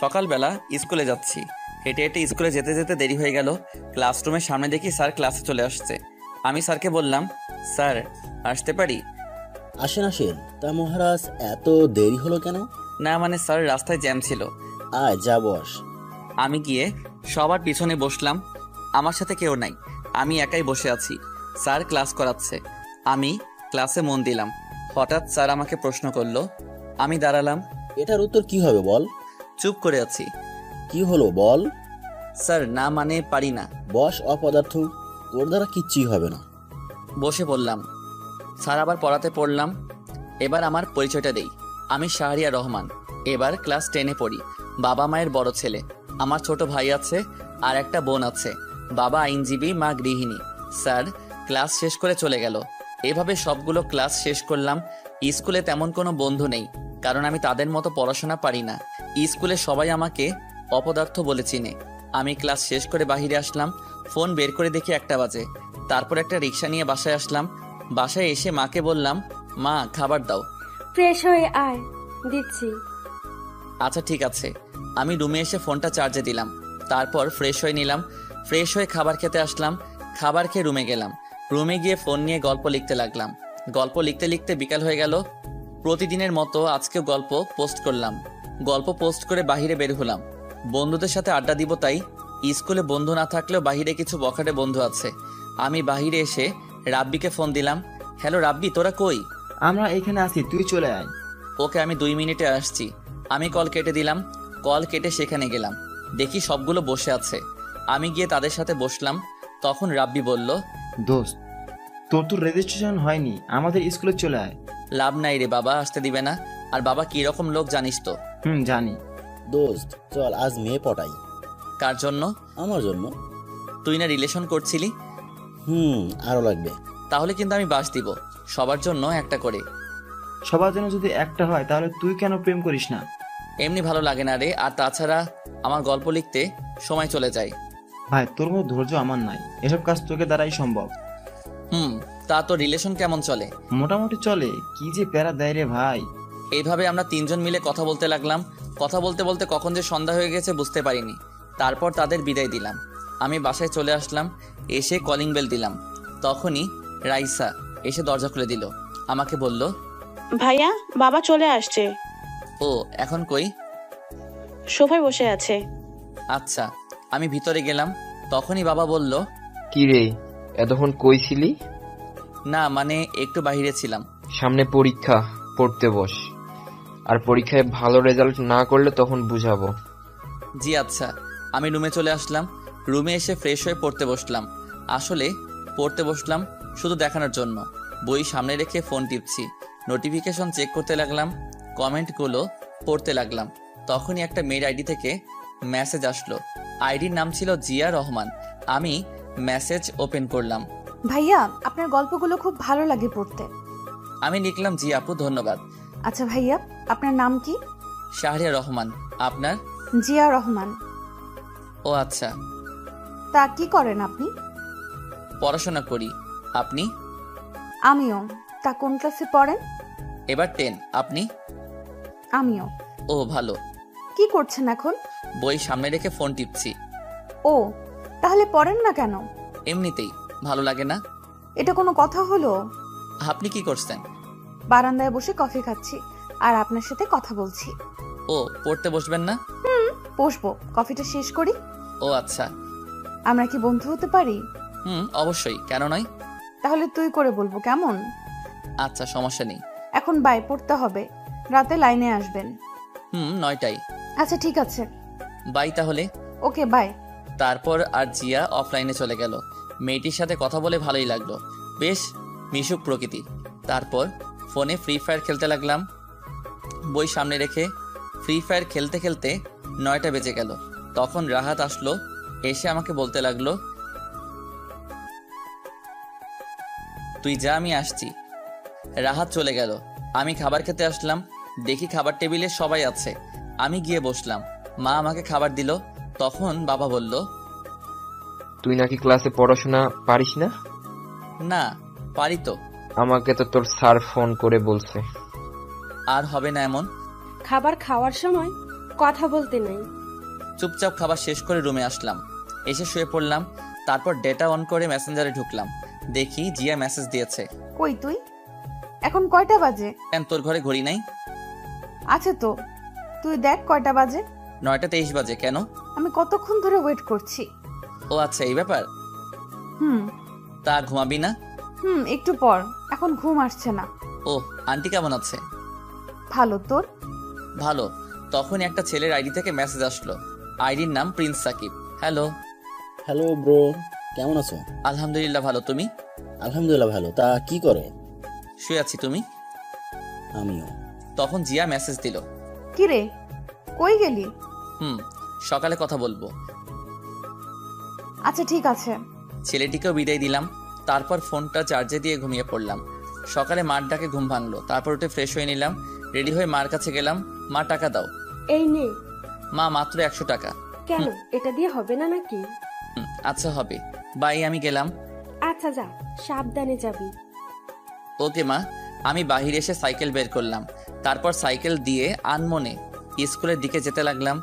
সকালবেলা স্কুলে যাচ্ছি। হেঁটে হেঁটে স্কুলে যেতে যেতে দেরি হয়ে গেল। ক্লাসরুমের সামনে দেখি স্যার ক্লাসে চলে আসছে। আমি স্যারকে বললাম, স্যার আসতে পারি? আসেন আসেন। তা মহারাজ, এত দেরি হলো কেন? না মানে স্যার, রাস্তায় জ্যাম ছিল। আয় যা বস। আমি গিয়ে সবার পিছনে বসলাম। আমার সাথে কেউ নাই, আমি একাই বসে আছি। স্যার ক্লাস করাচ্ছে, আমি ক্লাসে মন দিলাম। হঠাৎ স্যার আমাকে প্রশ্ন করলো। আমি দাঁড়ালাম, এটার উত্তর কি হবে বল? চুপ করে আছি। কি হলো বল? স্যার না মানে পারি না। বস অপদার্থ, তোর দ্বারা কিচ্ছুই হবে না। বসে পড়লাম। স্যার আবার পড়াতে পড়লাম। এবার আমার পরিচয়টা দেই। আমি শাহরিয়ার রহমান, এবার ক্লাস 10-এ পড়ি। বাবা মায়ের বড় ছেলে। আমার ছোট ভাই আছে আর একটা বোন আছে। বাবা আইনজীবী, মা গৃহিণী। স্যার ক্লাস শেষ করে চলে গেল। এভাবে সবগুলো ক্লাস শেষ করলাম। স্কুলে তেমন কোনো বন্ধু নেই, কারণ আমি তাদের মতো পড়াশোনা পারি না। স্কুলে সবাই আমাকে অপদার্থ বলে চিনে। আমি ক্লাস শেষ করে বাইরে আসলাম। ফোন বের করে দেখি 1টা বাজে। তারপর একটা রিক্সা নিয়ে বাসায় আসলাম। বাসায় এসে মাকে বললাম, মা খাবার দাও। ফ্রেশ হয়ে আয়, দিচ্ছি। আচ্ছা ঠিক আছে। আমি রুমে এসে ফোনটা চার্জে দিলাম। তারপর ফ্রেশ হয়ে নিলাম। ফ্রেশ হয়ে খাবার খেতে আসলাম। খাবার খেয়ে রুমে গেলাম। রুমে গিয়ে ফোন নিয়ে গল্প লিখতে লাগলাম। গল্প লিখতে লিখতে বিকাল হয়ে গেল। প্রতিদিনের মতো আজকেও গল্প পোস্ট করলাম। গল্প পোস্ট করে বাহিরে বের হলাম। বন্ধুদের সাথে আড্ডা দিব তাই। স্কুলে বন্ধু না থাকলেও বাহিরে কিছু বখাটে বন্ধু আছে। আমি বাহিরে এসে রাব্বিকে ফোন দিলাম। হ্যালো রাব্বি, তোরা কই? আমরা এখানে আছি, তুই চলে আয়। ওকে, আমি 2 মিনিটে আসছি। আমি কল কেটে দিলাম। কল কেটে সেখানে গেলাম। দেখি সবগুলো বসে আছে। আমি গিয়ে তাদের সাথে বসলাম। তখন রাব্বি বলল, দোস্ত, তোর তো রেজিস্ট্রেশন হয়নি, আমাদের স্কুলে চলে আয়। লাভ নাই রে, বাবা আসতে দিবে না। আর বাবা কি রকম লোক জানিস তো। জানি। দোস্ত চল আজ মেয়ে পটাই। কার জন্য? আমার জন্য। তুই না রিলেশন করছিলি? আরো লাগবে। তাহলে কিন্তু আমি বাস দিব, সবার জন্য একটা করে। সবার জন্য যদি একটা হয় তাহলে তুই কেন প্রেম করিস না? এমনি ভালো লাগে না রে, আর তাছাড়া আমার গল্প লিখতে সময় চলে যায়। ভাই, তোর মতো ধৈর্য আমার নাই, এসব কাজ তোকে দ্বারাই সম্ভব। তা তো রিলেশন কেমন চলে? মোটামুটি চলে, কি যে প্যারা দেয় রে ভাই। এইভাবে আমরা 3জন মিলে কথা বলতে লাগলাম। কথা বলতে বলতে কখন যে সন্ধ্যা হয়ে গেছে বুঝতে পারিনি। তারপর তাদের বিদায় দিলাম। আমি বাসায় চলে আসলাম। এসে কলিং বেল দিলাম। তখনই রাইসা এসে দরজা খুলে দিল। আমাকে বলল, ভাইয়া, বাবা চলে আসছে। ও এখন কই? সোফায় বসে আছে। আচ্ছা। আমি ভিতরে গেলাম। তখনই বাবা বলল, কি রে, এতক্ষণ কই ছিলি? না মানে একটু বাইরে ছিলাম। সামনে পরীক্ষা, পড়তে বস। আর পরীক্ষায় ভালো রেজাল্ট না করলে তখন বুঝাবো। জি আচ্ছা। আমি রুমে চলে আসলাম। রুমে এসে ফ্রেশ হয়ে পড়তে বসলাম। আসলে পড়তে বসলাম শুধু দেখানোর জন্য। বই সামনে রেখে ফোন টিপছি। নোটিফিকেশন চেক করতে লাগলাম। কমেন্টগুলো পড়তে লাগলাম। তখনই একটা মেয়ের আইডি থেকে মেসেজ আসলো। আইডির নাম ছিল জিয়া রহমান। আমি মেসেজ ওপেন করলাম। ভাইয়া, আপনার গল্পগুলো খুব ভালো লাগে পড়তে। আমি লিখলাম, জি আপু ধন্যবাদ। আচ্ছা ভাইয়া, আপনার নাম কি? শাহরিয়া রহমান। আপনার? জিয়া রহমান। ও আচ্ছা। তা কি করেন আপনি? পড়াশোনা করি। আপনি? আমিও। তা কোন ক্লাসে পড়েন? এবার 10। আপনি? আমিও। ও ভালো। কি করছেন এখন? বই সামনে রেখে ফোন টিপছি। ও, তাহলে পড়েন না কেন? এমনিতেই ভালো লাগে না। এটা কোনো কথা হলো? আপনি কি করছেন? বারান্দায় বসে কফি খাচ্ছি আর আপনার সাথে কথা বলছি। ও, পড়তে বসবেন না? বসবো, কফিটা শেষ করি। ও আচ্ছা। আমরা কি বন্ধু হতে পারি? অবশ্যই, কেন নয়। তাহলে তুই করে বলবো কেমন? আচ্ছা, সমস্যা নেই। এখন বাই, পড়তে হবে। রাতে লাইনে আসবেন। 9টায়। আচ্ছা ঠিক আছে। বাই তাহলে। Okay bye. তারপর আর জিয়া অফলাইনে চলে গেল। মেয়েটির সাথে কথা বলে ভালোই লাগলো, বেশ মিশুক প্রকৃতি। তারপর ফোনে ফ্রি ফায়ার খেলতে লাগলাম। বই সামনে রেখে ফ্রি ফায়ার খেলতে খেলতে 9টা বেজে গেল। তখন রাহাত আসলো। এসে আমাকে বলতে লাগলো, তুই যা, আমি আসছি। রাহাত চলে গেল। আমি খাবার খেতে আসলাম। দেখি খাবার টেবিলে সবাই আছে। আমি গিয়ে বসলাম। মা আমাকে খাবার দিল। তখন বাবা বলল, তুই নাকি ক্লাসে পড়াশোনা পারিস না? না পারি তো। আমাকে তো তোর স্যার ফোন করে বলছে। আর হবে না এমন। খাবার খাওয়ার সময় কথা বলতে নাই। চুপচাপ খাবার শেষ করে রুমে আসলাম, এসে শুয়ে পড়লাম। তারপর ডেটা অন করে মেসেঞ্জারে ঢুকলাম, দেখি জিয়া মেসেজ দিয়েছে। কই তুই? এখন কয়টা বাজে? কেন, তোর ঘরে ঘড়ি নাই? আছে তো, তুই দেখ কয়টা বাজে। 9:23 বাজে। কেন? আমি কতক্ষণ ধরে ওয়েট করছি। ও আচ্ছা, এই ব্যাপার। হুম তা ঘুমাবি না? একটু পর, এখন ঘুম আসছে না। ও, আন্টি কেমন আছে? ভালো, তোর? ভালো। তখনই একটা ছেলের আইডি থেকে মেসেজ আসলো। আইডির নাম Prince Sakib. Hello. Hello bro, কেমন আছো? আলহামদুলিল্লাহ ভালো, তুমি? আলহামদুলিল্লাহ ভালো। তা কি করো? শুয়ে আছি, তুমি? আমিও। তখন জিয়া মেসেজ দিল। কি রে, কই গেলি? সকালে কথা বলবো। আচ্ছা ঠিক আছে। ছেলেটিকেও বিদায় দিলাম। তারপর ফোনটা চার্জে দিয়ে ঘুমিয়ে পড়লাম। সকালে মার ডাকে ঘুম ভাঙলো। তারপর উঠে ফ্রেশ হয়ে নিলাম, রেডি হয়ে মার কাছে গেলাম। মা, টাকা দাও। এই নে। মা, মাত্র 100 টাকা। কেন, এটা দিয়ে হবে না নাকি? আচ্ছা হবে, বাই, আমি গেলাম। আচ্ছা যা, সাবধানে যাবি। ওকে মা। আমি বাহিরে এসে সাইকেল বের করলাম। তারপর সাইকেল দিয়ে আনমনে স্কুলের দিকে যেতে লাগলাম।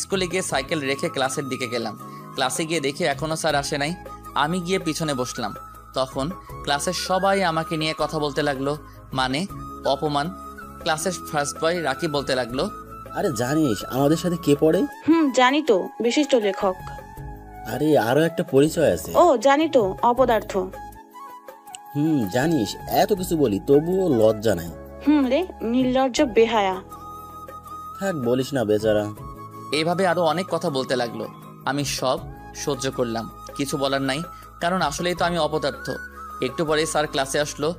স্কুলে গিয়ে সাইকেল রেখে ক্লাসের দিকে গেলাম। ক্লাসে গিয়ে দেখি এখনো স্যার আসে নাই। আমি গিয়ে পিছনে বসলাম। তখন ক্লাসের সবাই আমাকে নিয়ে কথা বলতে লাগলো, মানে অপমান। ক্লাসের ফার্স্ট বয় রাকিব বলতে লাগলো, আরে জানিস আমাদের সাথে কে পড়ে? জানি তো, বিশিষ্ট লেখক। আরে আরো একটা পরিচয় আছে। ও জানি তো, অপদার্থ। জানিস এত কিছু বলি তবুও লজ্জা নাই। রে, নির্লজ্জ বেহায়া। থাক বলিস না বেচারা। এইভাবে আরো অনেক কথা বলতে লাগলো। আমি সব সহ্য করলাম, কিছু বলার নাই, কারণ আসলেই তো আমি অপদার্থ। একটু পরে স্যার ক্লাসে আসলো।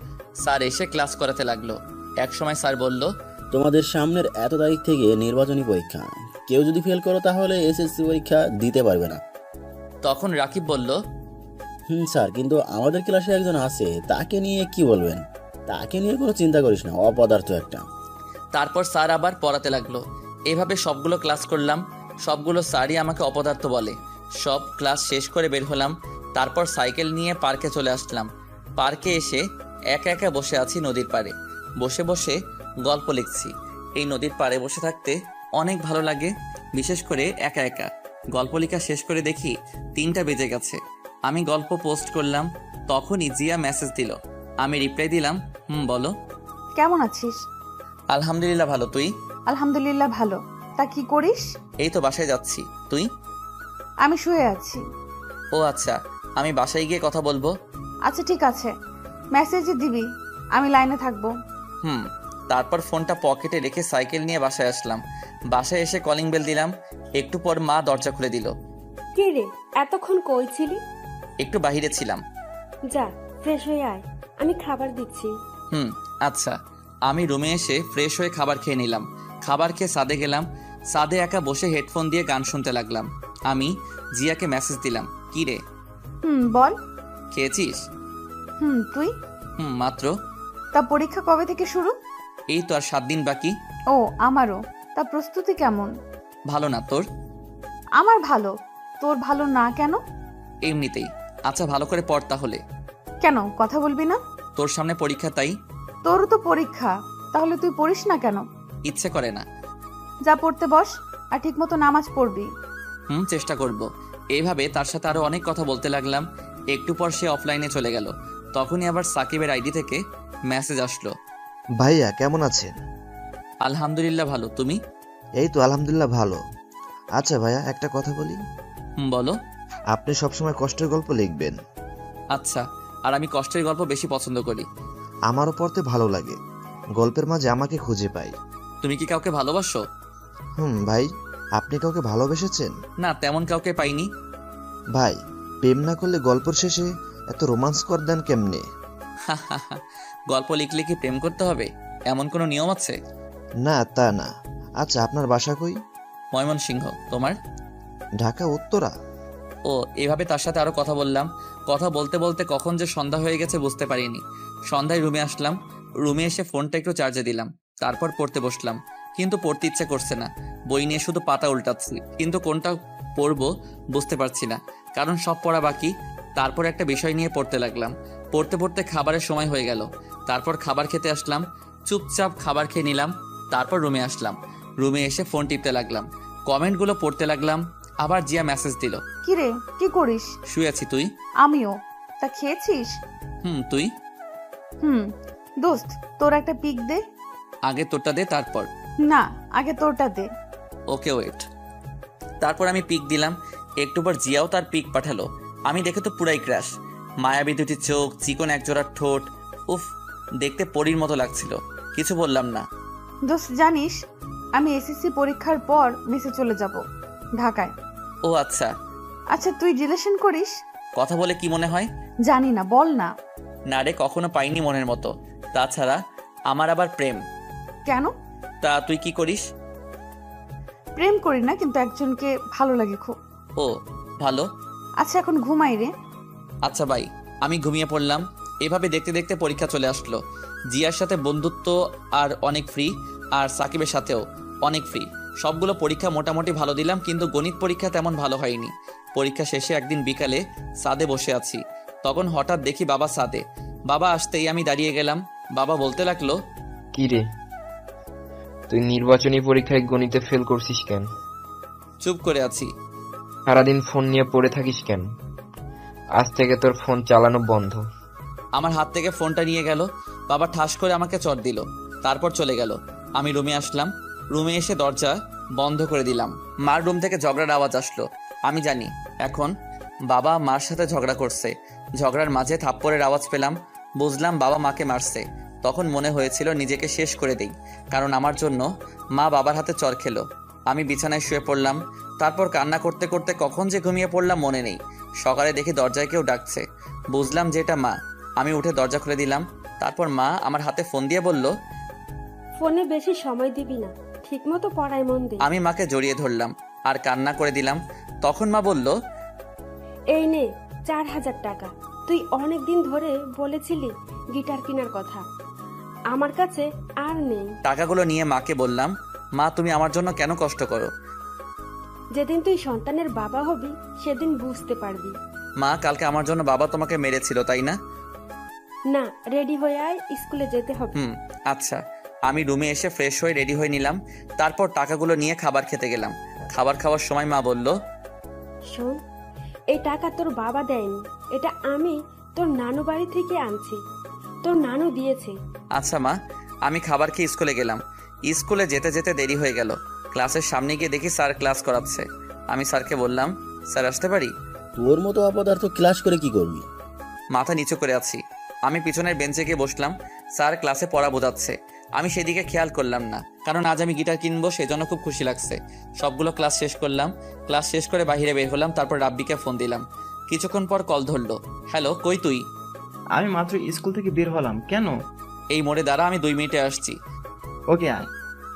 স্যার এসে ক্লাস করাতে লাগলো। এক সময় স্যার বলল, তোমাদের সামনের এত তারিখ থেকে নির্বাচনী পরীক্ষা, কেউ যদি ফেল করো তাহলে এসএসসি পরীক্ষা দিতে পারবে না। তখন রাকিব বলল, স্যার, কিন্তু আমাদের ক্লাসে একজন আছে, তাকে নিয়ে কি বলবেন? তাকে নিয়ে কোনো চিন্তা করিস না, অপদার্থ একটা। তারপর স্যার আবার পড়াতে লাগলো। এভাবে সবগুলো ক্লাস করলাম। সবগুলো স্যারই আমাকে অপদার্থ বলে। সব ক্লাস শেষ করে বের হলাম। তারপর সাইকেল নিয়ে পার্কে চলে আসলাম। পার্কে এসে একা একা বসে আছি নদীর পাড়ে। বসে বসে গল্প লিখছি। এই নদীর পাড়ে বসে থাকতে অনেক ভালো লাগে, বিশেষ করে একা একা। গল্প লেখা শেষ করে দেখি 3টা বেজে গেছে। আমি গল্প পোস্ট করলাম, তখনই জিয়া মেসেজ দিল। আমি রিপ্লাই দিলাম, বলো। কেমন আছিস? আলহামদুলিল্লাহ ভালো, তুই? আলহামদুলিল্লাহ ভালো। তা কি করিস? এই তো বাসায় যাচ্ছি, তুই? আমি শুয়ে আছি। ও আচ্ছা, আমি বাসায় গিয়ে কথা বলবো। আচ্ছা ঠিক আছে, মেসেজে দিবি, আমি লাইনে থাকবো। তারপর ফোনটা পকেটে রেখে সাইকেল নিয়ে বাসায় আসলাম। বাসায় এসে কলিং বেল দিলাম। একটু পর মা দরজা খুলে দিল। কে রে, এতক্ষণ কই ছিলি? একটু বাহিরে ছিলাম। যা, ফ্রেশ হয়ে আয়, আমি খাবার দিচ্ছি। আচ্ছা। আমি রুমে এসে ফ্রেশ হয়ে খাবার খেয়ে নিলাম। খাবার খেয়ে ছাদে গেলাম। ছাদে একা বসে হেডফোন দিয়ে গান শুনতে লাগলাম। আমি জিয়াকে মেসেজ দিলাম, কি রে? বল। খেয়েছিস? তুই? মাত্র। তা পরীক্ষা কবে থেকে শুরু? এই তো আর 7 দিন বাকি। ও আমারও। তা প্রস্তুতি কেমন? ভালো না, তোর? আমার ভালো। তোর ভালো না কেন? এমনিতেই। আচ্ছা, ভালো করে পড় তাহলে। কেন, কথা বলবি না? তোর সামনে পরীক্ষা, তাই। তোরও তো পরীক্ষা, তাহলে তুই পড়িস না কেন? ইচ্ছে করে না। যা পড়তে বস, আর ঠিক মতো নামাজ পড়বি। চেষ্টা করব। এইভাবে তার সাথে আরো অনেক কথা বলতে লাগলাম। একটু পর সে অফলাইনে চলে গেল। তখনই আবার সাকিবের আইডি থেকে মেসেজ আসলো। ভাইয়া কেমন আছেন? আলহামদুলিল্লাহ ভালো, তুমি? এই তো আলহামদুলিল্লাহ ভালো। আচ্ছা ভাইয়া, একটা কথা বলি। বলো। আপনি সবসময় কষ্টের গল্প লিখবেন। আচ্ছা, আর আমি কষ্টের গল্প বেশি পছন্দ করি। আমারও পড়তে ভালো লাগে। গল্পের মাঝে আমাকে খুঁজে পাই। তুমি কি কাউকে ভালোবাসো? ভাই, আপনি কাউকে ভালোবেসেছেন? না, তেমন কাউকে পাইনি। ভাই, প্রেম না করলে গল্পের শেষে এত রোমান্স কর দেন কেমনে? গল্প লিখলে কি প্রেম করতে হবে, এমন কোনো নিয়ম আছে? না তা না। আচ্ছা, আপনার বাসা কই? ময়মনসিংহ। তোমার? ঢাকা উত্তরা। ও, এভাবে তার সাথে আরো কথা বললাম। কথা বলতে বলতে কখন যে সন্ধ্যা হয়ে গেছে বুঝতে পারিনি। সন্ধ্যায় রুমে আসলাম। রুমে এসে ফোনটা একটু চার্জে দিলাম। তারপর পড়তে বসলাম, কিন্তু পড়তে ইচ্ছে করছে না। বই নিয়ে শুধু পাতা উল্টাচ্ছি, কিন্তু কোনটা পড়বো বুঝতে পারছি না, কারণ সব পড়া বাকি। তারপর একটা বিষয় নিয়ে পড়তে লাগলাম। পড়তে পড়তে খাবারের সময় হয়ে গেল। তারপর খাবার খেতে আসলাম। চুপচাপ খাবার খেয়ে নিলাম। তারপর রুমে আসলাম। রুমে এসে ফোন টিপতে লাগলাম। কমেন্টগুলো পড়তে লাগলাম। আবার জিয়া মেসেজ দিল, কি রে, কি করিস? শুয়ে আছি, তুই? আমিও। তা খেয়েছিস? তুই? দোস্ত, তোর একটা পিক দে। আগে তোরটা দে, তারপর। না, আগে তোরটা দে। Okay wait. তারপর আমি পিক দিলাম। একটু পর জিয়াও তার পিক পাঠালো। আমি দেখে তো পুরাই ক্র্যাশ। মায়াবী দুটি চোখ, চিকন একজোড়া ঠোঁট, উফ, দেখতে পরীর মতো লাগছিল। কিছু বললাম না। দোস্ত, জানিস আমি এসএসসি পরীক্ষার পর মেসে চলে যাব ঢাকায়। ও আচ্ছা। আচ্ছা, তুই রিলেশন করিস? কথা বলে কি মনে হয়? জানি না, বল না। না রে, কখনো পাইনি মনের মতো। তাছাড়া আমার আবার প্রেম। কেন? তা তুই কি করিস? প্রেম করি না, কিন্তু একজনকে ভালো লাগে খুব। ও ভালো। আচ্ছা, এখন ঘুমাই রে। আচ্ছা ভাই, আমি ঘুমিয়ে পড়লাম। এভাবে দেখতে দেখতে পরীক্ষা চলে আসলো। জিয়ার সাথে বন্ধুত্ব আর অনেক ফ্রি, আর সাকিবের সাথেও অনেক ফ্রি। সবগুলো পরীক্ষা মোটামুটি ভালো দিলাম, কিন্তু গণিত পরীক্ষা তেমন ভালো হয়নি। পরীক্ষা শেষে একদিন বিকালে ছাদে বসে আছি, তখন হঠাৎ দেখি বাবা ছাদে। বাবা আসতেই আমি দাঁড়িয়ে গেলাম। বাবা বলতে লাগলো, কি রে, তুই নির্বাচনী পরীক্ষায় গণিতে ফেল করছিস কেন? চুপ করে আছি। সারাদিন ফোন নিয়ে পড়ে থাকিস কেন? আজ থেকে তোর ফোন চালানো বন্ধ। আমার হাত থেকে ফোনটা নিয়ে গেল। বাবা ঠাস করে আমাকে চট দিল, তারপর চলে গেল। আমি রুমে আসলাম। রুমে এসে দরজা বন্ধ করে দিলাম। মার রুম থেকে ঝগড়ার আওয়াজ আসলো। আমি জানি এখন বাবা মার সাথে ঝগড়া করছে। ঝগড়ার মাঝে থাপ্পড়ের আওয়াজ পেলাম। বুঝলাম বাবা মাকে মারছে। তখন মনে হয়েছিল নিজেকে শেষ করে দেই, কারণ আমার জন্য মা বাবার হাতে চর খেলো। আমি বিছানায় শুয়ে পড়লাম। তারপর কান্না করতে করতে কখন যে ঘুমিয়ে পড়লাম মনে নেই। সকালে দেখি দরজায় কেউ ডাকছে। বুঝলাম যে এটা মা। আমি উঠে দরজা খুলে দিলাম। তারপর মা আমার হাতে ফোন দিয়ে বলল, ফোনে বেশি সময় দিবি না, ঠিক মতো পড়ায় মন দে। আমি মাকে জড়িয়ে ধরলাম আর কান্না করে দিলাম। তখন মা বলল, এই নে 4,000 টাকা। তুই অনেক দিন ধরে বলেছিলি গিটার কেনার কথা, আমার কাছে আর নেই। টাকাগুলো নিয়ে মাকে বললাম, মা তুমি আমার জন্য কেন কষ্ট করো? যেদিন তুই সন্তানের বাবা হবি সেদিন বুঝতে পারবি। মা, কালকে আমার জন্য বাবা তোমাকে মেরেছিল, তাই না? না, রেডি হয়ে আয়, স্কুলে যেতে হবে। আচ্ছা। আমি রুমে এসে ফ্রেশ হয়ে রেডি হয়ে নিলাম। তারপর টাকাগুলো নিয়ে খাবার খেতে গেলাম। খাবার খাওয়ার সময় মা বলল, শোন, এই টাকা তোর বাবা দেয়নি, এটা আমি তোর নানু বাড়ি থেকে আনছি, তোর নানু দিয়েছে। আচ্ছা মা। আমি খাবার খেয়ে স্কুলে গেলাম। স্কুলে যেতে যেতে দেরি হয়ে গেল। ক্লাসের সামনে গিয়ে দেখি স্যার ক্লাস করাচ্ছে। আমি স্যারকে বললাম, স্যার আসতে পারি? তোর মতো অপদার্থ ক্লাস করে কি করবি? মাথা নিচু করে আছি। আমি পিছনের বেঞ্চে গিয়ে বসলাম। স্যার ক্লাসে পড়া বোঝাচ্ছে। আমি সেদিকে খেয়াল করলাম না, কারণ আজ আমি গিটার কিনবো, সেজন্য খুব খুশি লাগছে। সবগুলো ক্লাস শেষ করলাম। ক্লাস শেষ করে বাইরে বের হলাম। তারপর রাব্বিকে ফোন দিলাম। কিছুক্ষণ পর কল ধরলো। হ্যালো, কই তুই? আমি মাত্র স্কুল থেকে বের হলাম। কেন? এই মোড়ে দাঁড়া, আমি 2 মিনিটে আসছি। ওকে আয়।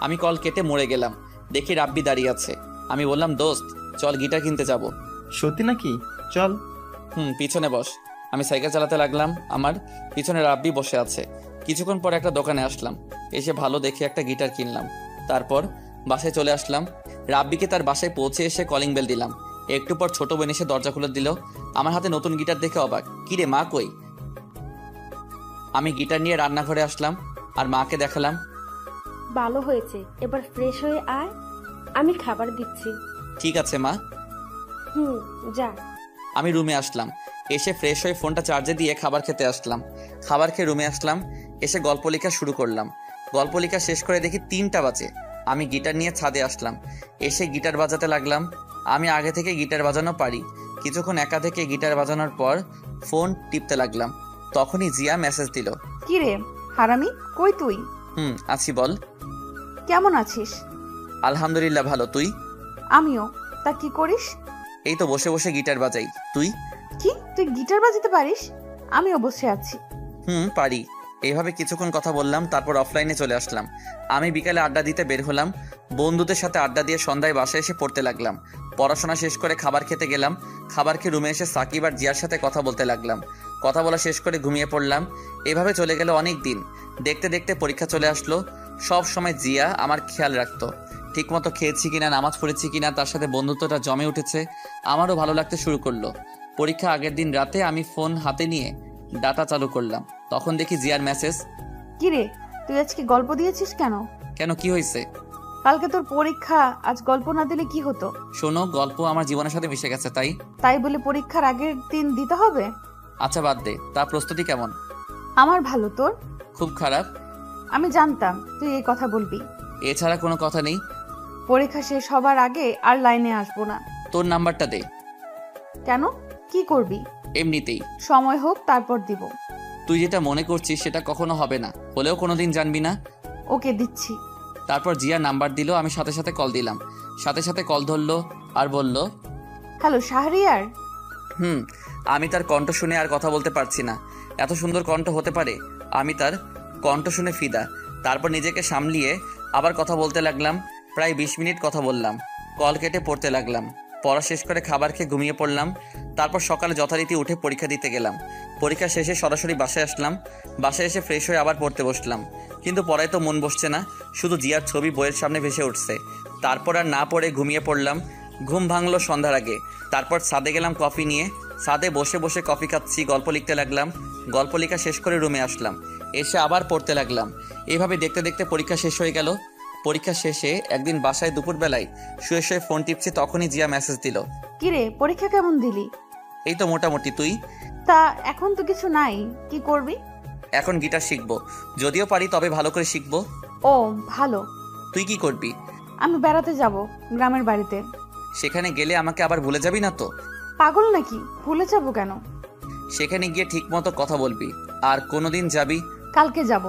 আমি কল কেটে মোড়ে গেলাম। দেখি রাব্বি দাঁড়িয়ে আছে। আমি বললাম, দোস্ত চল গিটার কিনতে যাব। সত্যি নাকি? চল। পিছনে বস। আমি সাইকেল চালাতে লাগলাম। আমার পিছনে রাব্বি বসে আছে। কিছুক্ষণ পর একটা দোকানে আসলাম। এসে ভালো দেখে একটা গিটার কিনলাম। তারপর বাসায় চলে আসলাম। রাব্বিকে তার বাসায় পৌঁছে এসে কলিং বেল দিলাম। একটু পর ছোট বোন এসে দরজা খুলে দিল। আমার হাতে নতুন গিটার দেখে অবাক। কিরে মা কই? আমি গিটার নিয়ে রান্নাঘরে আসলাম আর মাকে দেখালাম। ভালো হয়েছে, এবার ফ্রেশ হয়ে আয়, আমি খাবার দিচ্ছি। ঠিক আছে মা। যা। আমি রুমে আসলাম। এসে ফ্রেশ হয়ে ফোনটা চার্জে দিয়ে খাবার খেতে আসলাম। খাবার খেয়ে রুমে আসলাম। এসে গল্প লেখা শুরু করলাম। গল্প লেখা শেষ করে দেখি 3টা বাজে। আমি গিটার নিয়ে ছাদে আসলাম। এসে গিটার বাজাতে লাগলাম। আমি আগে থেকে গিটার বাজানো পারি। কিছুক্ষণ একা থেকে গিটার বাজানোর পর ফোন টিপতে লাগলাম। তখনই জিয়া মেসেজ দিল। কি রে হারামি, কই তুই? আছি, বল। কেমন আছিস? আলহামদুলিল্লাহ ভালো, তুই? আমিও। তা কি করিস? এই তো বসে বসে গিটার বাজাই। তুই? কি, তুই গিটার বাজাতে পারিস? আমিও বসে আছি। পারি। এইভাবে কিছুক্ষণ কথা বললাম। তারপর অফলাইনে চলে আসলাম। আমি বিকালে আড্ডা দিতে বের হলাম। বন্ধুদের সাথে আড্ডা দিয়ে সন্ধ্যায় বাসায় এসে পড়তে লাগলাম। পড়াশোনা শেষ করে খাবার খেতে গেলাম। খাবার খেয়ে রুমে এসে সাকিব আর জিয়ার সাথে কথা বলতে লাগলাম। কথা বলা শেষ করে ঘুমিয়ে পড়লাম। এভাবে চলে গেল অনেক দিন। দেখতে দেখতে পরীক্ষা চলে আসলো। সব সময় জিয়া আমার খেয়াল রাখতো। ঠিকমতো খেয়েছি কিনা, নামাজ পড়েছি কিনা, তার সাথে বন্ধুত্বটা জমে উঠেছে। আমারও ভালো লাগতে শুরু করলো। পরীক্ষা আগের দিন রাতে আমি ফোন হাতে নিয়ে ডাটা চালু করলাম। তখন দেখি জিয়ার মেসেজ। কি রে, তুই আজকে গল্প দিয়েছিস কেন? কেন, কি হয়েছে? কালকে তোর পরীক্ষা, আজ গল্প না দিলে কি হতো? শোনো, গল্প আমার জীবনের সাথে মিশে গেছে, তাই তাই বলে পরীক্ষার আগের দিন দিতে হবে? আচ্ছা বাদ দে। তার প্রস্তুতি কেমন? আমার ভালো, তোর? খুব খারাপ। আমি জানতাম তুই এই কথা বলবি। এছাড়া কোনো কথা নেই। পরীক্ষা শেষ হবার আগে আর লাইনে আসবো না। তোর নাম্বারটা দে। কেন, কি করবি? এমনিতেই। সময় হোক তারপর দিব। তুই যেটা মনে করছিস সেটা কখনো হবে না, হলেও কোনোদিন জানবি না। ওকে, দিচ্ছি। তারপর জিয়া নাম্বার দিল, আমি সাথে সাথে কল দিলাম। সাথে সাথে কল ধরলো আর বলল, হ্যালো শাহরিয়ার। আমি তার কণ্ঠ শুনে আর কথা বলতে পারছি না। এত সুন্দর কণ্ঠ হতে পারে? আমি তার কণ্ঠ শুনে ফিদা। তারপর নিজেকে সামলিয়ে আবার কথা বলতে লাগলাম। প্রায় 20 মিনিট কথা বললাম। কল কেটে পড়তে লাগলাম। পড়া শেষ করে খাবার খেয়ে ঘুমিয়ে পড়লাম। তারপর সকালে যথারীতি উঠে পরীক্ষা দিতে গেলাম। পরীক্ষা শেষে সরাসরি বাসায় আসলাম। বাসায় এসে ফ্রেশ হয়ে আবার পড়তে বসলাম, কিন্তু পড়ায় তো মন বসছে না। শুধু জিয়ার ছবি বইয়ের সামনে ভেসে উঠছে। তারপর আর না পড়ে ঘুমিয়ে পড়লাম। ঘুম ভাঙলো সন্ধ্যার আগে। তারপর ছাদে গেলাম কফি নিয়ে। ছাদে বসে বসে কফি খাচ্ছি, গল্প লিখতে লাগলাম। গল্প লেখা শেষ করে রুমে আসলাম। এসে আবার পড়তে লাগলাম। এভাবে দেখতে দেখতে পরীক্ষা শেষ হয়ে গেল। পরীক্ষা শেষে একদিন বাসায় দুপুরবেলায় শুয়ে শুয়ে ফোন টিপছি, তখনই জিয়া মেসেজ দিল। কিরে, পরীক্ষা কেমন দিলি? এই তো মোটামুটি। তুই? তা এখন তো কিছু নাই, কি করবি? এখন গিটার শিখবো, যদিও পারি তবে ভালো করে শিখবো। ও ভালো। তুই কি করবি? আমি বেড়াতে যাব গ্রামের বাড়িতে। সেখানে গেলে আমাকে আবার ভুলে যাবি না তো? পাগল নাকি, ভুলে যাব কেন? সেখানে গিয়ে ঠিক মতো কথা বলবি। আর কোনোদিন যাবি? কালকে যাব।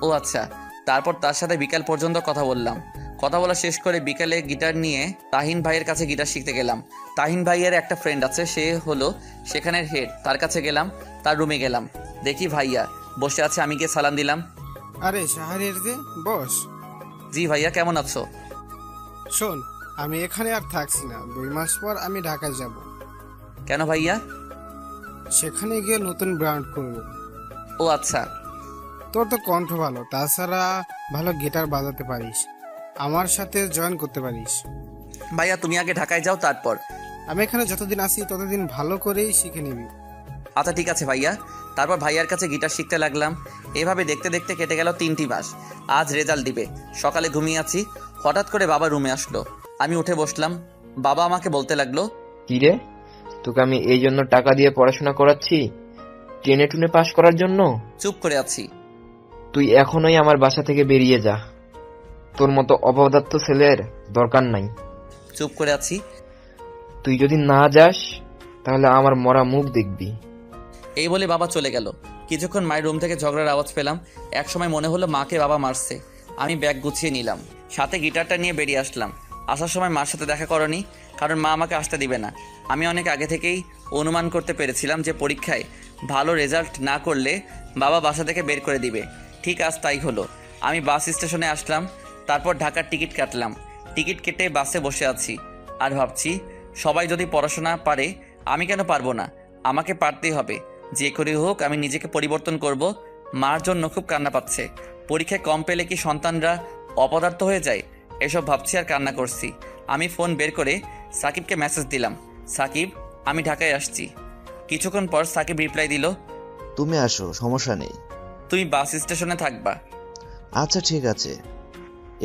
ও আচ্ছা। তারপর তার সাথে বিকাল পর্যন্ত কথা বললাম। কথা বলা শেষ করে বিকালে গিটার নিয়ে তাহিন ভাইয়ের কাছে গিটার শিখতে গেলাম। তাহিন ভাইয়ের একটা ফ্রেন্ড আছে, সে হলো সেখানের হেড। তার কাছে গেলাম, তার রুমে গেলাম। দেখি ভাইয়া বসে আছে, আমি গিয়ে সালাম দিলাম। আরে শাহরিয়ার যে, বস। জি ভাইয়া, কেমন আছো? শোন, আমি এখানে আর থাকছি না, 2 মাস পর আমি ঢাকায় যাব। কেন ভাইয়া? সেখানে গিয়ে নতুন ব্র্যান্ড করব। ও আচ্ছা। তোর তো কণ্ঠ ভালো, তাছাড়া ভালো গিটার বাজাতে পারিস, আমার সাথে জয়েন করতে পারিস। ভাইয়া তুমি আগে ঢাকায় যাও, তারপর। আমি এখানে যতদিন আসি ততদিন ভালো করেই শিখে নিবি। আচ্ছা ঠিক আছে ভাইয়া। তারপর ভাইয়ার কাছে গিটার শিখতে লাগলাম। এভাবে দেখতে দেখতে কেটে গেল 3টি মাস। আজ রেজাল্ট দিবে। সকালে ঘুমিয়ে আছি, হঠাৎ করে বাবা রুমে আসলো। আমি উঠে বসলাম। বাবা আমাকে বলতে লাগলো, কি রে, তোকে আমি এই জন্য টাকা দিয়ে পড়াশোনা করাচ্ছি, টেনে টুনে পাশ করার জন্য? চুপ করে আছি। তুই এখনই আমার বাসা থেকে বেরিয়ে যা, তোর মতো অপদার্থ ছেলের দরকার নাই। চুপ করে আছি। তুই যদি না যাস তাহলে আমার মরা মুখ দেখবি। এই বলে বাবা চলে গেল। কিছুক্ষণ মায়ের রুম থেকে ঝগড়ার আওয়াজ পেলাম। এক সময় মনে হলো মাকে বাবা মারছে। আমি ব্যাগ গুছিয়ে নিলাম, সাথে গিটারটা নিয়ে বেরিয়ে আসলাম। আসার সময় মার সাথে দেখা করনি, কারণ মা আমাকে আসতে দিবে না। আমি অনেক আগে থেকেই অনুমান করতে পেরেছিলাম যে পরীক্ষায় ভালো রেজাল্ট না করলে বাবা বাসা থেকে বের করে দিবে। ঠিক আজ তাই হলো। আমি বাস স্টেশনে আসলাম, তারপর ঢাকার টিকিট কাটলাম। টিকিট কেটে বাসে বসে আছি আর ভাবছি, সবাই যদি পড়াশোনা পারে আমি কেন পারবো না? আমাকে পারতেই হবে। যে করে হোক আমি নিজেকে পরিবর্তন করব। মার জন্য খুব কান্না পাচ্ছে। পরীক্ষায় কম পেলে কি সন্তানরা অপদার্থ হয়ে যায়? এসব ভাবছি আর কান্না করছি। আমি ফোন বের করে সাকিবকে মেসেজ দিলাম, সাকিব আমি ঢাকায় আসছি। কিছুক্ষণ পর সাকিব রিপ্লাই দিল, তুমি আসো, সমস্যা নেই। তুমি বাস স্টেশনে থাকবা? আচ্ছা ঠিক আছে,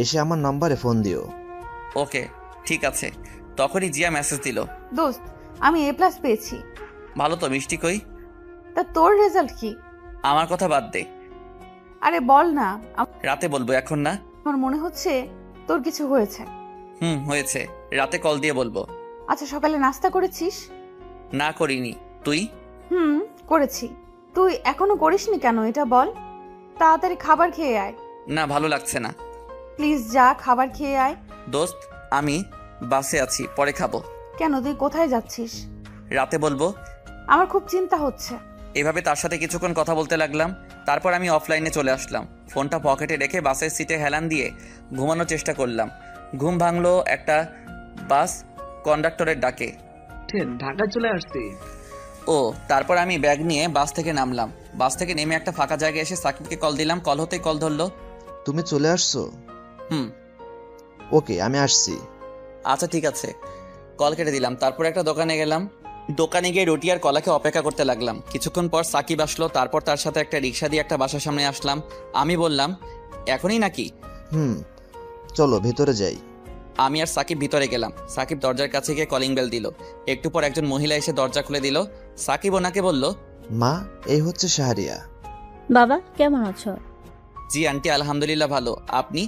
এসে আমার নাম্বারে ফোন দিও। ওকে ঠিক আছে। তখনই জিয়া মেসেজ দিল, দোস্ত, আমি A+ পেয়েছি। ভালো তো, মিষ্টি কই? তা তোর রেজাল্ট কি? আমার কথা বাদ দে। আরে বল না, রাতে বলবো, এখন না। আমার মনে হচ্ছে তোর কিছু হয়েছে। হয়েছে, রাতে কল দিয়ে বলবো। আচ্ছা, সকালে নাস্তা করেছিস? না করিনি। তুই? করেছি। তুই এখনো করিসনি কেন এটা বল। তাড়াতাড়ি খাবার খেয়ে আয়। না, ভালো লাগছে না। প্লিজ যা, খাবার খেয়ে আয়। দোস্ত আমি বাসে আছি, পরে খাবো। কেন, তুই কোথায় যাচ্ছিস? রাতে বলবো। আমার খুব চিন্তা হচ্ছে। এভাবে তার সাথে কিছুক্ষণ কথা বলতে লাগলাম। তারপর আমি অফলাইনে চলে আসলাম। ফোনটা পকেটে রেখে বাসের সিটে হেলান দিয়ে ঘুমানোর চেষ্টা করলাম। ঘুম ভাঙলো একটা বাস কন্ডাক্টরের ডাকে। ঢাকা চলে আসছি। ও, তারপর আমি ব্যাগ নিয়ে বাস থেকে নামলাম। বাস থেকে নেমে একটা ফাঁকা জায়গায় এসে সাকিবকে কল দিলাম। কল হতেই কল ধরলো। তুমি চলে আসছো? ওকে, আমি আসছি। আচ্ছা ঠিক আছে। কল কেটে দিলাম। তারপর একটা দোকানে গেলাম। দোকানে গিয়ে রুটি আর কলাকে অপেক্ষা করতে লাগলাম। কিছুক্ষণ পর সাকিব আসলো। তারপর তার সাথে একটা রিক্সা দিয়ে একটা বাসার সামনে আসলাম। আমি বললাম, এখনই নাকি? চলো ভেতরে যাই। আমি আর সাকিব ভিতরে গেলাম। সাকিব দরজার কাছে গিয়ে কলিং বেল দিল। একটু পর একজন মহিলা এসে দরজা খুলে দিল। সাকিব ওনাকে বলল, মা, এই হচ্ছে শাহরিয়া। বাবা কেমন আছো? জি আন্টি, আলহামদুলিল্লাহ ভালো। আপনি?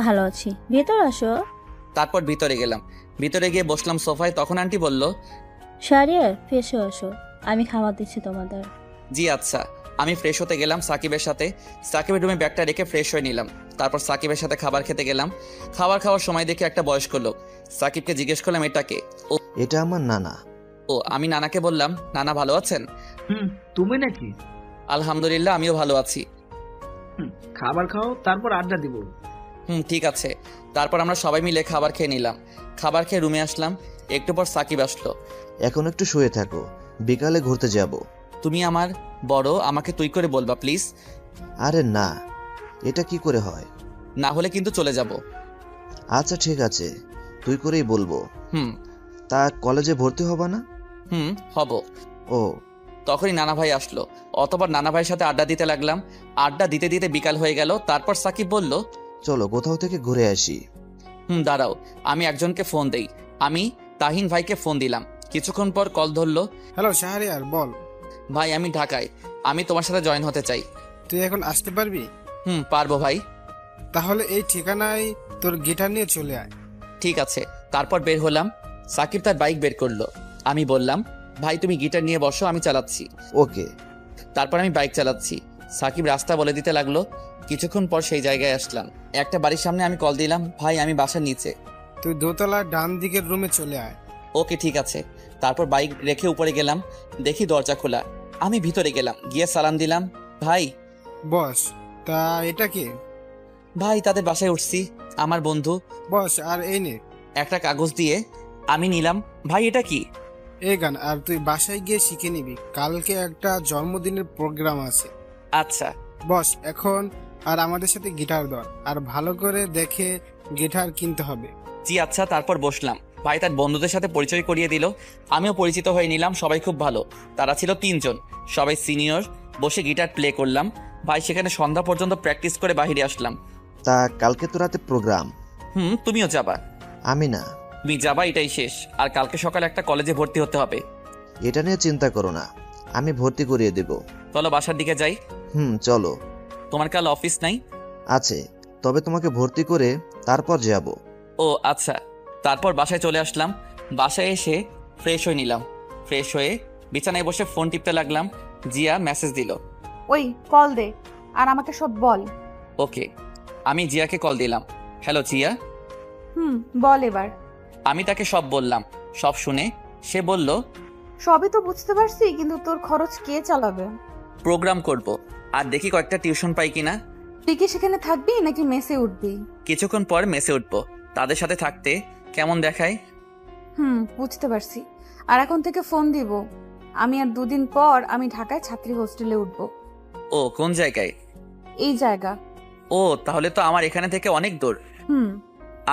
ভালো আছি, ভেতর আসো। তারপর ভিতরে গেলাম। ভিতরে গিয়ে বসলাম সোফায়। তখন আন্টি বলল, শাহরিয়ার ফ্রেশো আসো, আমি খাবার দিচ্ছি তোমাদের। জি আচ্ছা। আমি ফ্রেশ হতে গেলাম সাকিবের সাথে। সাকিবের রুমে ব্যাগটা রেখে ফ্রেশ হয়ে নিলাম। তারপর সাকিবের সাথে খাবার খেতে গেলাম। খাবার খাওয়ার সময় দেখে একটা বয়স্ক লোক। সাকিবকে জিজ্ঞেস করলাম, এটা কে? এটা আমার নানা। আমি নানাকে বললাম, নানা ভালো আছেন? তুমি নাকি? আলহামদুলিল্লাহ, আমিও ভালো আছি। খাবার খাও, তারপর আড্ডা দিব। ঠিক আছে। তারপর আমরা সবাই মিলে খাবার খেয়ে নিলাম। খাবার খেয়ে রুমে আসলাম। একটু পর সাকিব আসলো। এখন একটু শুয়ে থাকো, বিকালে ঘুরতে যাব। তুমি আমার বড়, আমাকে তুই করে বলবা প্লিজ। আরে না, এটা কি করে হয়? না হলে কিন্তু চলে যাব। আচ্ছা ঠিক আছে, তুই করেই বলবো। হুম তা কলেজে ভর্তি হবা না? হব। ও, তখনই নানা ভাই আসলো। অতবার নানা ভাইয়ের সাথে আড্ডা দিতে লাগলাম। আড্ডা দিতে দিতে বিকাল হয়ে গেল। তারপর সাকিব বলল, চলো কোথাও থেকে ঘুরে আসি। দাঁড়াও, আমি একজনকে ফোন দেই। আমি তাহিন ভাইকে ফোন দিলাম। কিছুক্ষণ পর কল ধরলো। হ্যালো শাহরিয়ার, বল। ভাই আমি ঢাকায়, আমি তোমার সাথে জয়েন হতে চাই। তুই এখন আসতে পারবি? পারবো ভাই। তাহলে এই ঠিকানায় তোর গিটার নিয়ে চলে আয়। ঠিক আছে। তারপর বের হলাম। সাকিব তার বাইক বের করলো। আমি বললাম, ভাই তুমি গিটার নিয়ে বসো, আমি চালাচ্ছি। ওকে। তারপর আমি বাইক চালাচ্ছি। সাকিব রাস্তা বলে দিতে লাগলো। কিছুক্ষণ পর সেই জায়গায় আসলাম। একটা বাড়ির সামনে আমি কল দিলাম, ভাই আমি বাসার নিচে। তুই দোতলার ডান দিকের রুমে চলে আয়। ওকে ঠিক আছে। তারপর বাইক রেখে উপরে গেলাম। দেখি দরজা খোলা। আমি ভিতরে গেলাম, গিয়ে সালাম দিলাম। ভাই। বস। তা এটা কে? ভাই তাদের বাসায় উঠছি, আমার বন্ধু। বস, আর এই নে। একটা কাগজ দিয়ে আমি নিলাম। ভাই এটা কি? এই গান, আর তুই বাসায় গিয়ে শিখে নিবি, কালকে একটা জন্মদিনের প্রোগ্রাম আছে। আচ্ছা। বস, এখন আর আমাদের সাথে গিটার ধর, আর ভালো করে দেখে গিটার কিনতে হবে। জি আচ্ছা। তারপর বসলাম। ভাই তার বন্ধুদের সাথে পরিচয় করিয়ে দিল। আমিও পরিচিত হয়ে নিলাম। সবাই খুব ভালো। তারা ছিল 3 জন, সবাই সিনিয়র। বসে গিটার প্লে করলাম। ভাই সেখানে সন্ধ্যা পর্যন্ত প্র্যাকটিস করে বাইরে আসলাম। তা কালকে তো রাতে প্রোগ্রাম। তুমিও যাবা? আমি না। তুমি যাবা, এটাই শেষ। আর কালকে সকালে একটা কলেজে ভর্তি হতে হবে। এটা নিয়ে চিন্তা করো না, আমি ভর্তি করিয়ে দেব। চলো বাসার দিকে যাই। চলো। তোমার কাল অফিস নাই? আছে, তবে তোমাকে ভর্তি করে তারপর যাব। ও আচ্ছা। তারপর বাসায় চলে আসলাম। বাসায় এসে ফ্রেশ হয়ে নিলাম। ফ্রেশ হয়ে বিছানায় বসে ফোন টিপতে লাগলাম। জিয়া মেসেজ দিল। ওই কল দে, আর আমাকে সব বল। ওকে। আমি জিয়াকে কল দিলাম। হ্যালো জিয়া। বল এবার। আমি তাকে সব বললাম। সব শুনে সে বলল, সবই তো বুঝতে পারছি, কিন্তু তোর খরচ কে চালাবে? প্রোগ্রাম করব, আর দেখি কয়েকটা টিউশন পাই কিনা। তুই কি সেখানে থাকবি নাকি মেসে উঠবি? কিছুক্ষণ পর মেসে উঠবো। তাদের সাথে থাকতে কেমন দেখায়? বুঝতে পারছি। আর এখন থেকে ফোন দিব। আমি আর 2 দিন পর আমি ঢাকায় ছাত্রী হোস্টেলে উঠব। ও কোন জায়গায়? এই জায়গা। ও তাহলে তো আমার এখানে থেকে অনেক দূর।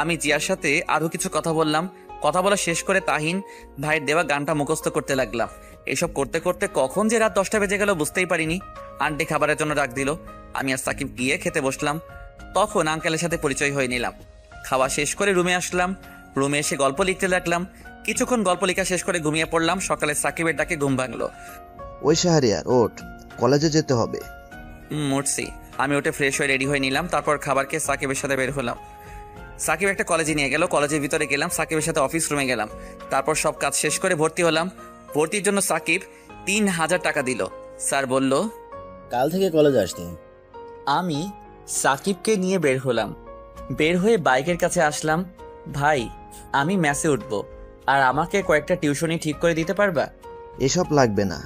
আমি জিয়ার সাথে আরো কিছু কথা বললাম। কথা বলা শেষ করে তাহিন ভাইয়ের দেওয়া গানটা মুখস্থ করতে লাগলাম। এসব করতে করতে কখন যে রাত 10টা বেজে গেল বুঝতেই পারিনি। আন্টি খাবারের জন্য ডাক দিল। আমি আর সাকিব গিয়ে খেতে বসলাম। তখন আঙ্কেলের সাথে পরিচয় হয়ে নিলাম। খাওয়া শেষ করে রুমে আসলাম। রুমে এসে গল্প লিখতে লাগলাম। কিছুক্ষণ গল্প লেখা শেষ করে ঘুমিয়ে পড়লাম। সকালে সাকিবের ডাকে ঘুম ভাঙলো। ওই শাহরিয়ার ওঠ, কলেজে যেতে হবে। উঠছি। আমি উঠে ফ্রেশ হয়ে রেডি হয়ে নিলাম। তারপর খাবার খেয়ে সাকিবের সাথে বের হলাম। সাকিব একটা কলেজে নিয়ে গেল। কলেজের ভিতরে গেলাম। সাকিবের সাথে অফিস রুমে গেলাম। তারপর সব কাজ শেষ করে ভর্তি হলাম। ভর্তির জন্য সাকিব 3000 টাকা দিল। স্যার বলল, কাল থেকে কলেজে আসতে। আমি সাকিবকে নিয়ে বের হলাম। বের হয়ে বাইকের কাছে আসলাম। ভাই আমি ম্যাসে উঠবো, আর আমাকে কয়েকটা টিউশনি ঠিক করে দিতে পারবা? এসব লাগবে না,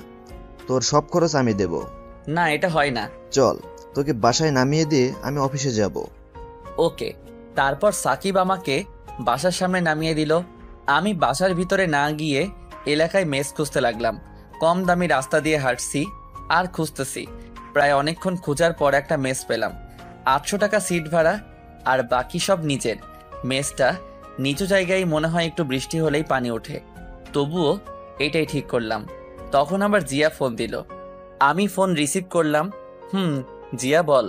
তোর সব খরচ আমি দেব। না এটা হয় না। চল, তোকে বাসায় নামিয়ে দিয়ে আমি অফিসে যাব। ওকে। তারপর সাকিব আমাকে বাসার সামনে নামিয়ে দিল। আমি বাসার ভিতরে না গিয়ে এলাকায় মেস খুঁজতে লাগলাম। কম দামি রাস্তা দিয়ে হাঁটছি আর খুঁজতেছি। প্রায় অনেকক্ষণ খোঁজার পর একটা মেস পেলাম। 800 টাকা সিট ভাড়া, আর বাকি সব নিচের। মেসটা নিচু জায়গায়, মনে হয় একটু বৃষ্টি হলেই পানি ওঠে। তবুও এটাই ঠিক করলাম। তখন আবার জিয়া ফোন দিল। আমি ফোন রিসিভ করলাম। জিয়া বল।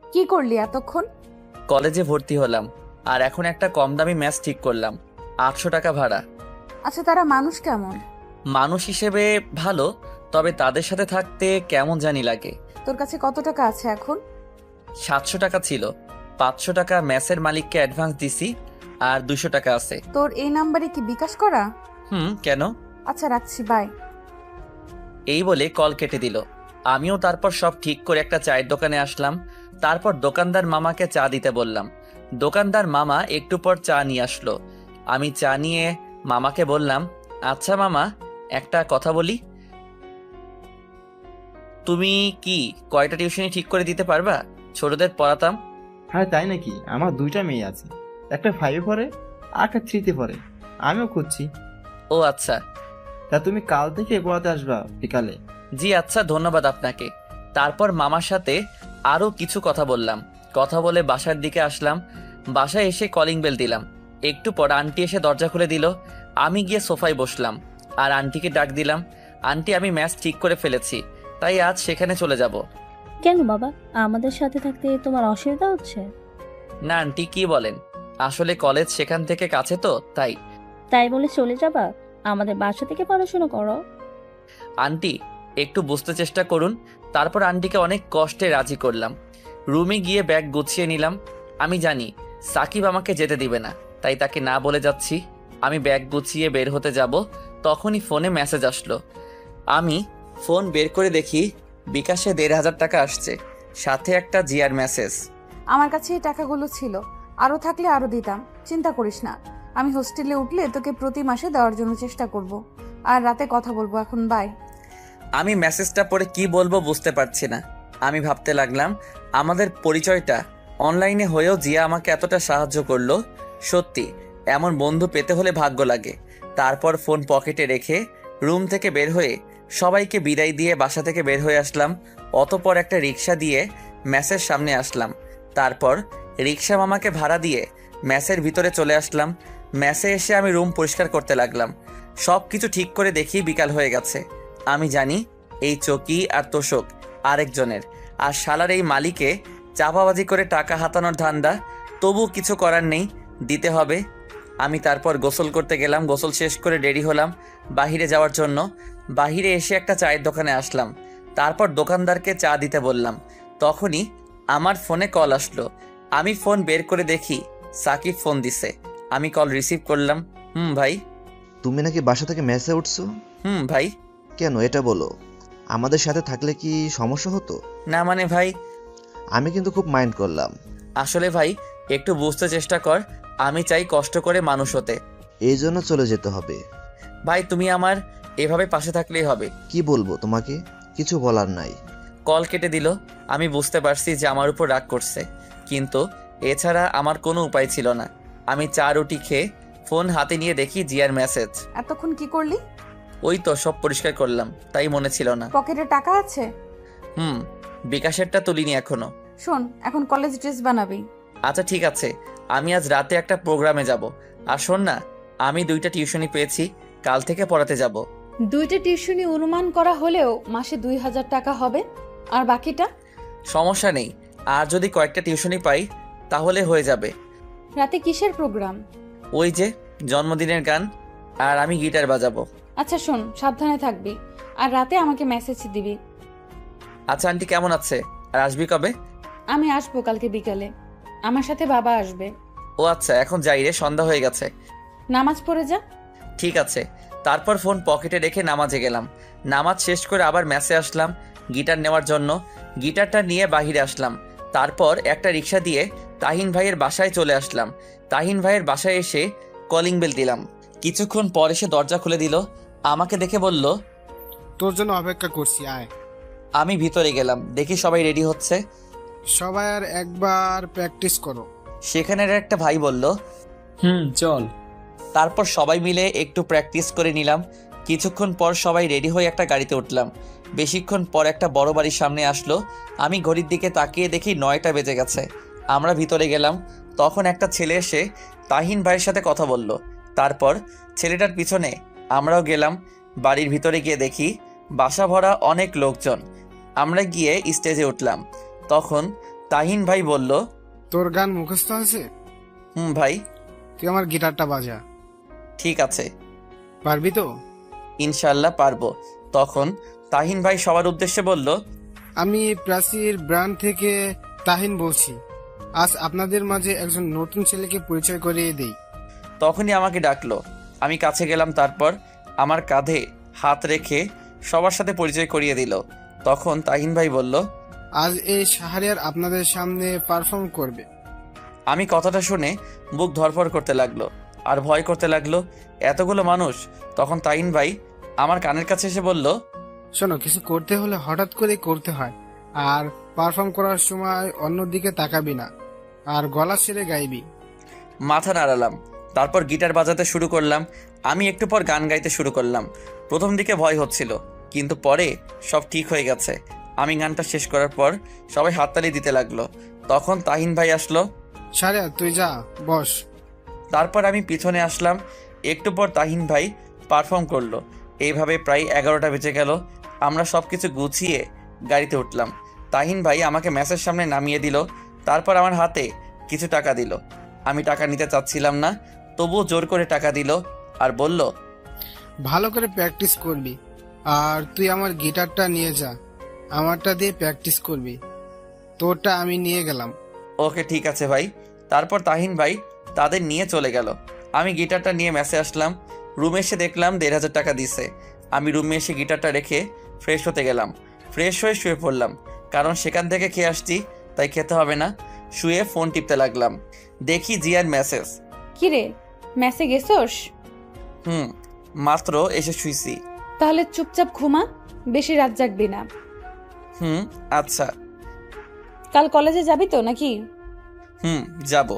কি করলি এতক্ষণ? কলেজে ভর্তি হলাম আর এখন একটা কম দামি ম্যাচ ঠিক করলাম। 800 টাকা ভাড়া। আচ্ছা, তারা মানুষ কেমন? মানুষ হিসেবে ভালো, তবে তাদের সাথে থাকতে কেমন জানি লাগে। তোর কাছে কত টাকা আছে এখন? 700 টাকা ছিল, 500 টাকা ম্যাচের মালিককে অ্যাডভান্স দিছি, আর 200 টাকা আছে। তোর এই নাম্বারে কি বিকাশ করা? কেন? আচ্ছা, রাখছি, বাই। এই বলে কল কেটে দিল। আমিও তারপর সব ঠিক করে একটা চায়ের দোকানে আসলাম। তারপর দোকানদার মামাকে চা দিতে বললাম। দোকানদার মামা একটু পর চা নিয়ে আসলো। আমি চা নিয়ে মামাকে বললাম, আচ্ছা মামা, একটা কথা বলি, তুমি কি কয়টা টিউশনি ঠিক করে দিতে পারবা? ছোটদের পড়াতাম। হ্যাঁ তাই নাকি? আমার 2টা মেয়ে আছে, একটা 5-এ পড়ে আর একটা 3-তে পড়ে। আমিও খুঁজছি। ও আচ্ছা। তা তুমি কাল থেকে পড়াতে আসবা বিকালে? জি আচ্ছা, ধন্যবাদ আপনাকে। তারপর মামার সাথে আরও কিছু কথা বললাম। কথা বলে বাসার দিকে আসলাম। বাসায় এসে কলিং বেল দিলাম। একটু পর আন্টি এসে দরজা খুলে দিল। আমি গিয়ে সোফায় বসলাম আর আন্টিকে ডাক দিলাম। আন্টি, আমি ম্যাচ ঠিক করে ফেলেছি, তাই আজ সেখানে চলে যাব। কেন বাবা, আমাদের সাথে থাকতে তোমার অসুবিধা হচ্ছে? না আন্টি, কি বলেন, আসলে কলেজ সেখান থেকে কাছে তো তাই। তাই বলে চলে যাবা? আমাদের বাসা থেকে পড়াশোনা করো। আন্টি, একটু বুঝতে চেষ্টা করুন। তারপর আন্টিকে অনেক কষ্টে রাজি করলাম। রুমে গিয়ে ব্যাগ গুছিয়ে নিলাম। আমি জানি সাকিব আমাকে যেতে দিবে না, তাই তাকে না বলে যাচ্ছি। আমি ব্যাগ গুছিয়ে বের হতে যাব, তখনই ফোনে মেসেজ আসলো। আমি ফোন বের করে দেখি বিকাশে 1500 টাকা আসছে, সাথে একটা জিআর মেসেজ। আমার কাছে এই টাকাগুলো ছিল, আরো থাকলে আরো দিতাম, চিন্তা করিস না। আমি হোস্টেলে উঠলে তোকে প্রতি মাসে দেওয়ার জন্য চেষ্টা করব, আর রাতে কথা বলবো। এখন বাই। আমি মেসেজটা পড়ে কি বলবো বুঝতে পারছি না। আমি ভাবতে লাগলাম, আমাদের পরিচয়টা অনলাইনে হয়েও জিয়া আমাকে এতটা সাহায্য করলো। সত্যি এমন বন্ধু পেতে হলে ভাগ্য লাগে। তারপর ফোন পকেটে রেখে রুম থেকে বের হয়ে সবাইকে বিদায় দিয়ে বাসা থেকে বের হয়ে আসলাম। অতপর একটা রিক্সা দিয়ে ম্যাচের সামনে আসলাম। তারপর রিক্সা মামাকে ভাড়া দিয়ে ম্যাচের ভিতরে চলে আসলাম। ম্যাচে এসে আমি রুম পরিষ্কার করতে লাগলাম। সব কিছু ঠিক করে দেখি বিকাল হয়ে গেছে। আমি জানি এই চকি আর তোষক আরেকজনের, আর শালার এই মালিকে চাপাবাজি করে টাকা হাতানোর ধান্দা। তবু কিছু করার নেই, দিতে হবে। আমি তারপর গোসল করতে গেলাম। গোসল শেষ করে রেডি হলাম বাহিরে যাওয়ার জন্য। বাহিরে এসে একটা চায়ের দোকানে আসলাম। তারপর দোকানদারকে চা দিতে বললাম। তখনই আমার ফোনে কল আসলো। আমি ফোন বের করে দেখি সাকিব ফোন দিছে। আমি কল রিসিভ করলাম। ভাই। তুমি নাকি বাসা থেকে মেসে উঠছো? ভাই। কেন এটা বলো, আমাদের সাথে থাকলে কি সমস্যা হতো? না মানে ভাই, আমি কিন্তু খুব মাইন্ড করলাম। আসলে ভাই একটু বুঝতে চেষ্টা কর, আমি চাই কষ্ট করে মানুষ হতে। এই জন্য চলে যেতে হবে? ভাই তুমি আমার এভাবে পাশে থাকলেই হবে। কি বলবো তোমাকে, কিছু বলার নাই। কল কেটে দিল। আমি বুঝতে পারছি যে আমার উপর রাগ করছে, কিন্তু এছাড়া আমার কোনো উপায় ছিল না। আমি চা রুটি খেয়ে ফোন হাতে নিয়ে দেখি জিয়ার মেসেজ। এতক্ষণ কি করলি? ওই তো সব পরিষ্কার করলাম, তাই মনে ছিল না। পকেটে টাকা আছে? বিকাশেরটা তুলিনি এখনো। শোন, এখন কলেজ ড্রেস বানাবি। আচ্ছা ঠিক আছে, আমি আজ রাতে একটা প্রোগ্রামে যাব। আর শোন না, আমি 2টা টিউশনি পেয়েছি, কাল থেকে পড়াতে যাব। 2টা টিউশনি অনুমান করা হলেও মাসে 2000 টাকা হবে, আর বাকিটা? সমস্যা নেই, আর যদি কয়েকটা টিউশনি পাই তাহলে হয়ে যাবে। রাতে কিসের প্রোগ্রাম? ওই যে জন্মদিনের গান, আর আমি গিটার বাজাবো। আচ্ছা শোন, সাবধানে থাকবি, আর রাতে আমাকে মেসেজ দিবি। আচ্ছা আন্টি কেমন আছে, আর আসবি কবে? আমি আসবো কালকে বিকালে, আমার সাথে বাবা আসবে। ও আচ্ছা, এখন যাই রে, সন্ধ্যা হয়ে গেছে। নামাজ পড়ে যা। ঠিক আছে। তারপর ফোন পকেটে রেখে নামাজে গেলাম। নামাজ শেষ করে আবার ম্যাচে আসলাম গিটার নেওয়ার জন্য। গিটারটা নিয়ে বাহিরে আসলাম। তারপর একটা রিক্সা দিয়ে তাহিন ভাইয়ের বাসায় চলে আসলাম। তাহিন ভাইয়ের বাসায় এসে কলিং বেল দিলাম। কিছুক্ষণ পর এসে দরজা খুলে দিল। আমাকে দেখে বলল, তোর জন্য অপেক্ষা করছি, আয়। আমি ভিতরে গেলাম, দেখি সবাই রেডি হচ্ছে। সবাই আর একবার প্র্যাকটিস করো। সেখানের একটা ভাই বলল, চল। তারপর সবাই মিলে একটু প্র্যাকটিস করে নিলাম। কিছুক্ষণ পর সবাই রেডি হয়ে একটা গাড়িতে উঠলাম। বেশিক্ষণ পর একটা বড় বাড়ির সামনে আসলো। আমি ঘড়ির দিকে তাকিয়ে দেখি 9টা বেজে গেছে। আমরা ভিতরে গেলাম। তখন একটা ছেলে এসে তাহিন ভাইয়ের সাথে কথা বলল। তারপর ছেলেটার পিছনে আমরাও গেলাম। বাড়ির ভিতরে গিয়ে দেখি বাসা ভরা অনেক লোকজন। আমরা গিয়ে স্টেজে উঠলাম। তখন তাহিন ভাই বলল, তোর গান মুখস্থ আছে? ভাই। তুই আমার গিটারটা বাজা। ঠিক আছে। পারবি তো? ইনশাল্লাহ পারবো। তখন তাহিন ভাই সবার উদ্দেশ্যে বলল, আমি প্রাচীর ব্র্যান্ড থেকে তাহিন বলছি। আজ আপনাদের মাঝে একজন নতুন ছেলেকে পরিচয় করিয়ে দেই। তখনই আমাকে ডাকলো। আমি কাছে গেলাম, তারপর আমার কাঁধে হাত রেখে সবার সাথে পরিচয় করিয়ে দিল। তখন তাহিন ভাই বলল, আজ এই শাহরিয়ার আপনাদের সামনে পারফর্ম করবে। আমি কথাটা শুনে বুক ধরফর করতে লাগলো আর ভয় করতে লাগলো, এতগুলো মানুষ। তখন তাহিন ভাই আমার কানের কাছে এসে বলল, শোনো, কিছু করতে হলে হঠাৎ করে করতে হয়, আর পারফর্ম করার সময় অন্যদিকে তাকাবি না, আর গলা ছেড়ে গাইবি। মাথা নাড়ালাম, তারপর গিটার বাজাতে শুরু করলাম। আমি একটু পর গান গাইতে শুরু করলাম। প্রথম দিকে ভয় হচ্ছিল, কিন্তু পরে সব ঠিক হয়ে গেছে। আমি গানটা শেষ করার পর সবাই হাততালি দিতে লাগলো। তখন তাহিন ভাই আসলো। শাহরিয়ার, তুই যা, বস। তারপর আমি পিছনে আসলাম। একটু পর তাহিন ভাই পারফর্ম করলো। এইভাবে প্রায় 11টা বেজে গেল। আমরা সব কিছু গুছিয়ে গাড়িতে উঠলাম। তাহিন ভাই আমাকে ম্যাচের সামনে নামিয়ে দিল। তারপর আমার হাতে কিছু টাকা দিল। আমি টাকা নিতে চাচ্ছিলাম না, তবুও জোর করে টাকা দিল আর বলল, ভালো করে প্র্যাকটিস করবি, আর তুই আমার গিটারটা নিয়ে যা, আমারটা দিয়ে প্র্যাকটিস করবি, তোরটা আমি নিয়ে গেলাম। ওকে ঠিক আছে ভাই। তারপর তাহিন ভাই তাদের নিয়ে চলে গেল। আমি গিটারটা নিয়ে ম্যাচে আসলাম। রুমে এসে দেখলাম 1500 টাকা দিছে। আমি রুমে এসে গিটারটা রেখে ফ্রেশ হতে গেলাম। ফ্রেশ হয়ে শুয়ে পড়লাম, কারণ সেখান থেকে খেয়ে আসছি, তাই খেতে হবে না। শুয়ে ফোন টিপতে লাগলাম। দেখি জিয়ার মেসেজ। কিরে, মেসে গেছোস? মাত্র এসে শুইছি। তাহলে চুপচাপ ঘুমা, বেশি রাত জাগবি না। আচ্ছা। কাল কলেজে যাবি তো নাকি? যাব।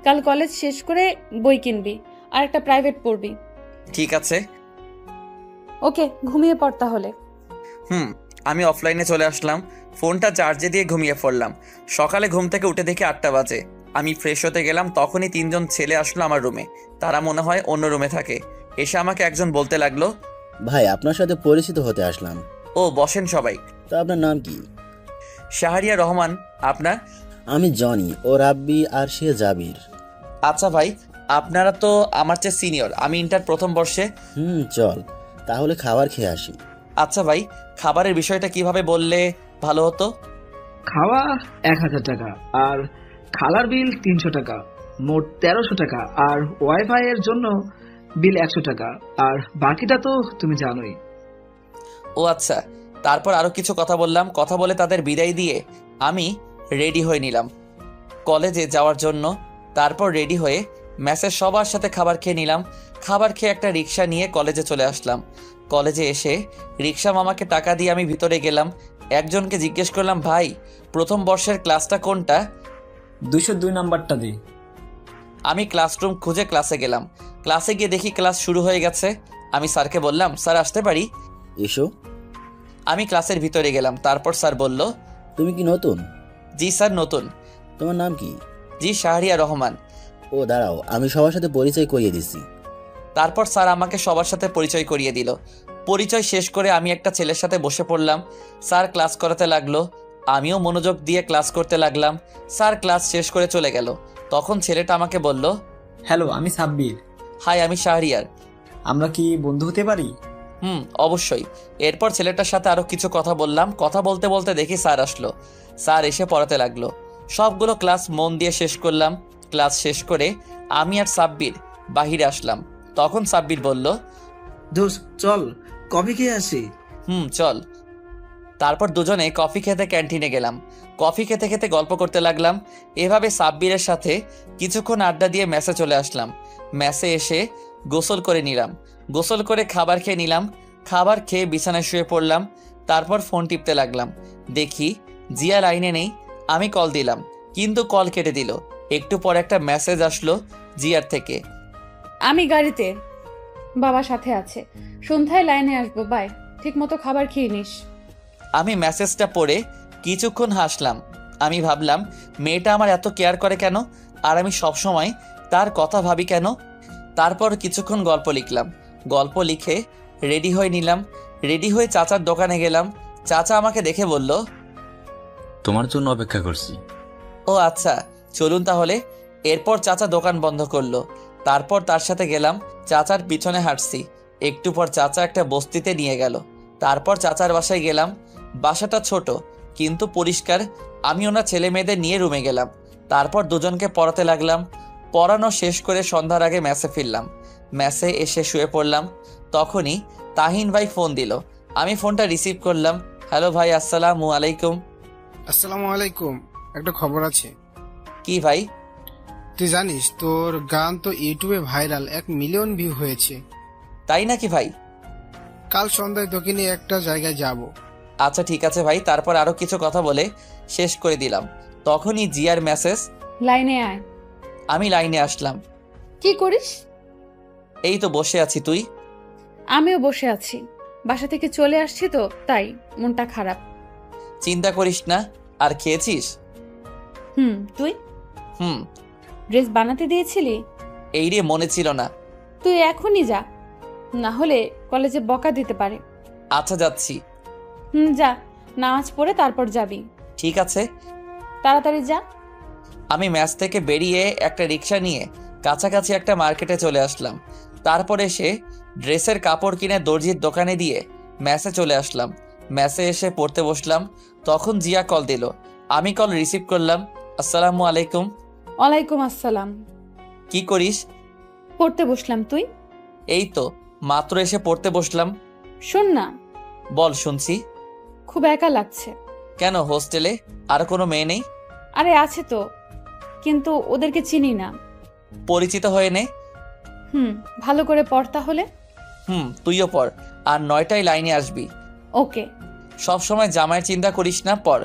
কাল কলেজ শেষ করে বই কিনবি আর একটা প্রাইভেট পড়বি। ঠিক আছে। ওকে, ঘুমিয়ে পড় তাহলে। আমি অফলাইনে চলে আসলাম। ফোনটা চার্জে দিয়ে ঘুমিয়ে পড়লাম। সকালে ঘুম থেকে উঠে দেখি 8টা বাজে। আমি ফ্রেশ হতে গেলাম, তখনই 3জন ছেলে আসলো আমার রুমে। তারা মনে হয় অন্য রুমে থাকে। এসে আমাকে একজন বলতে লাগলো, ভাই, আপনার সাথে পরিচিত হতে আসলাম। ও বসেন সবাই। তো আপনার নাম কি? শাহরিয়া রহমান। আপনার? আমি জনি, ও রাব্বি, আর সে জাবির। আচ্ছা ভাই, আপনারা তো আমার চেয়ে সিনিয়র। আমি ইন্টার প্রথম বর্ষে। চল তাহলে খাবার খেয়ে আসি। আচ্ছা ভাই, খাবারের বিষয়টা কিভাবে বললে ভালো হতো? খাওয়া 1000 টাকা, আর খালার বিল 300 টাকা, মোট 1300 টাকা, আর ওয়াইফাই এর জন্য বিল 100 টাকা, আর বাকিটা তো তুমি জানোই। ও আচ্ছা। তারপর আরো কিছু কথা বললাম। কথা বলে তাদের বিদায় দিয়ে আমি রেডি হয়ে নিলাম কলেজে যাওয়ার জন্য। তারপর রেডি হয়ে ম্যাচের সবার সাথে খাবার খেয়ে নিলাম। খাবার খেয়ে একটা রিক্সা নিয়ে কলেজে চলে আসলাম। কলেজে এসে রিক্সা মামাকে টাকা দিয়ে আমি ভিতরে গেলাম। একজনকে জিজ্ঞেস করলাম, ভাই প্রথম বর্ষের ক্লাসটা কোনটা? 202 নাম্বারটা দি। আমি ক্লাসরুম খুঁজে ক্লাসে গেলাম। ক্লাসে গিয়ে দেখি ক্লাস শুরু হয়ে গেছে। আমি স্যারকে বললাম, স্যার আসতে পারি? এসো। আমি ক্লাসের ভিতরে গেলাম। তারপর স্যার বলল, তুমি কি নতুন? জি স্যার, নতুন। তোমার নাম কি? জি, শাহরিয়া রহমান। ও দাঁড়াও, আমি সবার সাথে পরিচয় করিয়ে দিচ্ছি। তারপর স্যার আমাকে সবার সাথে পরিচয় করিয়ে দিল। পরিচয় শেষ করে আমি একটা ছেলের সাথে বসে পড়লাম। স্যার ক্লাস করাতে লাগলো, আমিও মনোযোগ দিয়ে ক্লাস করতে লাগলাম। স্যার ক্লাস শেষ করে চলে গেল। তখন ছেলেটা আমাকে বলল, হ্যালো, আমি সাব্বির। হাই, আমি শাহরিয়ার। আমরা কি বন্ধু হতে পারি? অবশ্যই। এরপর ছেলেটার সাথে আরো কিছু কথা বললাম। কথা বলতে বলতে দেখি স্যার আসলো। স্যার এসে পড়াতে লাগলো। সবগুলো ক্লাস মন দিয়ে শেষ করলাম। ক্লাস শেষ করে আমি আর সাব্বির বাহিরে আসলাম। তখন সাব্বির বলল, দোস্ত চল কফি খেয়ে আসি। চল। তারপর দুজনে কফি খেতে ক্যান্টিনে গেলাম। কফি খেতে খেতে গল্প করতে লাগলাম। এভাবে সাব্বিরের সাথে কিছুক্ষণ আড্ডা দিয়ে ম্যাচে চলে আসলাম। ম্যাচে এসে গোসল করে নিলাম। গোসল করে খাবার খেয়ে নিলাম। খাবার খেয়ে বিছানায় শুয়ে পড়লাম। তারপর ফোন টিপতে লাগলাম। দেখি জিয়া লাইনে নেই। আমি কল দিলাম, কিন্তু কল কেটে দিল। একটু পর একটা মেসেজ আসলো জিয়ার থেকে, আমি গাড়িতে, বাবা সাথে আছে, সন্ধ্যায় লাইনে আসবো, বাই, ঠিক মতো খাবার খেয়ে নিস। আমি মেসেজটা পড়ে কিছুক্ষণ হাসলাম। আমি ভাবলাম, মেয়েটা আমার এত কেয়ার করে কেন, আর আমি সবসময় তার কথা ভাবি কেন। তারপর কিছুক্ষণ গল্প লিখলাম। গল্প লিখে রেডি হয়ে নিলাম। রেডি হয়ে চাচার দোকানে গেলাম। চাচা আমাকে দেখে বলল, তোমার জন্য অপেক্ষা করছি। ও আচ্ছা, চলুন তাহলে। এরপর চাচা দোকান বন্ধ করলো। তারপর তার সাথে গেলাম, চাচার পিছনে হাঁটছি। একটু পর চাচা একটা বস্তিতে নিয়ে গেল। তারপর চাচার বাসায় গেলাম। বাসাটা ছোট কিন্তু পরিষ্কার। আমি ওনার ছেলে মেয়েদের নিয়ে রুমে গেলাম। তারপর দুজনকে পড়াতে লাগলাম। পড়ানো শেষ করে সন্ধ্যার আগে ম্যাসে ফিরলাম। ম্যাসে এসে শুয়ে পড়লাম। তখনই তাহিন ভাই ফোন দিল। আমি ফোনটা রিসিভ করলাম। হ্যালো ভাই, আসসালামু আলাইকুম। আসসালামু আলাইকুম। একটা খবর আছে। কি ভাই? তুই জানিস তোর গান তো ইউটিউবে ভাইরাল, 1 মিলিয়ন ভিউ হয়েছে। তাই নাকি ভাই? কাল সন্ধ্যায় তোকে নিয়ে একটা জায়গায় যাব। আচ্ছা ঠিক আছে ভাই। তারপর আরো কিছু কথা বলে শেষ করে দিলাম। তখনই জিয়ার মেসেজ। লাইনে আয়। আমি লাইনে আসলাম। কি করিস? এই তো বসে আছি। তুই? আমিও বসে আছি। বাসা থেকে চলে আসছি তো তাই মনটা খারাপ। চিন্তা করিস না। আর খেয়েছিস? তুই হুম। ড্রেস বানাতে দিয়েছিলি? এই রে, মনে ছিল না। তুই এখনই যা, না হলে কলেজে বকা দিতে পারে। আচ্ছা যাচ্ছি। যা, নামাজ পড়ে তারপর যাবি। ঠিক আছে। তাড়াতাড়ি যা। আমি ম্যাচ থেকে বেরিয়ে একটা রিক্সা নিয়ে কাছাকাছি একটা মার্কেটে চলে আসলাম। তারপর এসে ড্রেসের কাপড় কিনে দর্জির দোকানে দিয়ে ম্যাচে চলে আসলাম। ম্যাচে এসে পড়তে বসলাম। তখন জিয়া কল দিল। আমি কল রিসিভ করলাম। আসসালামু আলাইকুম। ওয়ালাইকুম আসসালাম। কি করিস? পড়তে বসলাম। তুই? এই তো মাত্র এসে পড়তে বসলাম। শোন না। বল, শুনছি। খুব একা লাগছে। কেন, হোস্টেলে আর কোনো মেয়ে নেই? আরে আছে তো, কিন্তু ওদেরকে চিনি না। পরিচিত হয়ে নে। ভালো করে পড় তাহলে। তুইও পড়। আর 9টায় লাইনে আসবি। ওকে। সব সময় জামাইয়ের চিন্তা করিস না, পড়।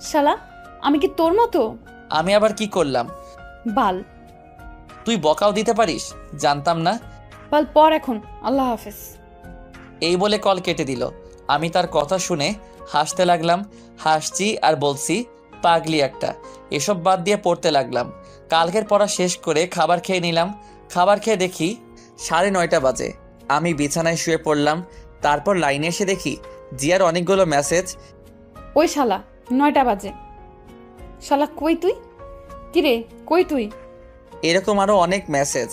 শালা, আমি কি তোর মতো? আমি আবার কি করলাম? বাল। তুই বকাও দিতে পারিস? জানতাম না। বাল, পড় এখন। আল্লাহ হাফেজ। এই বলে কল কেটে দিল। আমি তার কথা শুনে হাসতে লাগলাম। হাসছি আর বলছি, পাগলি একটা। এসব বাদ দিয়ে পড়তে লাগলাম। কালকের পড়া শেষ করে খাবার খেয়ে নিলাম। খাবার খেয়ে দেখি 9:30 বাজে। আমি বিছানায় শুয়ে পড়লাম। তারপর লাইনে এসে দেখি জিয়ার অনেকগুলো মেসেজ। ওই শালা, 9টা বাজে। শালা কই তুই? কিরে কই তুই? এরকম আরো অনেক মেসেজ।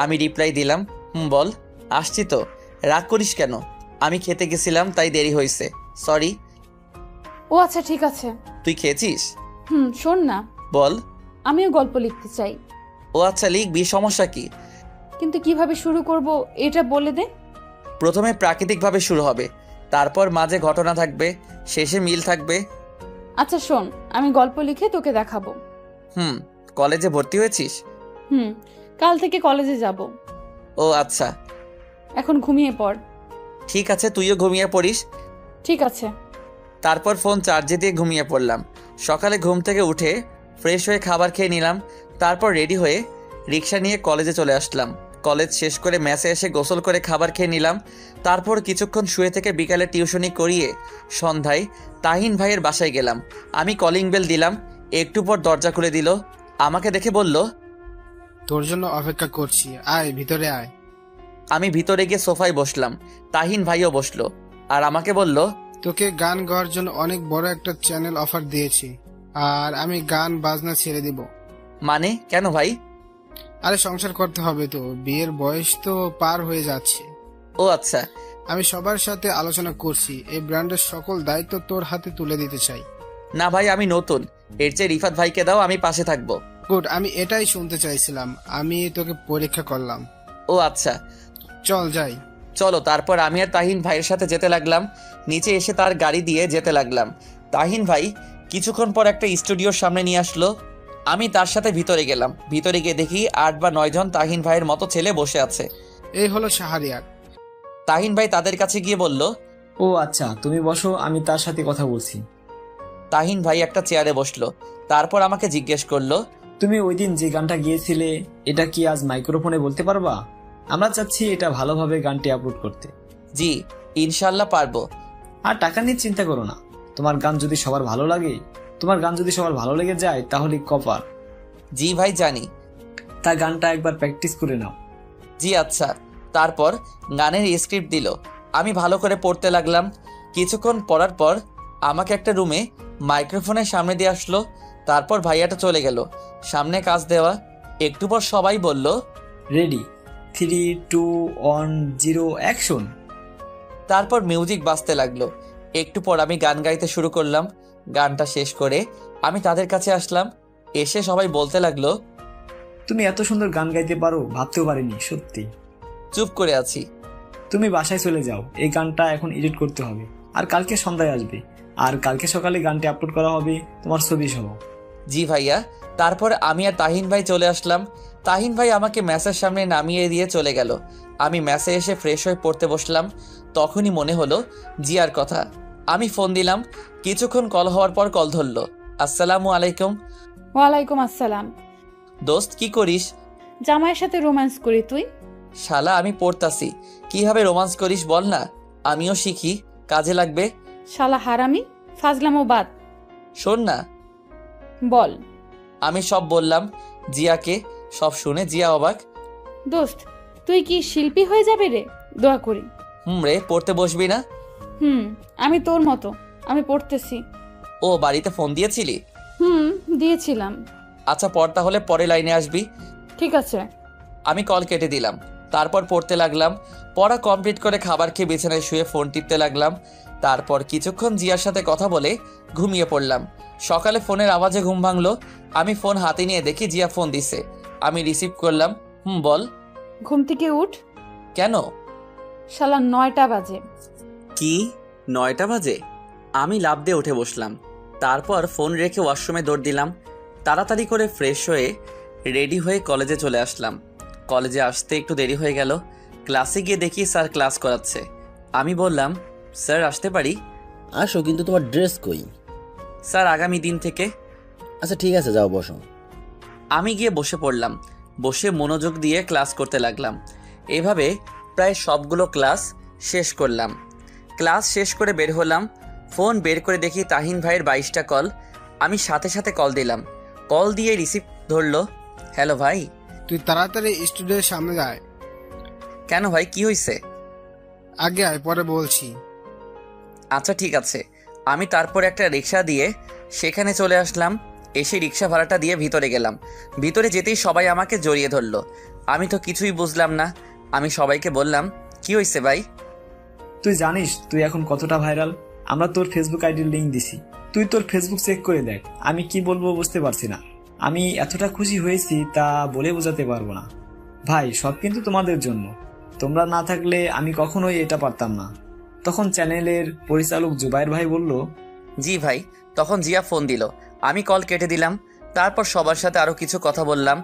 আমি রিপ্লাই দিলাম, বল। আসছি তো। রাগ করিস কেন? আমি খেতে গেছিলাম তাই দেরি হয়েছে, সরি। ও আচ্ছা ঠিক আছে। তুই খেয়েছিস? শোন না। বল। আমিও গল্প লিখতে চাই। ও আচ্ছা, লিখবি, সমস্যা কি? কিন্তু কিভাবে শুরু করব এটা বলে দে। প্রথমে প্রাকৃতিকভাবে শুরু হবে, তারপর মাঝে ঘটনা থাকবে, শেষে মিল থাকবে। আচ্ছা শোন, আমি গল্প লিখে তোকে দেখাবো। কলেজে ভর্তি হয়েছিস? কাল থেকে কলেজে যাব। ও আচ্ছা। এখন ঘুমিয়ে পড়। ঠিক আছে, তুইও ঘুমিয়ে পড়িস। ঠিক আছে। তারপর ফোন চার্জে দিয়ে ঘুমিয়ে পড়লাম। সকালে ঘুম থেকে উঠে ফ্রেশ হয়ে খাবার খেয়ে নিলাম। তারপর রেডি হয়ে রিক্সা নিয়ে কলেজে চলে আসলাম। কলেজ শেষ করে ম্যাসে এসে গোসল করে খাবার খেয়ে নিলাম। তারপর কিছুক্ষণ শুয়ে থেকে বিকালে টিউশনি করিয়ে সন্ধ্যায় তাহিন ভাইয়ের বাসায় গেলাম। আমি কলিং বেল দিলাম। একটু পর দরজা খুলে দিল। আমাকে দেখে বলল, তোর জন্য অপেক্ষা করছি, আয় ভিতরে আয়। আমি ভিতরে গিয়ে সোফায় বসলাম। তাহিন ভাইও বসলো আর আমাকে বলল, তোকে গান গাওয়ার জন্য অনেক বড় একটা চ্যানেল অফার দিয়েছি, আর আমি গান বাজনা ছেড়ে দিব। মানে কেন ভাই? আরে সংসার করতে হবে তো, বিয়ের বয়স তো পার হয়ে যাচ্ছে। ও আচ্ছা। আমি সবার সাথে আলোচনা করছি, এই ব্র্যান্ডের সকল দায়িত্ব তোর হাতে তুলে দিতে চাই। না ভাই, আমি নতুন, এর চেয়ে রিফাত ভাইকে দাও, আমি পাশে থাকবো। গুড, আমি এটাই শুনতে চাইছিলাম। আমি তোকে পরীক্ষা করলাম। ও আচ্ছা, চল যাই। চলো। তারপর আমি আর তাহিন ভাইয়ের সাথে যেতে লাগলাম। নিচে এসে তার গাড়ি দিয়ে যেতে লাগলাম। তাহিন ভাই কিছুক্ষণ পর একটা স্টুডিওর সামনে নিয়ে আসলো। আমি তার সাথে ভিতরে গেলাম। ভিতরে গিয়ে দেখি 8 বা 9 জন তাহিন ভাইয়ের মতো ছেলে বসে আছে। এই হলো শাহরিয়ার। তাহিন ভাই তাদের কাছে গিয়ে বলল, ও আচ্ছা, তুমি বসো, আমি তার সাথে কথা বলছি। তাহিন ভাই একটা চেয়ারে বসলো। তারপর আমাকে জিজ্ঞেস করলো, তুমি ওই দিন যে গানটা গিয়েছিলে এটা কি আজ মাইক্রোফোনে বলতে পারবা? আমরা চাচ্ছি এটা ভালোভাবে গানটি আপলোড করতে। জি ইনশাল্লাহ পারবো। আর টাকা নিয়ে চিন্তা করো না, তোমার গান যদি সবার ভালো লেগে যায় তাহলে কপার। জি ভাই জানি। তা গানটা একবার প্র্যাকটিস করে নাও। জি আচ্ছা। তারপর গানের স্ক্রিপ্ট দিল। আমি ভালো করে পড়তে লাগলাম। কিছুক্ষণ পড়ার পর আমাকে একটা রুমে মাইক্রোফোনের সামনে দিয়ে আসলো। তারপর ভাইয়াটা চলে গেল। সামনে কাজ দেওয়া। একটু পর সবাই বলল, রেডি, 3, 2, 1, 0 অ্যাকশন। তারপর মিউজিক বাজতে লাগলো। একটু পর আমি গান গাইতে শুরু করলাম। গানটা শেষ করে আমি তাদের কাছে আসলাম। এসে সবাই বলতে লাগলো, তুমি এত সুন্দর গান গাইতে পারো ভাবতেও পারিনি, সত্যি। চুপ করে আছি। তুমি বাসায় চলে যাও, এই গানটা এখন এডিট করতে হবে, আর কালকে সন্ধ্যায় আসবে, আর কালকে সকালে গানটি আপলোড করা হবে তোমার ছবি সহ। জি ভাইয়া। তারপর আমি আর তাহিন ভাই চলে আসলাম। তাহিন ভাই আমাকে ম্যাচের সামনে নামিয়ে দিয়ে চলে গেল। আমি ম্যাচে এসে ফ্রেশ হয়ে পড়তে বসলাম। তখনই মনে হলো জিয়ার কথা। আমি ফোন দিলাম। কিছুক্ষণ কল হওয়ার পর কল ধরলো। আসসালামু আলাইকুম। ওয়ালাইকুম আসসালাম। দোস্ত কি করিস? জামাইয়ের সাথে রোম্যান্স করি। তুই? শালা আমি পড়তাছি। কিভাবে রোমান্স করিস বল না, আমিও শিখি, কাজে লাগবে। শালা হারামি, ফাজলামো বাদ। শোন না। বল। আমি সব বললাম জিয়াকে। সব শুনে জিয়া অবাক। দোস্ত, তুই কি শিল্পী হয়ে যাবে রে? দোয়া করি। রে, পড়তে বসবি না? আমি তোর মতো, আমি পড়তেছি। ও, বাড়িতে ফোন দিয়েছিলি? দিয়েছিলাম। আচ্ছা পড়, তাহলে পরে লাইনে আসবি। ঠিক আছে। আমি কল কেটে দিলাম। তারপর পড়তে লাগলাম। পড়া কমপ্লিট করে খাবার খেয়ে বিছানায় শুয়ে ফোন টিপতে লাগলাম। তারপর কিছুক্ষণ জিয়ার সাথে কথা বলে ঘুমিয়ে পড়লাম। সকালে ফোনের আওয়াজে ঘুম ভাঙলো। আমি ফোন হাতে নিয়ে দেখি জিয়া ফোন দিছে। আমি রিসিভ করলাম। বল। ঘুম থেকে উঠ। কেন? শালা 9টা বাজে। কি 9টা বাজে? আমি লাফ দিয়ে উঠে বসলাম। তারপর ফোন রেখে ওয়াশরুমে দৌড় দিলাম। তাড়াতাড়ি করে ফ্রেশ হয়ে রেডি হয়ে কলেজে চলে আসলাম। কলেজে আসতে একটু দেরি হয়ে গেল। ক্লাসে গিয়ে দেখি স্যার ক্লাস করাচ্ছে। আমি বললাম, স্যার আসতে পারি? আসো, কিন্তু তোমার ড্রেস কই? স্যার আগামী দিন থেকে। আচ্ছা ঠিক আছে, যাও বসো। আমি গিয়ে বসে পড়লাম। বসে মনোযোগ দিয়ে ক্লাস করতে লাগলাম। এভাবে প্রায় সবগুলো ক্লাস শেষ করলাম। ক্লাস শেষ করে বের হলাম। ফোন বের করে দেখি তাহিন ভাইয়ের 22টা কল। আমি সাথে সাথে কল দিলাম। কল দিয়ে রিসিভ ধরলো। হ্যালো ভাই। তুই তাড়াতাড়ি স্টুডিওর সামনে যায়। কেন ভাই, কি হয়েছে? আগে আয়, পরে বলছি। আচ্ছা ঠিক আছে। আমি তারপর একটা রিক্সা দিয়ে সেখানে চলে আসলাম। এসে রিক্সা ভাড়াটা দিয়ে ভিতরে গেলাম। ভিতরে যেতেই সবাই আমাকে জড়িয়ে ধরলো। আমি তো কিছুই বুঝলাম না। আমি সবাইকে বললাম, কি হয়েছে ভাই? তুই জানিস তুই এখন কতটা ভাইরাল? আমরা তোর ফেসবুক আইডির লিঙ্ক দিছি, তুই তোর ফেসবুক চেক করে দেখ। আমি কি বলবো বুঝতে পারছি না। আমি এতটা খুশি হয়েছি তা বলে বোঝাতে পারবো না। ভাই, সব কিন্তু তোমাদের জন্য। তোমরা না থাকলে আমি কখনোই এটা পারতাম না। তখন চ্যানেলের পরিচালক জুবাইর ভাই বলল, জি ভাই। তখন জিয়া ফোন দিল। আমি কল কেটে দিলাম। তারপর সবার সাথে আরও কিছু কথা বললাম।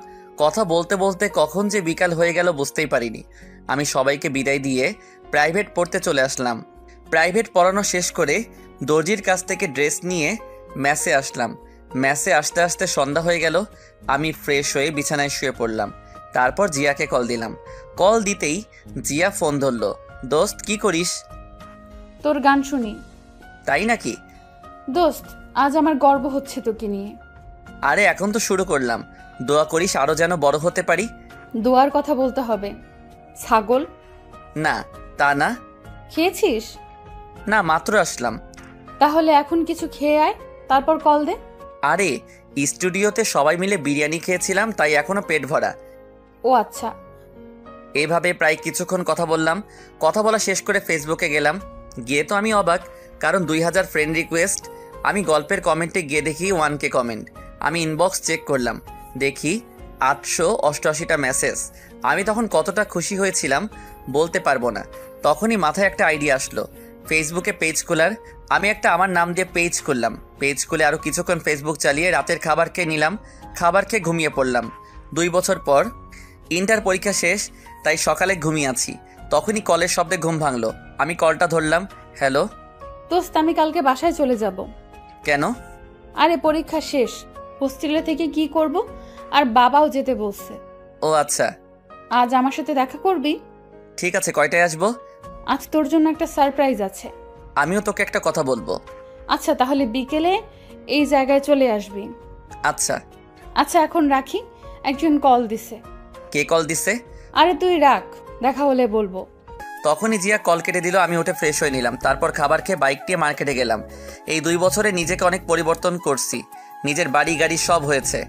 কথা বলতে বলতে কখন যে বিকাল হয়ে গেল বুঝতেই পারিনি। আমি সবাইকে বিদায় দিয়ে প্রাইভেট পড়তে চলে আসলাম। প্রাইভেট পড়ানো শেষ করে দর্জির কাছ থেকে ড্রেস নিয়ে ম্যাসে আসলাম। ম্যাসে আসতে আসতে সন্ধ্যা হয়ে গেল। আমি ফ্রেশ হয়ে বিছানায় শুয়ে পড়লাম। তারপর জিয়াকে কল দিলাম। কল দিতেই জিয়া ফোন ধরলো। দোস্ত কি করিস? তোর গান শুনি। তাই নাকি? দোস্ত, আজ আমার গর্ব হচ্ছে তোকে নিয়ে। আরে এখন তো শুরু করলাম। দোয়া করিস আরো যেন বড় হতে পারি। দোয়ার কথা বলতে হবে। ছাগল? না, তা না। খেয়েছিস? না, মাত্র আসলাম। তাহলে এখন কিছু খেয়ে আয়, তারপর কল দে। আরে স্টুডিওতে সবাই মিলে বিরিয়ানি খেয়েছিলাম, তাই এখনো পেট ভরা। ও আচ্ছা। এভাবে প্রায় কিছুক্ষণ কথা বললাম। কথা বলা শেষ করে ফেসবুকে গেলাম। গিয়ে তো আমি অবাক, কারণ 2000 ফ্রেন্ড রিকোয়েস্ট। আমি গল্পের কমেন্টে গিয়ে দেখি 1K কমেন্ট। আমি ইনবক্স চেক করলাম, দেখি 888টা মেসেজ। আমি তখন কতটা খুশি হয়েছিলাম বলতে পারবো না। তখনই মাথায় একটা আইডিয়া আসলো, ফেসবুকে পেজ খোলার। আমি একটা আমার নাম দিয়ে পেজ খুললাম। পেজ খুলে আরও কিছুক্ষণ ফেসবুক চালিয়ে রাতের খাবার খেয়ে নিলাম। খাবার খেয়ে ঘুমিয়ে পড়লাম। 2 বছর পর ইন্টার পরীক্ষা শেষ, তাই সকালে ঘুমিয়ে আছি। তখনই কলের শব্দে ঘুম ভাঙলো। আমি কলটা ধরলাম। হ্যালো দোস্ত, আমি কালকে বাসায় চলে যাব। কেন? আরে পরীক্ষা শেষ, হোস্টেলে থেকে কি করব, আর বাবাও যেতে বলছে। ও আচ্ছা। আজ আমার সাথে দেখা করবি? ঠিক আছে, কয়টায় আসবো? আজ তোর জন্য একটা সারপ্রাইজ আছে। আমিও তোকে একটা কথা বলবো। আচ্ছা, তাহলে বিকেলে এই জায়গায় চলে আসবি। আচ্ছা। আচ্ছা এখন রাখি, একজন কল দিছে। কে কল দিছে? আরে তুই রাখ, দেখা হলে বলবো। তখনই জিয়া কল কেটে দিল। আমি উঠে ফ্রেশ হয়ে নিলাম। তারপর খাবার খেয়ে বাইক নিয়ে মার্কেটে গেলাম। এই 2 বছরে নিজেকে অনেক পরিবর্তন করছি। নিজের বাড়ি গাড়ি সব হয়েছে।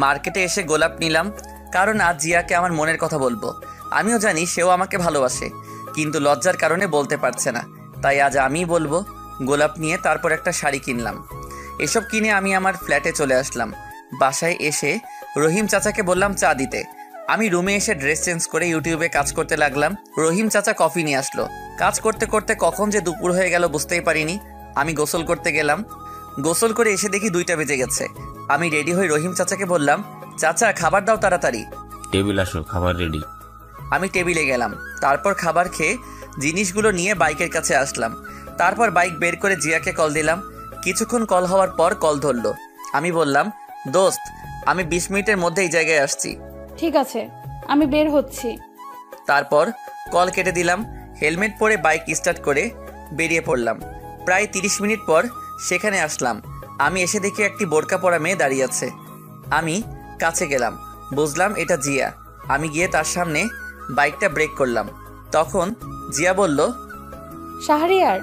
মার্কেটে এসে গোলাপ নিলাম, কারণ আজ জিয়াকে আমার মনের কথা বলবো। আমিও জানি সেও আমাকে ভালোবাসে, কিন্তু লজ্জার কারণে বলতে পারছে না, তাই আজ আমিই বলবো। গোলাপ নিয়ে তারপর একটা শাড়ি কিনলাম। এসব কিনে আমি আমার ফ্ল্যাটে চলে আসলাম। বাসায় এসে রহিম চাচাকে বললাম চা দিতে। আমি রুমে এসে ড্রেস চেঞ্জ করে ইউটিউবে কাজ করতে লাগলাম। রহিম চাচা কফি নিয়ে আসলো। কাজ করতে করতে কখন যে দুপুর হয়ে গেল বুঝতেই পারিনি। আমি গোসল করতে গেলাম। গোসল করে এসে দেখি 2টা বেজে গেছে। আমি রেডি হয়ে রহিম চাচাকে বললাম, চাচা খাবার দাও তাড়াতাড়ি। টেবিল আসো, খাবার রেডি। আমি টেবিলে গেলাম। তারপর খাবার খেয়ে জিনিসগুলো নিয়ে বাইকের কাছে আসলাম। তারপর বাইক বের করে জিয়াকে কল দিলাম। কিছুক্ষণ কল হওয়ার পর কল ধরলো। আমি বললাম, দোস্ত আমি 20 মিনিটের মধ্যে এই জায়গায় আসছি। ঠিক আছে, আমি বের হচ্ছি। তারপর কল কেটে দিলাম। হেলমেট পরে বাইক স্টার্ট করে বেরিয়ে পড়লাম। প্রায় 30 মিনিট পর সেখানে আসলাম। আমি এসে দেখি একটি বোরকা পরা মেয়ে দাঁড়িয়ে আছে। আমি কাছে গেলাম, বুঝলাম এটা জিয়া। আমি গিয়ে তার সামনে বাইকটা ব্রেক করলাম। তখন জিয়া বলল, শাহরিয়ার,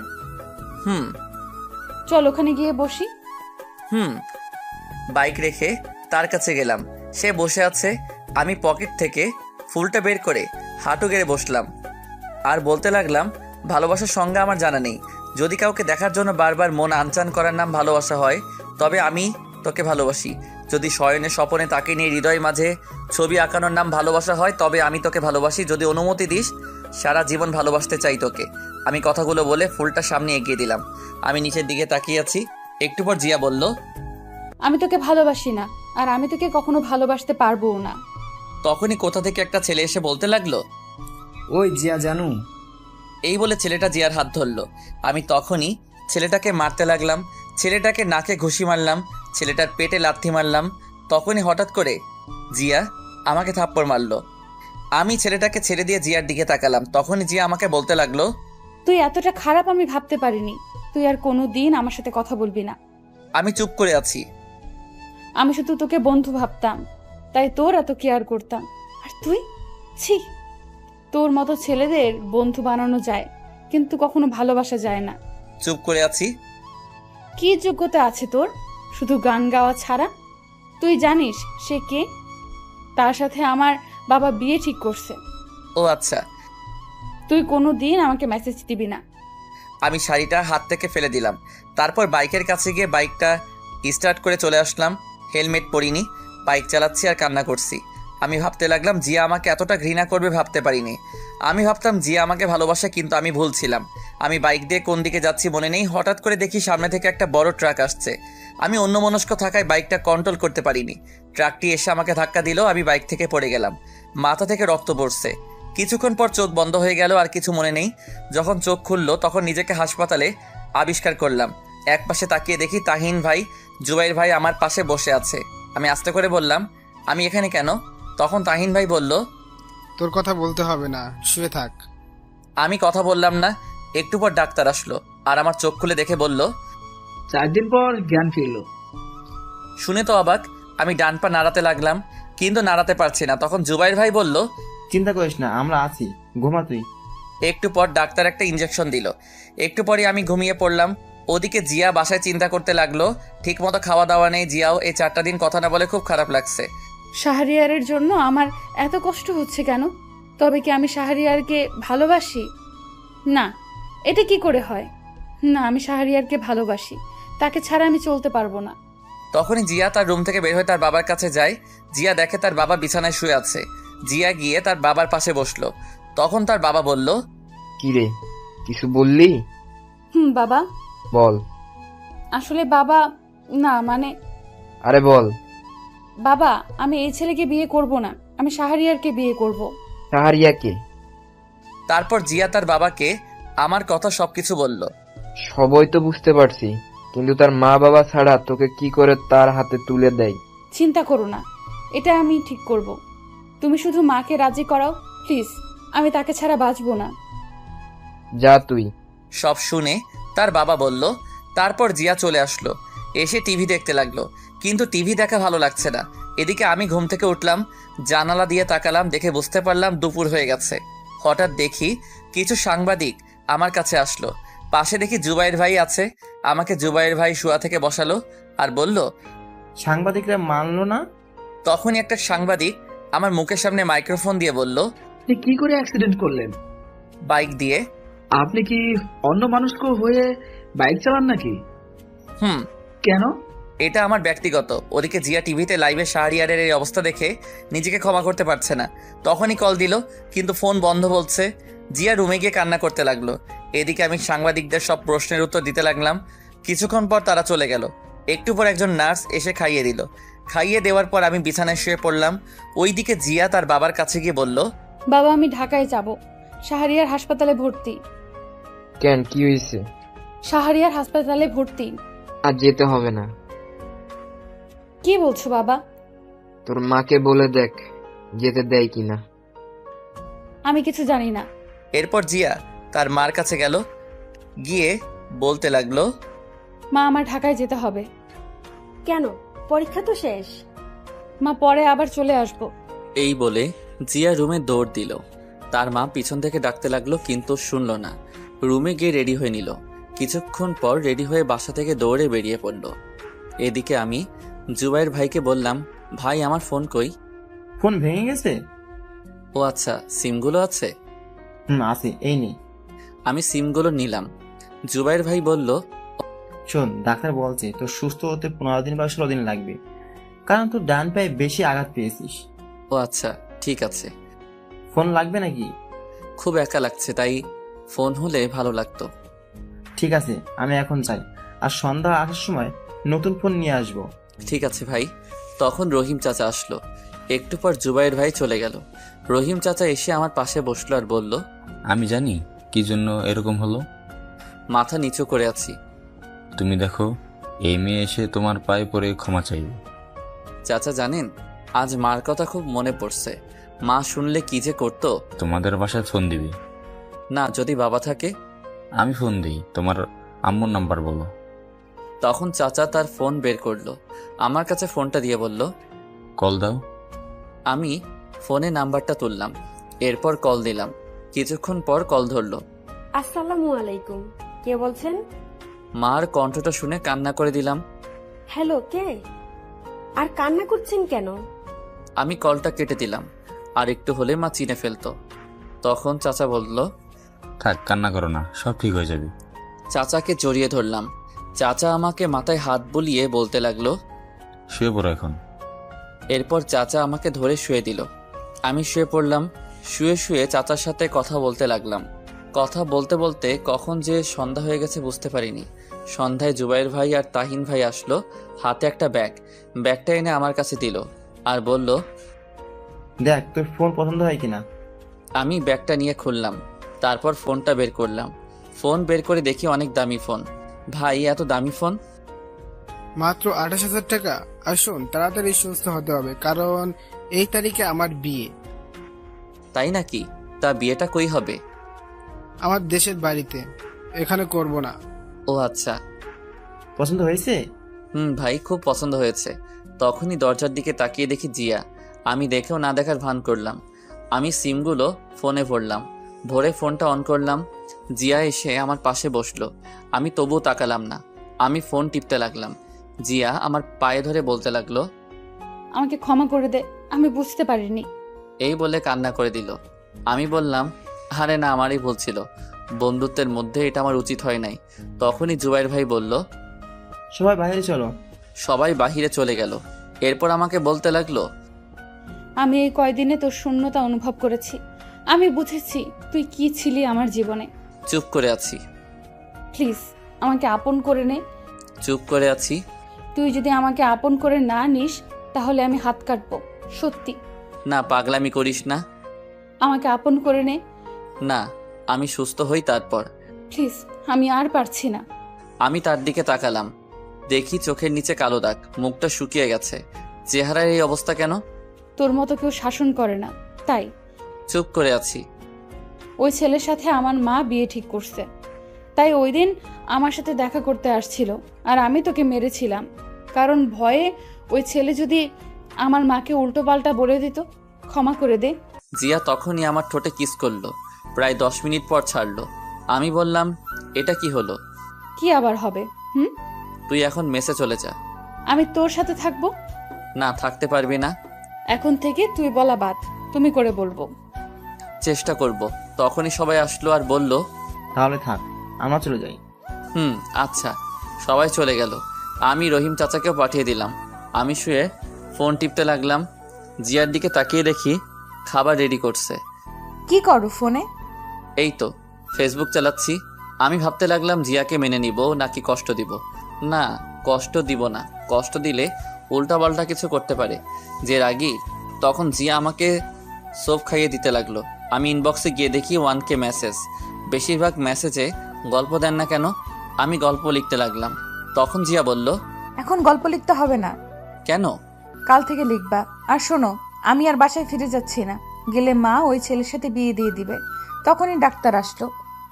হুম। চল ওখানে গিয়ে বসি। হুম। বাইক রেখে তার কাছে গেলাম। সে বসে আছে। আমি পকেট থেকে ফুলটা বের করে হাঁটু গেড়ে বসলাম আর বলতে লাগলাম, ভালোবাসার সংজ্ঞা আমার জানা নেই। যদি কাউকে দেখার জন্য বারবার মন আনচান করার নাম ভালোবাসা হয়, তবে আমি তোকে ভালোবাসি। যদি শয়নে স্বপনে তাকে নিয়ে হৃদয়ের মাঝে ছবি আঁকানোর নাম ভালোবাসা হয়, তবে আমি তোকে ভালোবাসি। যদি অনুমতি দিস, সারা জীবন ভালোবাসতে চাই তোকে। আমি কথাগুলো বলে ফুলটা সামনে এগিয়ে দিলাম। আমি নিচের দিকে তাকিয়ে আছি। একটু পর জিয়া বলল, আমি তোকে ভালোবাসি না, আর আমি তোকে কখনো ভালোবাসতে পারবো না। তখনই কোথা থেকে একটা ছেলে এসে বলতে লাগলো, ওই জিয়া জানু। এই বলে ছেলেটা জিয়ার হাত ধরলো। আমি তখনই ছেলেটাকে মারতে লাগলাম। ছেলেটাকে নাকে ঘুষি মারলাম, ছেলেটার পেটে লাথি মারলাম। তখনই হঠাৎ করে জিয়া আমাকে থাপ্পড় মারলো। আমি ছেলেটাকে ছেড়ে দিয়ে জিয়ার দিকে তাকালাম। তখনই জিয়া আমাকে বলতে লাগলো, তুই এতটা খারাপ আমি ভাবতে পারিনি। তুই আর কোনো দিন আমার সাথে কথা বলবি না। আমি চুপ করে আছি। আমি শুধু তোকে বন্ধু ভাবতাম, তাই তোর এত কেয়ার করতাম। আর তুই, ছি, তোর মতো ছেলেদের বন্ধু বানানো যায়, কিন্তু কখনো ভালোবাসা যায় না। চুপ করে আছি। কি যোগ্যতা আছে তোর শুধু গান গাওয়া ছাড়া? তুই জানিস সে কে? তার সাথে আমার বাবা বিয়ে ঠিক করছে। ও আচ্ছা। তুই কোনো দিন আমাকে মেসেজ দিবি না। আমি শাড়িটা হাত থেকে ফেলে দিলাম। তারপর বাইকের কাছে গিয়ে বাইকটা স্টার্ট করে চলে আসলাম। হেলমেট পরিনি, বাইক চালাচ্ছি আর কান্না করছি। আমি ভাবতে লাগলাম, জিয়া আমাকে এতটা ঘৃণা করবে ভাবতে পারিনি। আমি ভাবতাম জিয়া আমাকে ভালোবাসে, কিন্তু আমি ভুল ছিলাম। আমি বাইক দিয়ে কোন দিকে যাচ্ছি মনে নেই। হঠাৎ করে দেখি সামনে থেকে একটা বড় ট্রাক আসছে। আমি অন্যমনস্ক থাকায় বাইকটা কন্ট্রোল করতে পারিনি। ট্রাকটি এসে আমাকে ধাক্কা দিল। আমি বাইক থেকে পড়ে গেলাম। মাথা থেকে রক্ত পড়ছে। কিছুক্ষণ পর চোখ বন্ধ হয়ে গেল, আর কিছু মনে নেই। যখন চোখ খুললো তখন নিজেকে হাসপাতালে আবিষ্কার করলাম। একপাশে তাকিয়ে দেখি তাহিন ভাই, জুবাইর ভাই আমার পাশে বসে আছে। আমি আস্তে করে বললাম, আমি এখানে কেন? তখন তাহিন ভাই বলল, তোর কথা বলতে হবে না, শুয়ে থাক। আমি কথা বললাম না। একটু পর ডাক্তার আসলো আর আমার চোখ খুলে দেখে বলল, 4 দিন পর জ্ঞান ফিরল। শুনে তো অবাক। আমি ডান পা নাড়াতে লাগলাম, কিন্তু নাড়াতে পারছি না। তখন জুবাইর ভাই বলল, চিন্তা করিস না, আমরা আছি, ঘুমা তুই। একটু পর ডাক্তার একটা ইঞ্জেকশন দিল। একটু পরে আমি ঘুমিয়ে পড়লাম। ওদিকে জিয়া বাসায় চিন্তা করতে লাগলো। ঠিক মতো খাওয়া দাওয়া নেই। জিয়াও এই 4টা দিন কথা না বলে খুব খারাপ লাগছে। শাহরিয়ারের জন্য আমার এত কষ্ট হচ্ছে কেন? তবে কি আমি শাহরিয়ারকে ভালোবাসি? না, এটা কি করে হয়? না, আমি শাহরিয়ারকে ভালোবাসি। তাকে ছাড়া আমি চলতে পারবো না। তখনই জিয়া তার রুম থেকে বের হয়ে তার বাবার কাছে যায়। জিয়া দেখে তার বাবা বিছানায় শুয়ে আছে। জিয়া গিয়ে তার বাবার পাশে বসলো। তখন তার বাবা বলল, কি রে, কিছু বললি? বাবা। বল। আসলে বাবা, না মানে, আরে বল। বাবা, আমি এই ছেলেকে বিয়ে করব না, আমি শাহরিয়ারকে বিয়ে করব। শাহরিয়াকে? তারপর জিয়া তার বাবাকে আমার কথা সবকিছু বলল। সবই তো বুঝতে পারছি, কিন্তু তার মা বাবা ছাড়া তোকে কি করে তার হাতে তুলে দেয়? চিন্তা করো না, এটা আমি ঠিক করব। তুমি শুধু মাকে রাজি করাও প্লিজ। আমি তাকে ছাড়া বাঁচবো না। যা তুই। সব শুনে তার বাবা বলল। তারপর জিয়া চলে আসলো। এসে টিভি দেখতে লাগলো, কিন্তু টিভি দেখা ভালো লাগছে না। এদিকে আমি ঘুম থেকে উঠলাম, জানালা দিয়ে তাকালাম, দেখে বুঝতে পারলাম দুপুর হয়ে গেছে। হঠাৎ দেখি কিছু সাংবাদিক আমার কাছে আসলো। পাশে দেখি জুবাইর ভাই আছে। আমাকে জুবাইর ভাই শুয়া থেকে বসালো আর বলল, সাংবাদিকরা মানলো না? তখনই একটা সাংবাদিক আমার মুখের সামনে মাইক্রোফোন দিয়ে বলল, আপনি কি করে অ্যাক্সিডেন্ট করলেন? বাইক দিয়ে। আপনি কি অন্য মানুষকে হয়ে বাইক চালান নাকি? হুম। কেন? এটা আমার ব্যক্তিগত। ওদিকে জিয়া টিভিতে লাইভে শাহরিয়ারের এই অবস্থা দেখে নিজেকে ক্ষমা করতে পারছে না। তখনই কল দিল, কিন্তু ফোন বন্ধ বলছে। জিয়া রুমে গিয়ে কান্না করতে লাগলো। এদিকে আমি সাংবাদিকদের সব প্রশ্নের উত্তর দিতে লাগলাম। কিছুক্ষণ পর তারা চলে গেল। একটু পর একজন নার্স এসে খাইয়ে দিল। খাইয়ে দেওয়ার পর আমি বিছানায় শুয়ে পড়লাম। ওইদিকে জিয়া তার বাবার কাছে গিয়ে বলল, বাবা আমি ঢাকায় যাব, শাহরিয়ার হাসপাতালে ভর্তি। কেন, কি হয়েছে? শাহরিয়ার হাসপাতালে ভর্তি। আর যেতে হবে না। কি বলছো বাবা? তোর মাকে বলে দেখ যেতে দেয় কিনা। আমি কিছু জানি না। এরপর জিয়া তার মার কাছে গেল, গিয়ে বলতে লাগলো, মা আমার ঢাকায় যেতে হবে। কেন? পরীক্ষা তো শেষ। মা পরে আবার চলে আসব। এই বলে জিয়া রুমে দৌড় দিল। তার মা পিছন থেকে ডাকতে লাগলো, কিন্তু শুনল না। রুমে গিয়ে রেডি হয়ে নিল। কিছুক্ষণ পর রেডি হয়ে বাসা থেকে দৌড়ে বেরিয়ে পড়ল। এদিকে আমি জুবাইর ভাইকে বললাম, ভাই আমার ফোন কই? ফোন ভেঙে গেছে? ও আচ্ছা, সিমগুলো আছে? আছে, এই নেই। আমি সিমগুলো নিলাম। জুবাইর ভাই বলল, শোন, ডাক্তার বলছে তোর সুস্থ হতে 15 দিন বা 16 দিন লাগবে, কারণ তোর ডান পায়ে বেশি আঘাত পেয়েছিস। ও আচ্ছা, ঠিক আছে। ফোন লাগবে নাকি? খুব একা লাগছে, তাই ফোন হলে ভালো লাগতো। ঠিক আছে, আমি এখন যাই, আর সন্ধ্যা 8টার সময় নতুন ফোন নিয়ে আসবো। ঠিক আছে ভাই। তখন রহিম চাচা আসলো। একটু পর জুবাইর ভাই চলে গেল। রহিম চাচা এসে আমার পাশে বসলো আর বলল, আমি জানি কি জন্য এরকম হলো। মাথা নিচু করে আছি। তুমি দেখো, এই মেয়ে এসে তোমার পায়ে পড়ে ক্ষমা চাইবে। চাচা জানেন, আজ মার কথা খুব মনে পড়ছে। মা শুনলে কি যে করতো। তোমাদের বাসায় ফোন দিবি? না, যদি বাবা থাকে। আমি ফোন দিই, তোমার আম্মুর নাম্বার বলো। তখন চাচা তার ফোন বের করলো, আমার কাছে ফোনটা দিয়ে বলল, কল দাও। আমি ফোনে নাম্বারটা তুললাম, এরপর কল দিলাম। কিছুক্ষণ পর কল ধরলো। আসসালামু আলাইকুম, কে বলছেন? মার কণ্ঠটা শুনে কান্না করে দিলাম। হ্যালো, কে? আর কান্না করছেন কেন? আমি কলটা কেটে দিলাম। আর একটু হলে মা চিনে ফেলতো। তখন চাচা বলল, থাক, কান্না করো না, সব ঠিক হয়ে যাবে। চাচাকে জড়িয়ে ধরলাম। চাচা আমাকে মাথায় হাত বুলিয়ে বলতে লাগলো, শুয়ে পড়ো এখন। এরপর চাচা আমাকে ধরে শুয়ে দিল। আমি শুয়ে পড়লাম। শুয়ে শুয়ে চাচার সাথে কথা বলতে লাগলাম। কথা বলতে বলতে কখন যে সন্ধ্যা হয়ে গেছে বুঝতে পারিনি। সন্ধ্যায় জুবাইর ভাই আর তাহিন ভাই আসলো, হাতে একটা ব্যাগ। ব্যাগটা এনে আমার কাছে দিল আর বলল, দেখ তোর ফোন পছন্দ হয় কিনা। আমি ব্যাগটা নিয়ে খুললাম। তারপর ফোনটা বের করলাম। ফোন বের করে দেখি অনেক দামি ফোন। ভাই, এত দামি ফোন? মাত্র 28,000 টাকা। আর শোন, তাড়াতাড়ি সুস্থ হতে হবে, কারণ এই তারিখে আমার বিয়ে। তাই নাকি? তা বিয়েটা কই হবে? আমার দেশের বাড়িতে, এখানে করব না। ও আচ্ছা। পছন্দ হয়েছে? ভাই, খুব পছন্দ হয়েছে। তখনই দরজার দিকে তাকিয়ে দেখি জিয়া। আমি দেখেও না দেখার ভান করলাম। আমি সিমগুলো ফোনে ভরলাম। ভরে ফোনটা অন করলাম। জিয়া এসে আমার পাশে বসলো। আমি তবুও তাকালাম না। আমি ফোন টিপতে লাগলাম। জিয়া আমার পায়ে ধরে বলতে লাগলো, আমাকে ক্ষমা করে দে, আমি বুঝতে পারিনি। এই বলে কান্না করে দিল। আমি বললাম, আরে না, আমারই ভুল ছিল। বন্ধুত্বের মধ্যে এটা আমার উচিত হয় নাই। তখনই জুবাইর ভাই বলল, সবাই বাইরে চলো। সবাই বাহিরে চলে গেল। এরপর আমাকে বলতে লাগলো, আমি এই কয়দিনে তোর শূন্যতা অনুভব করেছি। আমি বুঝেছি তুই কি ছিলি আমার জীবনে। চুপ করে আছি। প্লিজ আমাকে আপন করে নে। চুপ করে আছি। তুই যদি আমাকে আপন করে না নিস, তাহলে আমি হাত কাটবো, সত্যি। না, পাগলামি করিস না। আমাকে আপন করে নে। না, আমি সুস্থ হই তারপর। প্লিজ, আমি আর পারছি না। আমি তার দিকে তাকালাম। দেখি চোখের নিচে কালো দাগ, মুখটা শুকিয়ে গেছে। চেহারার এই অবস্থা কেন? তোর মতো কেউ শাসন করে না, তাই। চুপ করে আছি। ওই ছেলের সাথে আমার মা বিয়ে ঠিক করছে, তাই ওই দিন আমার সাথে দেখা করতে আসছিল। আর আমি তোকে মেরেছিলাম, কারণ ভয়ে ওই ছেলে যদি আমার মাকে উল্টো পাল্টা বলে দিত। ক্ষমা করে দে। জিয়া তখনই আমার ঠোঁটে কিস করলো। প্রায় 10 মিনিট পর ছাড়লো। আমি বললাম, এটা কি হলো? কি আবার হবে? তুই এখন মেসে চলে যা। আমি তোর সাথে থাকবো? না, থাকতে পারবি না। এখন থেকে তুই বলা বাদ, তুমি করে বলবো। চেষ্টা করব। তখনই সবাই আসলো আর বলল, তাহলে থাক, আমরা চলে যাই। আচ্ছা। সবাই চলে গেল। আমি রহিম চাচাকেও পাঠিয়ে দিলাম। আমি শুয়ে ফোন টিপতে লাগলাম। জিয়ার দিকে তাকিয়ে দেখি খাবার রেডি করছে। কি করো ফোনে? এই তো ফেসবুক চালাচ্ছি। আমি ভাবতে লাগলাম জিয়াকে মেনে নিব নাকি কষ্ট দিব। না, কষ্ট দিব না। কষ্ট দিলে উল্টাপাল্টা কিছু করতে পারে। যে রাগী, তখন জিয়া আমাকে সোপ খাইয়ে দিতে লাগলো। আমি ইনবক্সে গিয়ে দেখি 1K মেসেজ। বেশিরভাগ মেসেজে গল্প দেন না কেন? আমি গল্প লিখতে লাগলাম। তখন জিয়া বলল, এখন গল্প লিখতে হবে না। কেন? কাল থেকে লিখবা। আর শোনো, আমি আর বাসায় ফিরে যাচ্ছি না। গেলে মা ওই ছেলের সাথে বিয়ে দিয়ে দিবে। তখনই ডাক্তার আসলো,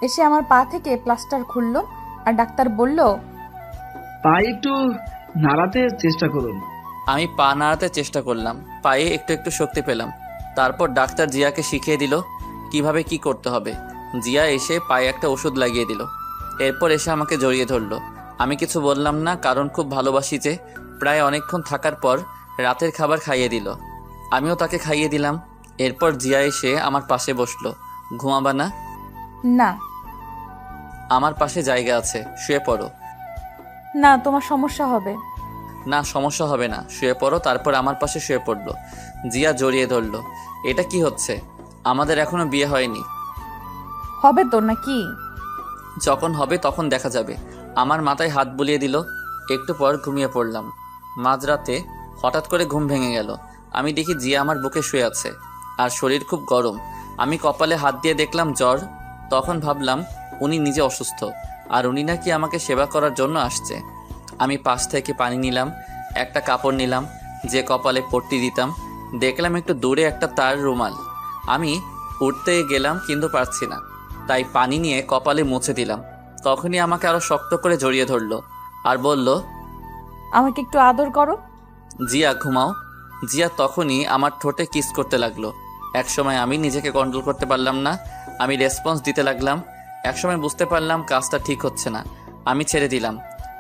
এসে আমার পা থেকে প্লাস্টার খুললো। আর ডাক্তার বলল, পা একটু নাড়াতে চেষ্টা করুন। আমি পা নাড়াতে চেষ্টা করলাম। পায়ে একটু একটু শক্তি পেলাম। তারপর ডাক্তার জিয়াকে শিখিয়ে দিল কিভাবে কি করতে হবে। জিয়া এসে পায়ে একটা ওষুধ লাগিয়ে দিল। এরপর এসে আমাকে জড়িয়ে ধরলো। আমি কিছু বললাম না, কারণ খুব ভালোবাসি যে। প্রায় অনেকক্ষণ থাকার পর রাতের খাবার খাইয়ে দিল। আমিও তাকে খাইয়ে দিলাম। এরপর জিয়া এসে আমার পাশে বসলো। ঘুমাবা না? না। আমার পাশে জায়গা আছে, শুয়ে পড়ো। না, তোমার সমস্যা হবে। না, সমস্যা হবে না, শুয়ে পড়ো। তারপর আমার পাশে শুয়ে পড়লো। জিয়া জড়িয়ে ধরলো। এটা কি হচ্ছে? আমাদের এখনো বিয়ে হয়নি। হবে তো নাকি? যখন হবে তখন দেখা যাবে। আমার মাথায় হাত বুলিয়ে দিল। একটু পর ঘুমিয়ে পড়লাম। মাঝরাতে হঠাৎ করে ঘুম ভেঙে গেল। আমি দেখি জিয়া আমার বুকে শুয়ে আছে আর শরীর খুব গরম। আমি কপালে হাত দিয়ে দেখলাম জ্বর। তখন ভাবলাম উনি নিজে অসুস্থ আর উনি নাকি আমাকে সেবা করার জন্য আসছে। আমি পাশ থেকে পানি নিলাম, একটা কাপড় নিলাম যে কপালে পট্টি দিতাম। দেখলাম একটু দূরে একটা তার রুমাল। আমি উঠতে গেলাম কিন্তু পারছি না, তাই পানি নিয়ে কপালে মুছে দিলাম। তখনই আমাকে আরো শক্ত করে জড়িয়ে ধরলো আর বলল, আমাকে একটু আদর করো। জিয়া ঘুমাও। জিয়া তখনই আমার ঠোঁটে কিস করতে লাগলো। একসময় আমি নিজেকে কন্ট্রোল করতে পারলাম না। আমি রেসপন্স দিতে লাগলাম। একসময় বুঝতে পারলাম কাজটা ঠিক হচ্ছে না। আমি ছেড়ে দিলাম।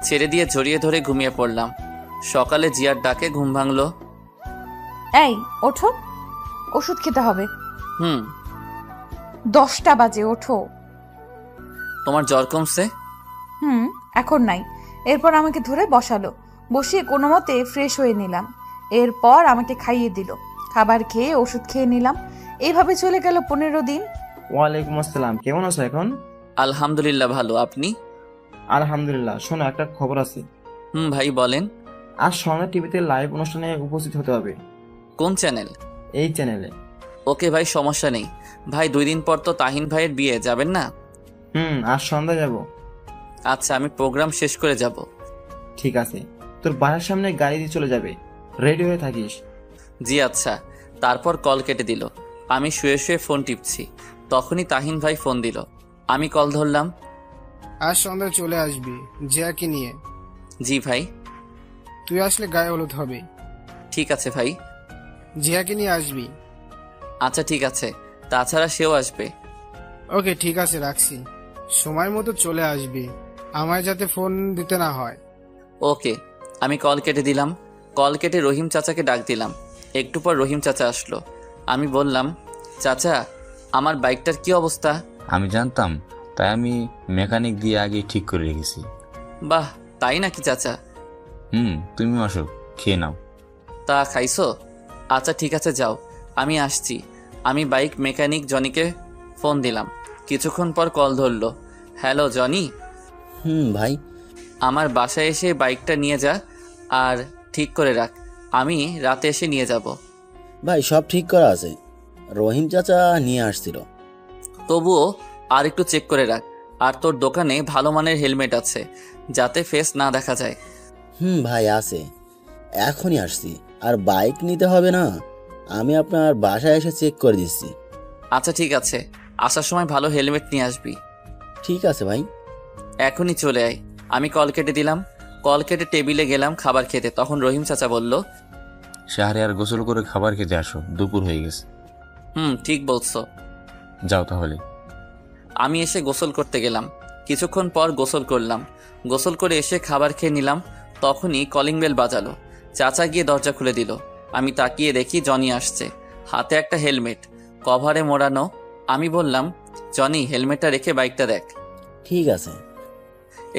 ছেড়ে দিয়ে জড়িয়ে ধরে ঘুমিয়ে পড়লাম। সকালে জিয়ার ডাকে ঘুম ভাঙলো। এই ওঠো, ওষুধ খেতে হবে। 10টা বাজে, ওঠো। তোমার জ্বর কমছে? এখন নাই। এরপর আমাকে ধরে বসালো। বসিয়ে কোনো মতে ফ্রেশ হয়ে নিলাম। এরপর আমাকে খাইয়ে দিল। খাবার খেয়ে ওষুধ খেয়ে নিলাম। এইভাবে চলে গেল 15 দিন। ওয়ালাইকুম আসসালাম, কেমন আছো এখন? আলহামদুলিল্লাহ ভালো, আপনি? আলহামদুলিল্লাহ। শোনো, একটা খবর আছে। ভাই বলেন। আজ সন্ধ্যা টিভিতে লাইভ অনুষ্ঠানে উপস্থিত হতে হবে। কোন চ্যানেল? এই চ্যানেলে। ওকে ভাই, সমস্যা নেই। ভাই 2 দিন পর তো তাহিন ভাইয়ের বিয়ে, যাবেন না? আজ সন্ধ্যা যাব। আচ্ছা, আমি প্রোগ্রাম শেষ করে যাব। ঠিক আছে, তোর বাসার সামনে গাড়ি দিয়ে চলে যাবে, রেডি হয়ে থাকিস। জি আচ্ছা। তারপর কল কেটে দিল। আমি শুয়ে শুয়ে ফোন টিপছি। তখনই তাহিন ভাই ফোন দিল। আমি কল ধরলাম। আজ সন্ধ্যায় চলে আসবি জিয়াকে নিয়ে। জি ভাই। তুই আসলে গায়ে হলুদ হবে। ঠিক আছে ভাই। জিয়াকে নিয়ে আসবি। আচ্ছা ঠিক আছে, তাছাড়া সেও আসবে। ওকে ঠিক আছে, রাখছি। সময় মতো চলে আসবি, আমায় যাতে ফোন দিতে না হয়। ওকে। আমি কল কেটে দিলাম। কল কেটে রহিম চাচাকে ডাক দিলাম। একটু পর রহিম চাচা আসলো। আমি বললাম, চাচা আমার বাইকটার কি অবস্থা? আমি জানতাম, তাই আমি মেকানিক দিয়ে আগে ঠিক করে রেখেছি। বাহ, তাই নাকি চাচা? তুমি আসো, খেয়ে নাও। তা খাইছো? আচ্ছা ঠিক আছে, যাও, আমি আসছি। আমি বাইক মেকানিক জনিকে ফোন দিলাম। কিছুক্ষণ পর কল ধরলো। Hello Johnny. ভাই। আমার বাসায় এসে বাইকটা নিয়ে যা আর ঠিক করে রাখ। আমি রাতে এসে নিয়ে যাব। ভাই সব ঠিক করা আছে, রহিম চাচা নিয়ে আসছিল। তবুও আর একটু চেক করে রাখ। আর তোর দোকানে ভালো মানের হেলমেট আছে, যাতে ফেস না দেখা যায়। ভাই আছে, এখনই আসছি। আর বাইক নিতে হবে না, আমি আপনার বাসায় এসে চেক করে দিচ্ছি। আচ্ছা ঠিক আছে, আসার সময় ভালো হেলমেট নিয়ে আসবি। ঠিক আছে ভাই। এখনই চলে আয়। আমি কল কেটে দিলাম। কল কেটে টেবিলে গেলাম খাবার খেতে। তখন রহিম চাচা বলল, শাহরিয়ার গোসল করে খাবার খেতে আসো, দুপুর হয়ে গেছে। ঠিক বলছো। যাও তাহলে। আমি এসে গোসল করতে গেলাম। কিছুক্ষণ পর গোসল করলাম। গোসল করে এসে খাবার খেয়ে নিলাম। তখনই কলিং বেল বাজালো। চাচা গিয়ে দরজা খুলে দিল। আমি তাকিয়ে দেখি জনি আসছে, হাতে একটা হেলমেট, কভারে মোড়ানো। আমি বললাম, জনি হেলমেটটা রেখে বাইকটা দেখ। ঠিক আছে।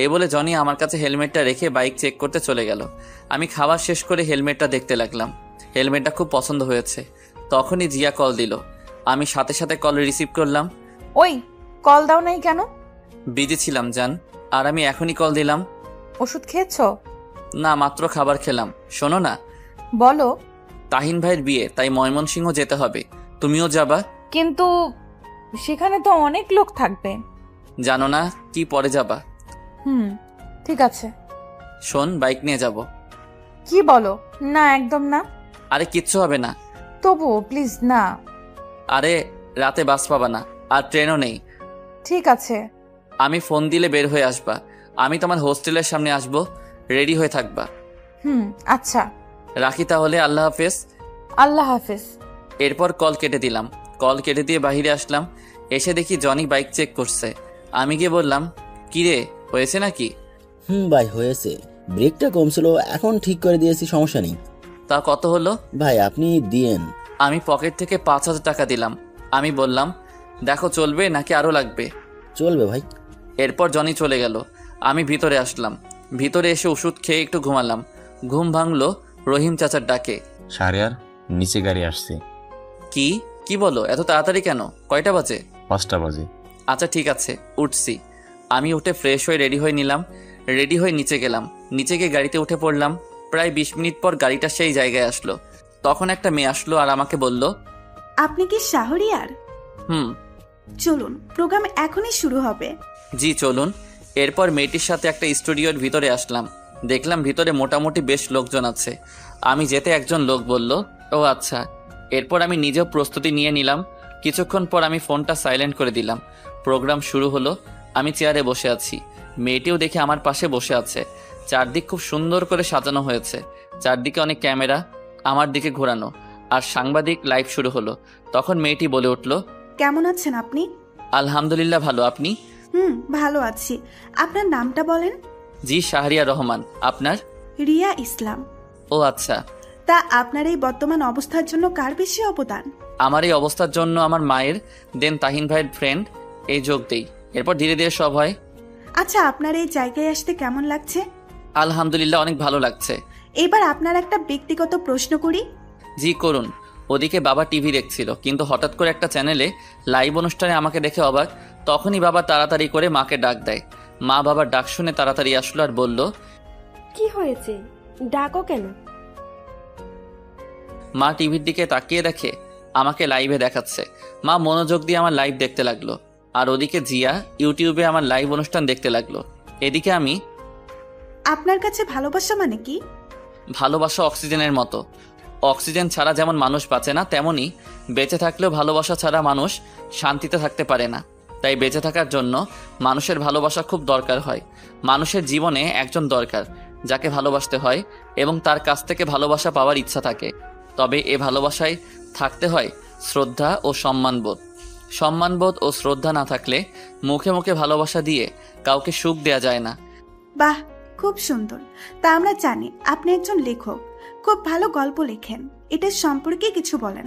এই বলে জনি আমার কাছে হেলমেটটা রেখে বাইক চেক করতে চলে গেল। আমি খাবার শেষ করে হেলমেটটা দেখতে লাগলাম। হেলমেটটা খুব পছন্দ হয়েছে। তখনই জিয়া কল দিল। আমি সাথে সাথে কল রিসিভ করলাম। ওই কল দাও নাই কেন? বিজি ছিলাম জান, আর আমি এখনই কল দিলাম। ওষুধ খেয়েছো? না, মাত্র খাবার খেলাম। শোনো না, বলো। তাহিন ভাইয়ের বিয়ে, তাই ময়মনসিংহ যেতে হবে। তুমিও যাবা? কিন্তু সেখানে তো অনেক লোক থাকবে। জানো না কি পরে যাবা? ঠিক আছে। শোন, বাইক নিয়ে যাব। কি বলো? না, একদম না। আরে কিচ্ছু হবে না। তবুও প্লিজ না। আরে রাতে বাস পাবা না, আর ট্রেনও নেই। ঠিক আছে। আমি ফোন দিলে বের হয়ে আসবা। আমি তোমার হোস্টেলের সামনে আসবো, রেডি হয়ে থাকবা। আচ্ছা। রাখি তাহলে, আল্লাহ হাফেজ। আল্লাহ হাফেজ। এরপর কল কেটে দিলাম। কল কেটে দিয়ে বাহিরে আসলাম। এসে দেখি জনি বাইক চেক করছে। আমি গিয়ে বললাম, কিরে, হয়েছে নাকি? ভাই হয়েছে, ব্রেকটা কম ছিল, এখন ঠিক করে দিয়েছি, সমস্যা নেই। তা কত হলো? ভাই আপনি দিয়েন। আমি পকেট থেকে 5,000 টাকা দিলাম। আমি বললাম, দেখো চলবে নাকি আরো লাগবে? চলবে ভাই। এরপর জনি চলে গেল। আমি ভিতরে আসলাম। ভিতরে এসে ওষুধ খেয়ে একটু ঘুমালাম। ঘুম ভাঙলো রহিম চাচার ডাকে। শাহরিয়ার, নিচে গাড়ি আসছে। কি বলো? এত তাড়াতাড়ি কেন? কয়টা বাজে? 5টা বাজে। আচ্ছা ঠিক আছে, উঠছি। আমি উঠে ফ্রেশ হয়ে রেডি হয়ে নিলাম। রেডি হয়ে নিচে গেলাম। নিচে গিয়ে গাড়িতে উঠে পড়লাম। প্রায় 20 মিনিট পর গাড়িটা সেই জায়গায় আসলো। তখন একটা মেয়ে আসলো আর আমাকে বলল, আপনি কি শাহরিয়ার? চলুন, প্রোগ্রাম এখনই শুরু হবে। জি চলুন। এরপর মেয়েটির সাথে একটা স্টুডিওর ভিতরে আসলাম। দেখলাম ভিতরে মোটামুটি বেশ লোকজন আছে। আমি যেতে একজন লোক বলল, ও আচ্ছা। এরপর আমি নিজেও প্রস্তুতি নিয়ে নিলাম। কিছুক্ষণ পর আমি ফোনটা সাইলেন্ট করে দিলাম। প্রোগ্রাম শুরু হলো। আমি চেয়ারে বসে আছি। মেয়েটিও দেখে আমার পাশে বসে আছে। চারদিক খুব সুন্দর করে সাজানো হয়েছে। চারদিকে অনেক ক্যামেরা আমার দিকে ঘোরানো, আর সাংবাদিক লাইভ শুরু হলো। তখন মেয়েটি বলে উঠল, কেমন আছেন আপনি? আলহামদুলিল্লাহ ভালো, আপনি? ভালো আছি। আপনার নামটা বলেন। জি শাহরিয়া রহমান। আপনার? রিয়া ইসলাম। ও আচ্ছা। তা আপনার এই বর্তমান অবস্থার জন্য কার বেশি অবদান? আমার এই অবস্থার জন্য আমার মায়ের, দেন তাহিন ভাইয়ের ফ্রেন্ড, এই যোগ দেই। এরপর ধীরে ধীরে সব হয়। আচ্ছা, আপনার এই জায়গায় আসতে কেমন লাগছে? আলহামদুলিল্লাহ অনেক ভালো লাগছে। এবার আপনার একটা ব্যক্তিগত প্রশ্ন করি। জি করুন। ওদিকে বাবা টিভি দেখছিল, কিন্তু হঠাৎ করে একটা চ্যানেলে লাইভ অনুষ্ঠানে আমাকে দেখে অবাক। তখনই বাবা তাড়াতাড়ি করে মাকে ডাক দেয়। মা বাবার ডাক শুনে তাড়াতাড়ি আসলো আর বলল, কি হয়েছে, ডাকো কেন? মা টিভির দিকে তাকিয়ে দেখে আমাকে লাইভে দেখাচ্ছে। মা মনোযোগ দিয়ে আমার লাইভ দেখতে লাগলো, আর ওদিকে জিয়া ইউটিউবে আমার লাইভ অনুষ্ঠান দেখতে লাগলো। এদিকে আমি। আপনার কাছে ভালোবাসা মানে কি? ভালোবাসা অক্সিজেনের মতো। অক্সিজেন ছাড়া যেমন মানুষ বাঁচে না, তেমনি বেঁচে থাকলেও ভালোবাসা ছাড়া মানুষ শান্তিতে থাকতে পারে না। তাই বেঁচে থাকার জন্য মানুষের ভালোবাসা খুব দরকার হয়। মানুষের জীবনে একজন দরকার যাকে ভালোবাসতে হয় এবং তার কাছ থেকে ভালোবাসা পাওয়ার ইচ্ছা থাকে। তবে এ ভালোবাসায় থাকতে হয় শ্রদ্ধা ও সম্মানবোধ। সম্মানবোধ ও শ্রদ্ধা না থাকলে মুখে মুখে ভালোবাসা দিয়ে কাউকে সুখ দেয়া যায় না। বাহ, খুব সুন্দর। তা আমরা জানি আপনি একজন লেখক, খুব ভালো গল্প লেখেন। এটার সম্পর্কে কিছু বলেন।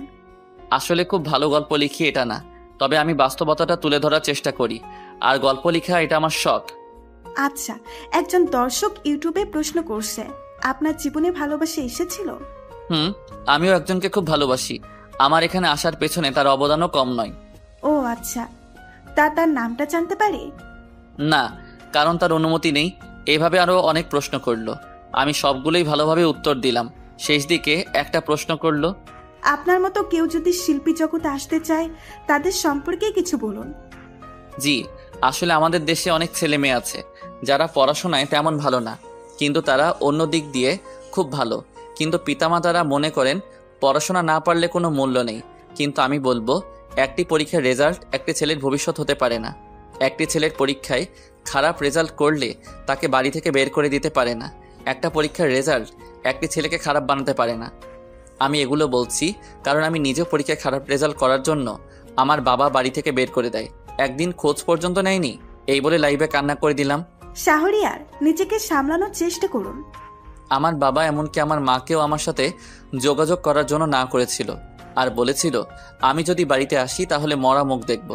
আসলে খুব ভালো গল্প লিখি এটা না, তবে আমি বাস্তবতাটা তুলে ধরার চেষ্টা করি, আর গল্প লেখা এটা আমার শখ। আচ্ছা, একজন দর্শক ইউটিউবে প্রশ্ন করছে, আপনার জীবনে ভালোবাসা এসেছিল? আমিও একজনকে খুব ভালোবাসি। আমার এখানে আসার পেছনে তার অবদানও কম নয়। ও আচ্ছা, তার নামটা জানতে পারি? না, কারণ তার অনুমতি নেই। এভাবে আরো অনেক প্রশ্ন করলো। আমি সবগুলোই ভালোভাবে উত্তর দিলাম। শেষ দিকে একটা প্রশ্ন করলো, আপনার মতো কেউ যদি শিল্পী জগতে আসতে চায় তাদের সম্পর্কে কিছু বলুন। জি, আসলে আমাদের দেশে অনেক ছেলে মেয়ে আছে যারা পড়াশোনায় তেমন ভালো না, কিন্তু তারা অন্য দিক দিয়ে খুব ভালো। কিন্তু পিতামাতারা মনে করেন পড়াশোনা না পারলে কোনো মূল্য নেই। কিন্তু আমি বলবো, একটি পরীক্ষার রেজাল্ট একটি ছেলের ভবিষ্যৎ হতে পারে না। একটি ছেলের পরীক্ষায় খারাপ রেজাল্ট করলে তাকে বাড়ি থেকে বের করে দিতে পারে না। একটা পরীক্ষার রেজাল্ট একটি ছেলেকে খারাপ বানাতে পারে না। আমি এগুলো বলছি কারণ আমি নিজেও পরীক্ষায় খারাপ রেজাল্ট করার জন্য আমার বাবা বাড়ি থেকে বের করে দেয়, একদিন খোঁজ পর্যন্ত নেয়নি। এই বলে লাইভে কান্না করে দিলাম। শাহরিয়ার, নিজেকে সামলানোর চেষ্টা করুন। আমার বাবা এমনকি আমার মাকেও আমার সাথে যোগাযোগ করার জন্য না করেছিল আর বলেছিল আমি যদি বাড়িতে আসি তাহলে মরা মুখ দেখব।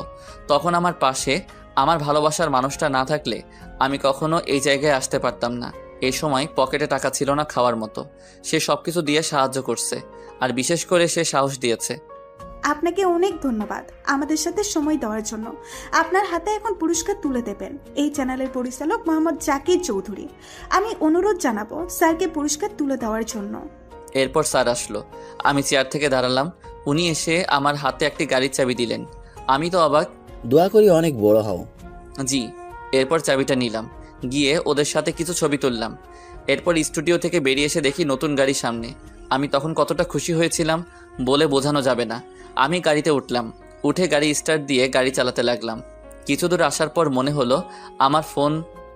তখন আমার পাশে আমার ভালোবাসার মানুষটা না থাকলে আমি কখনো এই জায়গায় আসতে পারতাম না। এই সময় পকেটে টাকা ছিল না খাওয়ার মতো, সে সবকিছু দিয়ে সাহায্য করছে আর বিশেষ করে সে সাহস দিয়েছে। আপনাকে অনেক ধন্যবাদ আমাদের সাথে সময় দেওয়ার জন্য। আপনার হাতে এখন পুরস্কার তুলে দেবেন এই চ্যানেলের পরিচালক মোহাম্মদ জাকির চৌধুরী। আমি অনুরোধ জানাবো স্যারকে পুরস্কার তুলে দেওয়ার জন্য। এরপর স্যার আসলো, আমি চেয়ার থেকে দাঁড়ালাম, উনি এসে আমার হাতে একটি গাড়ির চাবি দিলেন। আমি তো অবাক। দোয়া করি অনেক বড় হও। জি। এরপর চাবিটা নিলাম, গিয়ে ওদের সাথে কিছু ছবি তুললাম। এরপর স্টুডিও থেকে বেরিয়ে এসে দেখি নতুন গাড়ি সামনে। আমি তখন কতটা খুশি হয়েছিলাম বলে বোঝানো যাবে না। আমি গাড়িতে উঠলাম, উঠে গাড়ি স্টার্ট দিয়ে গাড়ি চালাতে লাগলাম। কিছু দূর আসার পর মনে হলো আমার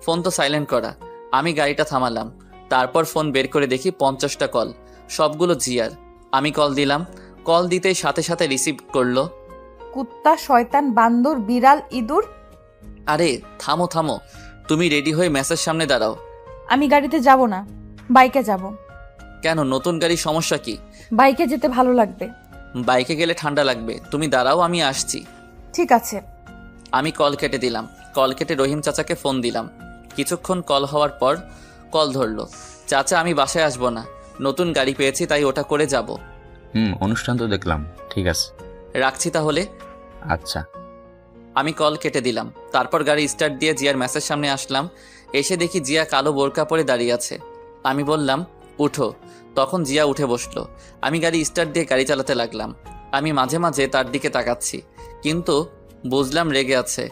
ফোন তো সাইলেন্ট করা। আমি গাড়িটা থামালাম, তারপর ফোন বের করে দেখি 50টা কল, সবগুলো জিয়ার। আমি কল দিলাম, কল দিতেই সাথে সাথে রিসিভ করলো। কুত্তা, শয়তান, বান্দর, বিড়াল, ইঁদুর। আরে থামো থামো, তুমি রেডি হয়ে মেসের সামনে দাঁড়াও। আমি গাড়িতে যাব না, বাইকে যাব। কেন, নতুন গাড়ির সমস্যা কি? বাইকে যেতে ভালো লাগবে। বাইকে গেলে ঠান্ডা লাগবে, তুমি দাঁড়াও আমি আসছি। ঠিক আছে। আমি কল কেটে দিলাম, কল কেটে রহিম চাচাকে ফোন দিলাম। কিছুক্ষণ কল হওয়ার পর কল ধরলো। চাচা আমি বাসায় আসবো না, নতুন গাড়ি পেয়েছি তাই ওটা করে যাব। অনুষ্ঠান তো দেখলাম, ঠিক আছে রাখছি তাহলে। আচ্ছা। আমি কল কেটে দিলাম, তারপর গাড়ি স্টার্ট দিয়ে জিয়ার মেসের সামনে আসলাম। এসে দেখি জিয়া কালো বোরকা পরে দাঁড়িয়ে আছে। আমি বললাম উঠো, তখন জিয়া উঠে বসলো। আমি গাড়ি স্টার্ট দিয়ে গাড়ি চালাতে লাগলাম। আমি মাঝে মাঝে তার দিকে তাকাচ্ছি, কিন্তু বুঝলাম রেগে আছে।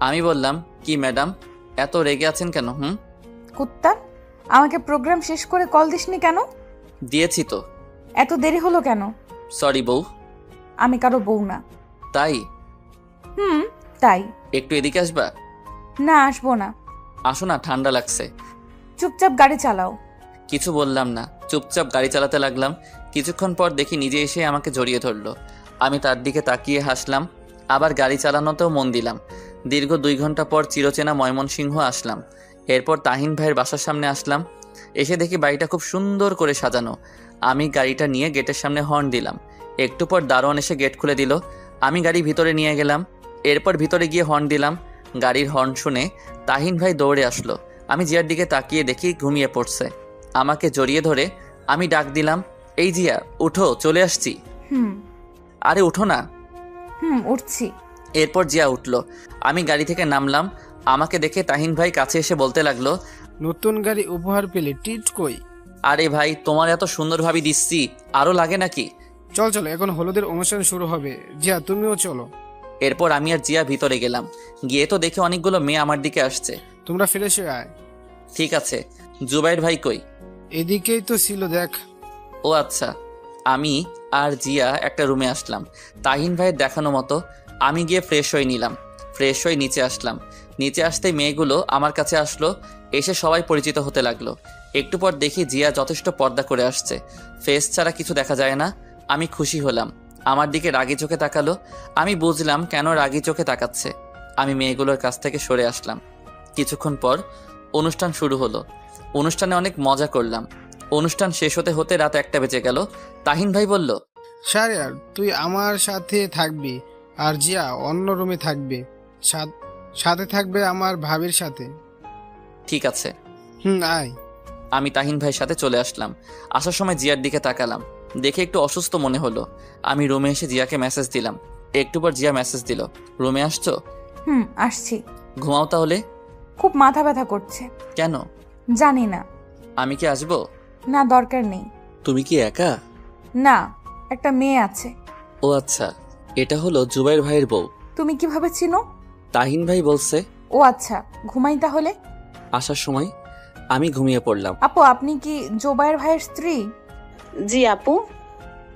আমি বললাম কি ম্যাডাম, এত রেগে আছেন কেন? কুত্তা, আমাকে প্রোগ্রাম শেষ করে কল দিসনি কেন? দিয়েছি তো। এত দেরি হলো কেন? সরি বউ। আমি কারো বউ না। তাই? তাই। একটু এদিকে আসবা? না, আসবো না। আসো না, ঠান্ডা লাগছে। চুপচাপ গাড়ি চালাও। কিছু বললাম না, চুপচাপ গাড়ি চালাতে লাগলাম। কিছুক্ষণ পর দেখি নিজে এসে আমাকে জড়িয়ে ধরলো। আমি তার দিকে তাকিয়ে হাসলাম, আবার গাড়ি চালানোতেও মন দিলাম। দীর্ঘ 2 ঘন্টা পর চিরচেনা ময়মনসিংহ আসলাম। এরপর তাহিন ভাইয়ের বাসার সামনে আসলাম। এসে দেখি বাড়িটা খুব সুন্দর করে সাজানো। আমি গাড়িটা নিয়ে গেটের সামনে হর্ন দিলাম। একটু পর দারোয়ান এসে গেট খুলে দিল। আমি গাড়ি ভিতরে নিয়ে গেলাম। এরপর ভিতরে গিয়ে হর্ন দিলাম। গাড়ির হর্ন শুনে তাহিন ভাই দৌড়ে আসলো। আমি জিয়ার দিকে তাকিয়ে দেখি ঘুমিয়ে পড়ছে। আমাকে জড়িয়ে ধরে আমি ডাক দিলাম, এই জিয়া উঠো, চলে আসছি। আরে উঠো না। উঠছি। এরপর জিয়া উঠলো। আমি গাড়ি থেকে নামলাম। আমাকে দেখে তাহিন ভাই কাছে এসে বলতে লাগলো, নতুন গাড়ি উপহার পেলে টিট কই? আরে ভাই, তোমার এত সুন্দর ভাবি দিচ্ছি, আরো লাগে নাকি? চল চলো, এখন হলুদের অনুষ্ঠান শুরু হবে। জিয়া তুমিও চলো। এরপর আমি আর জিয়া ভিতরে গেলাম। গিয়ে তো দেখে অনেকগুলো মেয়ে আমার দিকে আসছে। তোমরা ফ্রেশ হয়ে আয়। ঠিক আছে। জুবাইর ভাই কই? এদিকেই তো ছিল, দেখ। ও আচ্ছা। আমি আর জিয়া একটা রুমে আসলাম তাহিন ভাইয়ের দেখানো মতো। আমি গিয়ে ফ্রেশ হয়ে নিলাম। ফ্রেশ হয়ে নিচে আসলাম। নিচে আসতেই মেয়েগুলো আমার কাছে আসলো। এসে সবাই পরিচিত হতে লাগলো। একটু পর দেখি জিয়া যথেষ্ট পর্দা করে আসছে, ফেস ছাড়া কিছু দেখা যায় না। আমি খুশি হলাম। আমার দিকে রাগি চোখে তাকালো। আমি বুঝলাম কেন রাগি চোখে তাকাচ্ছে। আমি মেয়েগুলোর কাছ থেকে সরে আসলাম। কিছুক্ষণ পর অনুষ্ঠান শুরু হলো। অনুষ্ঠানে অনেক মজা করলাম। অনুষ্ঠান শেষ হতে হতে রাত 1টা বেজে গেল। তাহিন ভাই বলল, শাহরিয়ার তুই আমার সাথে থাকবি আর জিয়া অন্য রুমে থাকবে, সাথে থাকবে আমার ভাবির সাথে। ঠিক আছে। আয়। আমি তাহিন ভাইয়ের সাথে চলে আসলাম। আসার সময় জিয়ার দিকে তাকালাম, দেখে একটু অসুস্থ মনে হলো। আমি রুমে এসে জিয়াকে মেসেজ দিলাম। একটু পর জিয়া মেসেজ দিল, রুমে আসছো? আসছি। ঘুমাও তাহলে। খুব মাথা ব্যথা করছে। কেন? জানি না। আমি কি আসবো? না, দরকার নেই। তুমি কি একা? না, একটা মেয়ে আছে। ও আচ্ছা, এটা হলো জুবাইর ভাইয়ের বউ। তুমি কিভাবে চিনো? তাহিন ভাই বলছে। ও আচ্ছা, ঘুমাই তাহলে। আসার সময় আমি ঘুমিয়ে পড়লাম। আপু, আপনি কি জুবাইর ভাইয়ের স্ত্রী? জি আপু।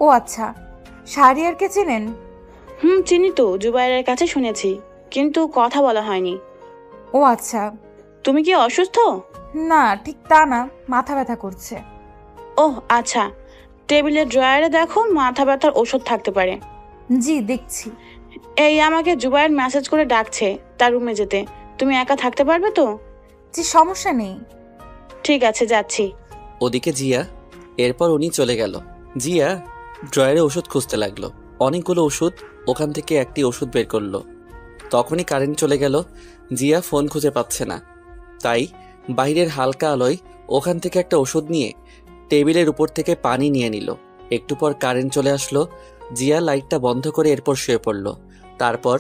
ও আচ্ছা, শাহরিয়ারকে চেনেন? চিনি তো, জুবাইরের কাছে শুনেছি, কিন্তু কথা বলা হয়নি। ও আচ্ছা। তুমি কি অসুস্থ? না, ঠিক তা না, মাথা ব্যথা করছে। ওহ আচ্ছা, টেবিলের ড্রয়ারে দেখো, মাথা ব্যথার ওষুধ থাকতে পারে। জি দেখছি। এই আমাকে জুবাইর মেসেজ করে ডাকছে তার রুমে যেতে। তুমি একা থাকতে পারবে তো? জি সমস্যা নেই। ঠিক আছে, যাচ্ছি। ওদিকে জিয়া। এরপর উনি চলে গেল। জিয়া ড্রয়ারে ওষুধ খুঁজতে লাগলো। অনেকগুলো ওষুধ, ওখান থেকে একটি ওষুধ বের করলো। তখনই কারেন্ট চলে গেল। জিয়া ফোন খুঁজে পাচ্ছে না, তাই বাইরের হালকা আলোয় ওখান থেকে একটা ওষুধ নিয়ে টেবিলের উপর থেকে পানি নিয়ে নিল। একটু পর কারেন্ট চলে আসলো। জিয়া লাইটটা বন্ধ করে এরপর শুয়ে পড়ল। তারপর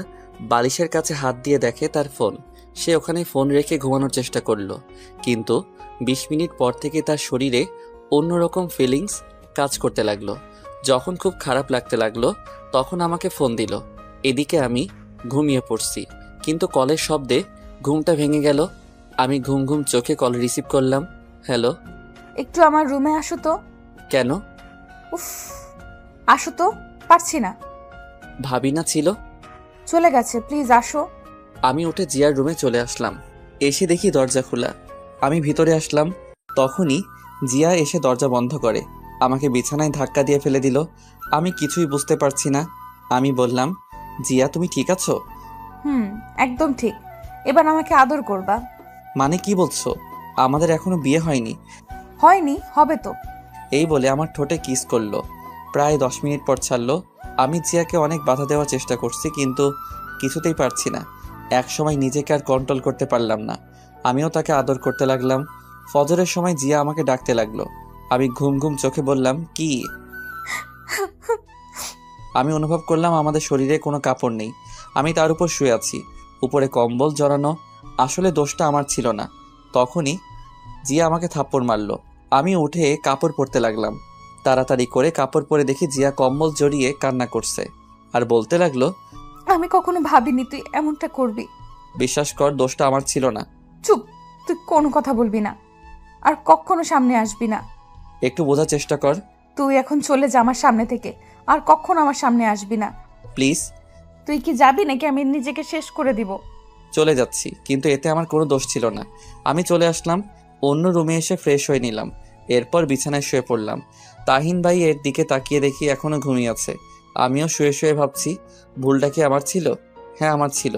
বালিশের কাছে হাত দিয়ে দেখে তার ফোন। সে ওখানে ফোন রেখে ঘুমানোর চেষ্টা করলো, কিন্তু 20 মিনিট পর থেকে তার শরীরে অন্যরকম ফিলিংস কাজ করতে লাগলো। যখন খুব খারাপ লাগতে লাগলো তখন আমাকে ফোন দিল। এদিকে আমি ঘুমিয়ে পড়ছি, কিন্তু কলের শব্দে ঘুমটা ভেঙে গেল। আমি ঘুম ঘুম চোখে কল রিসিভ করলাম। হ্যালো। একটু আমার রুমে আসো তো। কেন? উফ, আসো তো, পারছি না। ভাবি না ছিল? চলে গেছে, প্লিজ আসো। আমি উঠে জিয়ার রুমে চলে আসলাম। এসে দেখি দরজা খোলা। আমি ভিতরে আসলাম, তখনই জিয়া এসে দরজা বন্ধ করে আমাকে বিছানায় ধাক্কা দিয়ে ফেলে দিল। আমি কিছুই বুঝতে পারছি না। আমি বললাম, জিয়া তুমি ঠিক আছো? একদম ঠিক। এবার আমাকে আদর করবা। মানে কি বলছো? আমাদের এখনো বিয়ে হয়নি। হয়নি, হবে তো। এই বলে আমার ঠোঁটে কিস করলো। প্রায় 10 মিনিট পর ছাড়লো। আমি জিয়াকে অনেক বাধা দেওয়ার চেষ্টা করছি, কিন্তু কিছুতেই পারছি না। এক সময় নিজেকে আর কন্ট্রোল করতে পারলাম না। আমিও তাকে আদর করতে লাগলাম। ফজরের সময় জিয়া আমাকে ডাকতে লাগলো। আমি ঘুম ঘুম চোখে বললাম, কি? আমি অনুভব করলাম আমাদের শরীরে কোনো কাপড় নেই। আমি তার উপর শুয়ে আছি, উপরে কম্বল জড়ানো। আসলে দোষটা আমার ছিল না। তখনই জিয়া আমাকে থাপ্পড় মারলো। আমি উঠে কাপড় পরতে লাগলাম। তাড়াতাড়ি করে কাপড় পরে দেখি জিয়া কম্বল জড়িয়ে কান্না করছে আর বলতে লাগলো, আমি কখনো ভাবিনি তুই এমনটা করবি। বিশ্বাস কর, দোষটা আমার ছিল না। চুপ, তুই কোনো কথা বলবি না, আর কখনো সামনে আসবি না। একটু বোঝার চেষ্টা কর। তুই এখন চলে যা আমার সামনে থেকে, আর কখনো আমার সামনে আসবি না। প্লিজ। তুই কি যাবি নাকি আমি নিজেকে শেষ করে দিব? চলে যাচ্ছি, কিন্তু এতে আমার কোনো দোষ ছিল না। আমি চলে আসলাম, অন্য রুমে এসে ফ্রেশ হয়ে নিলাম। এরপর বিছানায় শুয়ে পড়লাম। তাহিন ভাই এর দিকে তাকিয়ে দেখি এখনো ঘুমিয়ে আছে। আমিও শুয়ে শুয়ে ভাবছি, ভুলটা কি আমার ছিল? হ্যাঁ, আমার ছিল,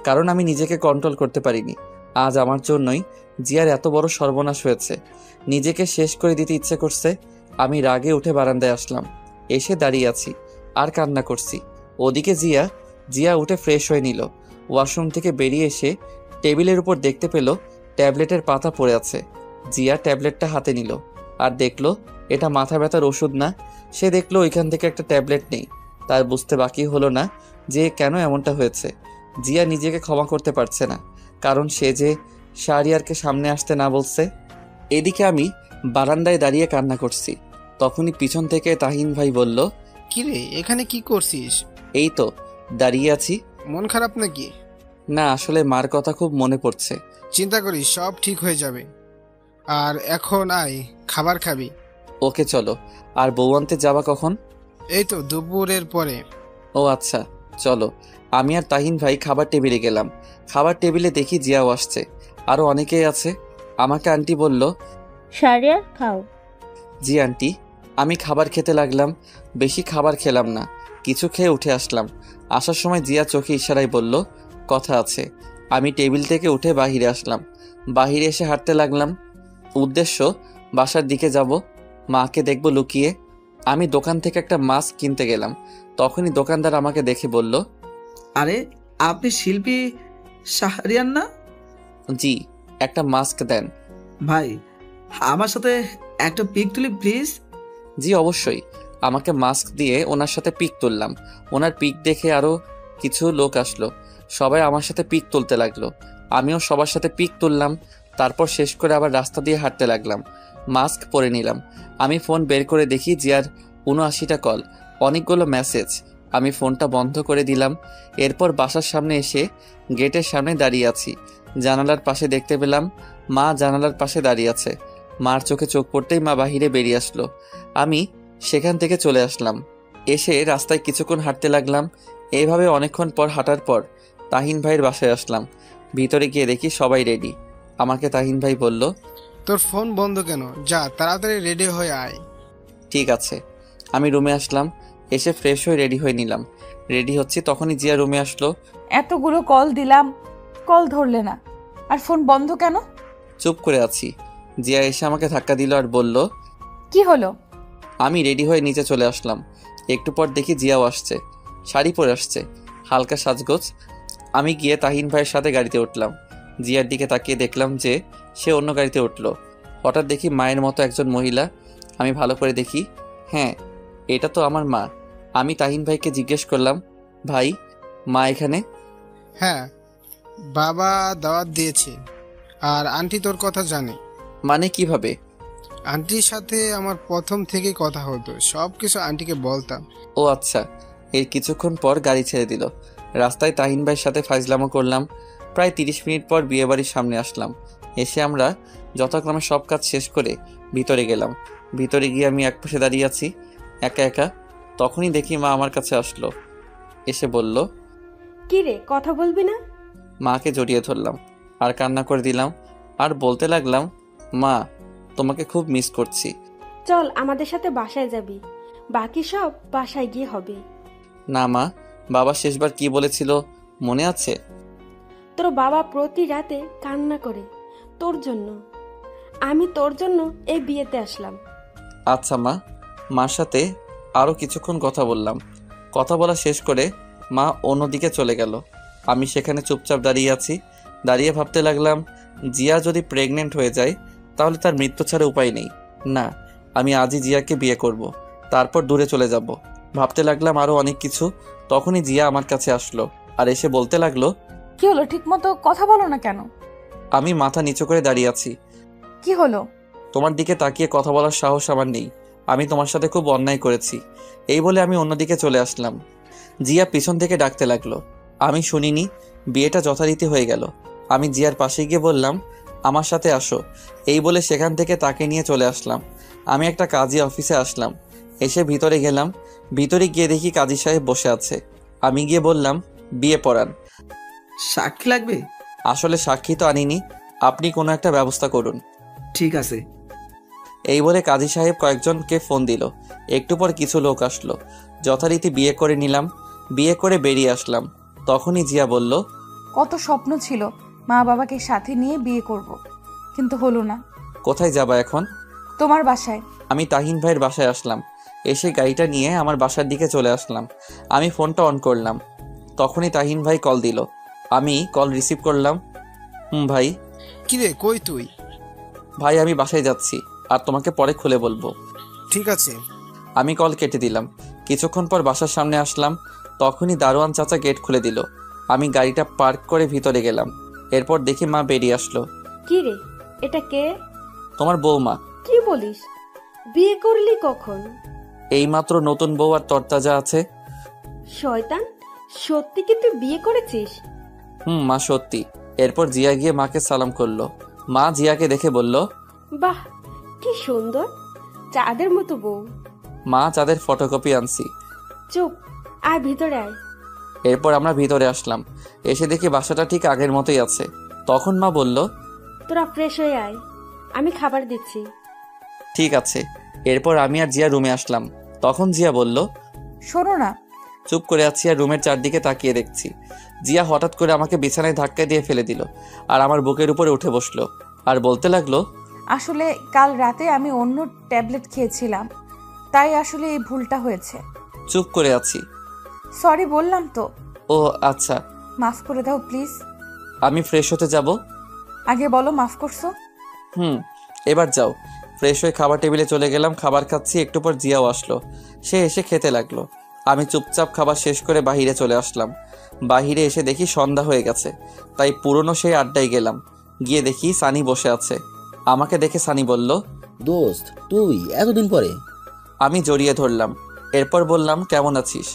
কারণ আমি নিজেকে কন্ট্রোল করতে পারিনি। আজ আমার জন্যই জিয়ার এত বড় সর্বনাশ হয়েছে। নিজেকে শেষ করে দিতে ইচ্ছে করছে। আমি রাগে উঠে বারান্দায় আসলাম। এসে দাঁড়িয়ে আছি আর কান্না করছি। ওদিকে জিয়া উঠে ফ্রেশ হয়ে নিল। ওয়াশরুম থেকে বেরিয়ে এসে টেবিলের উপর দেখতে পেল ট্যাবলেটের পাতা পড়ে আছে। জিয়া ট্যাবলেটটা হাতে নিল আর দেখলো এটা মাথা ব্যথার ওষুধ না। সে দেখলো ওইখান থেকে একটা ট্যাবলেট নেই। তার বুঝতে বাকি হলো না যে কেন এমনটা হয়েছে। জিয়া নিজেকে ক্ষমা করতে পারছে না, কারণ সে যে শাহরিয়ারকে সামনে আসতে না বলছে। এদিকে আমি বারান্দায় দাঁড়িয়ে কান্না করছি। তখনই পিছন থেকে তাহিন ভাই বলল, কিরে এখানে কি করছিস? এই তো দাঁড়িয়ে আছি। মন খারাপ নাকি? না, আসলে মার কথা খুব মনে পড়ছে। চিন্তা করিস, সব ঠিক হয়ে যাবে। আর এখন আয়, খাবার খাবি। ওকে চলো। আর বউ আনতে যাবা কখন? এই তো দুপুরের পরে। ও আচ্ছা, চলো। আমি আর তাহিন ভাই খাবার টেবিলে গেলাম। খাবার টেবিলে দেখি জিয়াও আসছে, আরো অনেকেই আছে। আমাকে আন্টি বলল, শাহরিয়ার খাও। জি আন্টি। আমি খাবার খেতে লাগলাম। বেশি খাবার খেলাম না, কিছু খেয়ে উঠে আসলাম। আসার সময় জিয়া চোখে ইশারায় বলল, কথা আছে। আমি টেবিল থেকে উঠে বাহিরে আসলাম। বাহিরে এসে হাঁটতে লাগলাম। উদ্দেশ্য বাসার দিকে যাব, মাকে দেখব লুকিয়ে। আমি দোকান থেকে একটা মাস্ক কিনতে গেলাম। তখনই দোকানদার আমাকে দেখে বলল, আরে আপনি শিল্পী শাহরিয়ার না? জি। একটা মাস্ক দেন। ভাই, আমার সাথে একটা পিক তুলি প্লিজ। জি অবশ্যই। আমাকে মাস্ক দিয়ে ওনার সাথে পিক তুললাম। ওনার পিক দেখে আরও কিছু লোক আসলো। সবাই আমার সাথে পিক তুলতে লাগলো। আমিও সবার সাথে পিক তুললাম। তারপর শেষ করে আবার রাস্তা দিয়ে হাঁটতে লাগলাম। মাস্ক পরে নিলাম। আমি ফোন বের করে দেখি জিয়ার ৭৯টা কল, অনেকগুলো মেসেজ। আমি ফোনটা বন্ধ করে দিলাম। এরপর বাসার সামনে এসে গেটের সামনে দাঁড়িয়ে আছি। জানালার পাশে দেখতে পেলাম মা জানালার পাশে দাঁড়িয়ে আছে। মার চোখে চোখ পড়তেই মা বাহিরে বেরিয়ে আসলো। আমি সেখান থেকে চলে আসলাম। এসে রাস্তায় কিছুক্ষণ হাঁটতে লাগলাম। এইভাবে অনেকক্ষণ পর হাঁটার পর তাহিন ভাইয়ের বাসায় আসলাম। ভিতরে গিয়ে দেখি সবাই রেডি। আমাকে তাহিন ভাই বলল, তোর ফোন বন্ধ কেন? যা তাড়াতাড়ি রেডি হয়ে আয়। ঠিক আছে। আমি রুমে আসলাম। এসে ফ্রেশ হয়ে রেডি হয়ে নিলাম। রেডি হচ্ছি, তখনই জিয়া রুমে আসলো। এতগুলো কল দিলাম, কল ধরলে না, আর ফোন বন্ধ কেন? চুপ করে আছি। জিয়া এসে আমাকে ধাক্কা দিল আর বলল, কি হলো? আমি রেডি হয়ে নিচে চলে আসলাম। একটু পর দেখি জিয়াও আসছে, শাড়ি পরে আসছে, হালকা সাজগোজ। আমি গিয়ে তাহিন ভাইয়ের সাথে গাড়িতে উঠলাম। জিয়ার দিকে তাকিয়ে দেখলাম যে সে অন্য গাড়িতে উঠলো। হঠাৎ দেখি মায়ের মতো একজন মহিলা। আমি ভালো করে দেখি, হ্যাঁ, এটা তো আমার মা। আমি তাহিন ভাইকে জিজ্ঞেস করলাম, ভাই, মা এখানে? হ্যাঁ, বাবা দাওয়াত দিয়েছে আর আন্টি তোর কথা জানে। মানে কিভাবে? আন্টির সাথে আমার প্রথম থেকে কথা হতো, সব কিছু আন্টিকে বলতাম। ও আচ্ছা। এর কিছুক্ষণ পর গাড়ি ছেড়ে দিল। রাস্তায় তাহিন ভাইয়ের সাথে ফাইজলামো করলাম। প্রায় 30 মিনিট পর বিয়েবাড়ির সামনে আসলাম। এসে আমরা যথাক্রমে সব কাজ শেষ করে ভিতরে গেলাম। ভিতরে গিয়ে আমি একপাশে দাঁড়িয়ে আছি একা একা। তখনই দেখি মা আমার কাছে আসলো। এসে বলল, কি রে, কথা বলবি না? মাকে জড়িয়ে ধরলাম আর কান্না করে দিলাম আর বলতে লাগলাম, মা, তোমাকে খুব মিস করছি। চল আমাদের সাথে বাসায় যাবি, বাকি সব বাসায় গিয়ে হবে। না মা, বাবা শেষবার কি বলেছিল মনে আছে? তোর বাবা প্রতি রাতে কান্না করে তোর জন্য। আমি তোর জন্য এই বিয়েতে আসলাম। আচ্ছা মা। মার সাথে আরও কিছুক্ষণ কথা বললাম। কথা বলা শেষ করে মা অন্যদিকে চলে গেল। আমি সেখানে চুপচাপ দাঁড়িয়ে আছি। দাঁড়িয়ে ভাবতে লাগলাম, জিয়া যদি প্রেগনেন্ট হয়ে যায় তাহলে তার মৃত্যু ছাড়া উপায় নেই। না, আমি আজই জিয়াকে বিয়ে করব, তারপর দূরে চলে যাব। ভাবতে লাগলাম আরও অনেক কিছু। তখনই জিয়া আমার কাছে আসলো আর এসে বলতে লাগলো, কি হলো? ঠিক মতো কথা বলো না কেন? আমি মাথা নিচু করে দাঁড়িয়ে আছি। কি হলো? তোমার দিকে তাকিয়ে কথা বলার সাহস আমার নেই। আমি তোমার সাথে খুব অন্যায় করেছি। এই বলে আমি অন্যদিকে চলে আসলাম। জিয়া পিছন থেকে ডাকতে লাগলো। আমি শুনিনি। বিয়েটা যথারীতি হয়ে গেল। আমি জিয়ার পাশে গিয়ে বললাম, আমার সাথে আসো। এই বলে সেখান থেকে তাকে নিয়ে চলে আসলাম। আমি একটা কাজী অফিসে আসলাম। এসে ভিতরে গেলাম। ভিতরে গিয়ে দেখি কাজী সাহেব বসে আছে। আমি গিয়ে বললাম, বিয়ে পড়ান। সাক্ষী লাগবে? আসলে সাক্ষী তো আনিনি, আপনি কোনো একটা ব্যবস্থা করুন। ঠিক আছে। এই বলে কাজী সাহেব কয়েকজনকে ফোন দিল। একটু পর কিছু লোক আসলো। যথারীতি বিয়ে করে নিলাম। বিয়ে করে বেরিয়ে আসলাম। তখনই জিয়া বলল, কত স্বপ্ন ছিল মা বাবাকে সাথে নিয়ে বিয়ে করব, কিন্তু হলো না। কোথায় যাবা এখন? তোমার বাসায়। আমি তাহিন ভাইয়ের বাসায় আসলাম। এসে গাড়িটা নিয়ে আমার বাসার দিকে চলে আসলাম। আমি ফোনটা অন করলাম। তখনই তাহিন ভাই কল দিল। আমি কল রিসিভ করলাম। ভাই। কিরে, কই তুই? ভাই, আমি বাসায় যাচ্ছি, আর তোমাকে পরে খুলে বলবো। ঠিক আছে। আমি কল কেটে দিলাম। কিছুক্ষণ পর বাসার সামনে আসলাম। তখনই দারোয়ান চাচা গেট খুলে দিল। আমি গাড়িটা পার্ক করে ভিতরে গেলাম। এরপর দেখি মা বেরিয়ে আসলো। কি রে, এটা কে? তোমার বৌমা। কি বলিস? বিয়ে করলি কখন? এইমাত্র নতুন বউ আর তরতাজা আছে। শয়তান, সত্যি কি তুই বিয়ে করেছিস? মা, সত্যি। এরপর জিয়া গিয়ে মাকে সালাম করলো। মা জিয়াকে দেখে বলল, বাহ, কি সুন্দর, চাঁদের মতো বউ। মা, চাঁদের ফটোকপি আনছি। চুপ, আয় ভিতরে আয়। এরপর আমরা ভিতরে আসলাম। এসে দেখি বাসাটা ঠিক আগের মতোই আছে। তখন মা বলল, তোরা ফ্রেশ হয়ে আয়, আমি খাবার দিচ্ছি। ঠিক আছে। এরপর আমি আর জিয়া রুমে আসলাম। তখন জিয়া বলল, শোনো না। চুপ করে আছি আর রুমের চারদিকে তাকিয়ে দেখছি। জিয়া হঠাৎ করে আমাকে বিছানায় ধাক্কা দিয়ে ফেলে দিল আর আমার বুকের উপরে উঠে বসলো আর বলতে লাগলো, আসলে কাল রাতে আমি অন্য ট্যাবলেট খেয়েছিলাম, তাই আসলে এই ভুলটা হয়েছে। চুপ করে আছি। সরি বললাম তো। ও আচ্ছা। মাফ করে দাও প্লিজ। আমি ফ্রেশ হতে যাব। আগে বলো মাফ করছো। এবার যাও। ফ্রেশ হয়ে খাবার টেবিলে চলে গেলাম। খাবার খাচ্ছি। একটু পর জিয়াও আসলো। সে এসে খেতে লাগলো। আমি চুপচাপ খাবার শেষ করে বাহিরে চলে আসলাম। বাহিরে এসে দেখি সন্ধ্যা হয়ে গেছে, তাই পুরনো সেই আড্ডায় গেলাম। গিয়ে দেখি সানি বসে আছে। আমাকে দেখে সানি বলল, দোস্ত, তুই এতদিন পরে? আমি জড়িয়ে ধরলাম। এরপর বললাম, কেমন আছিস?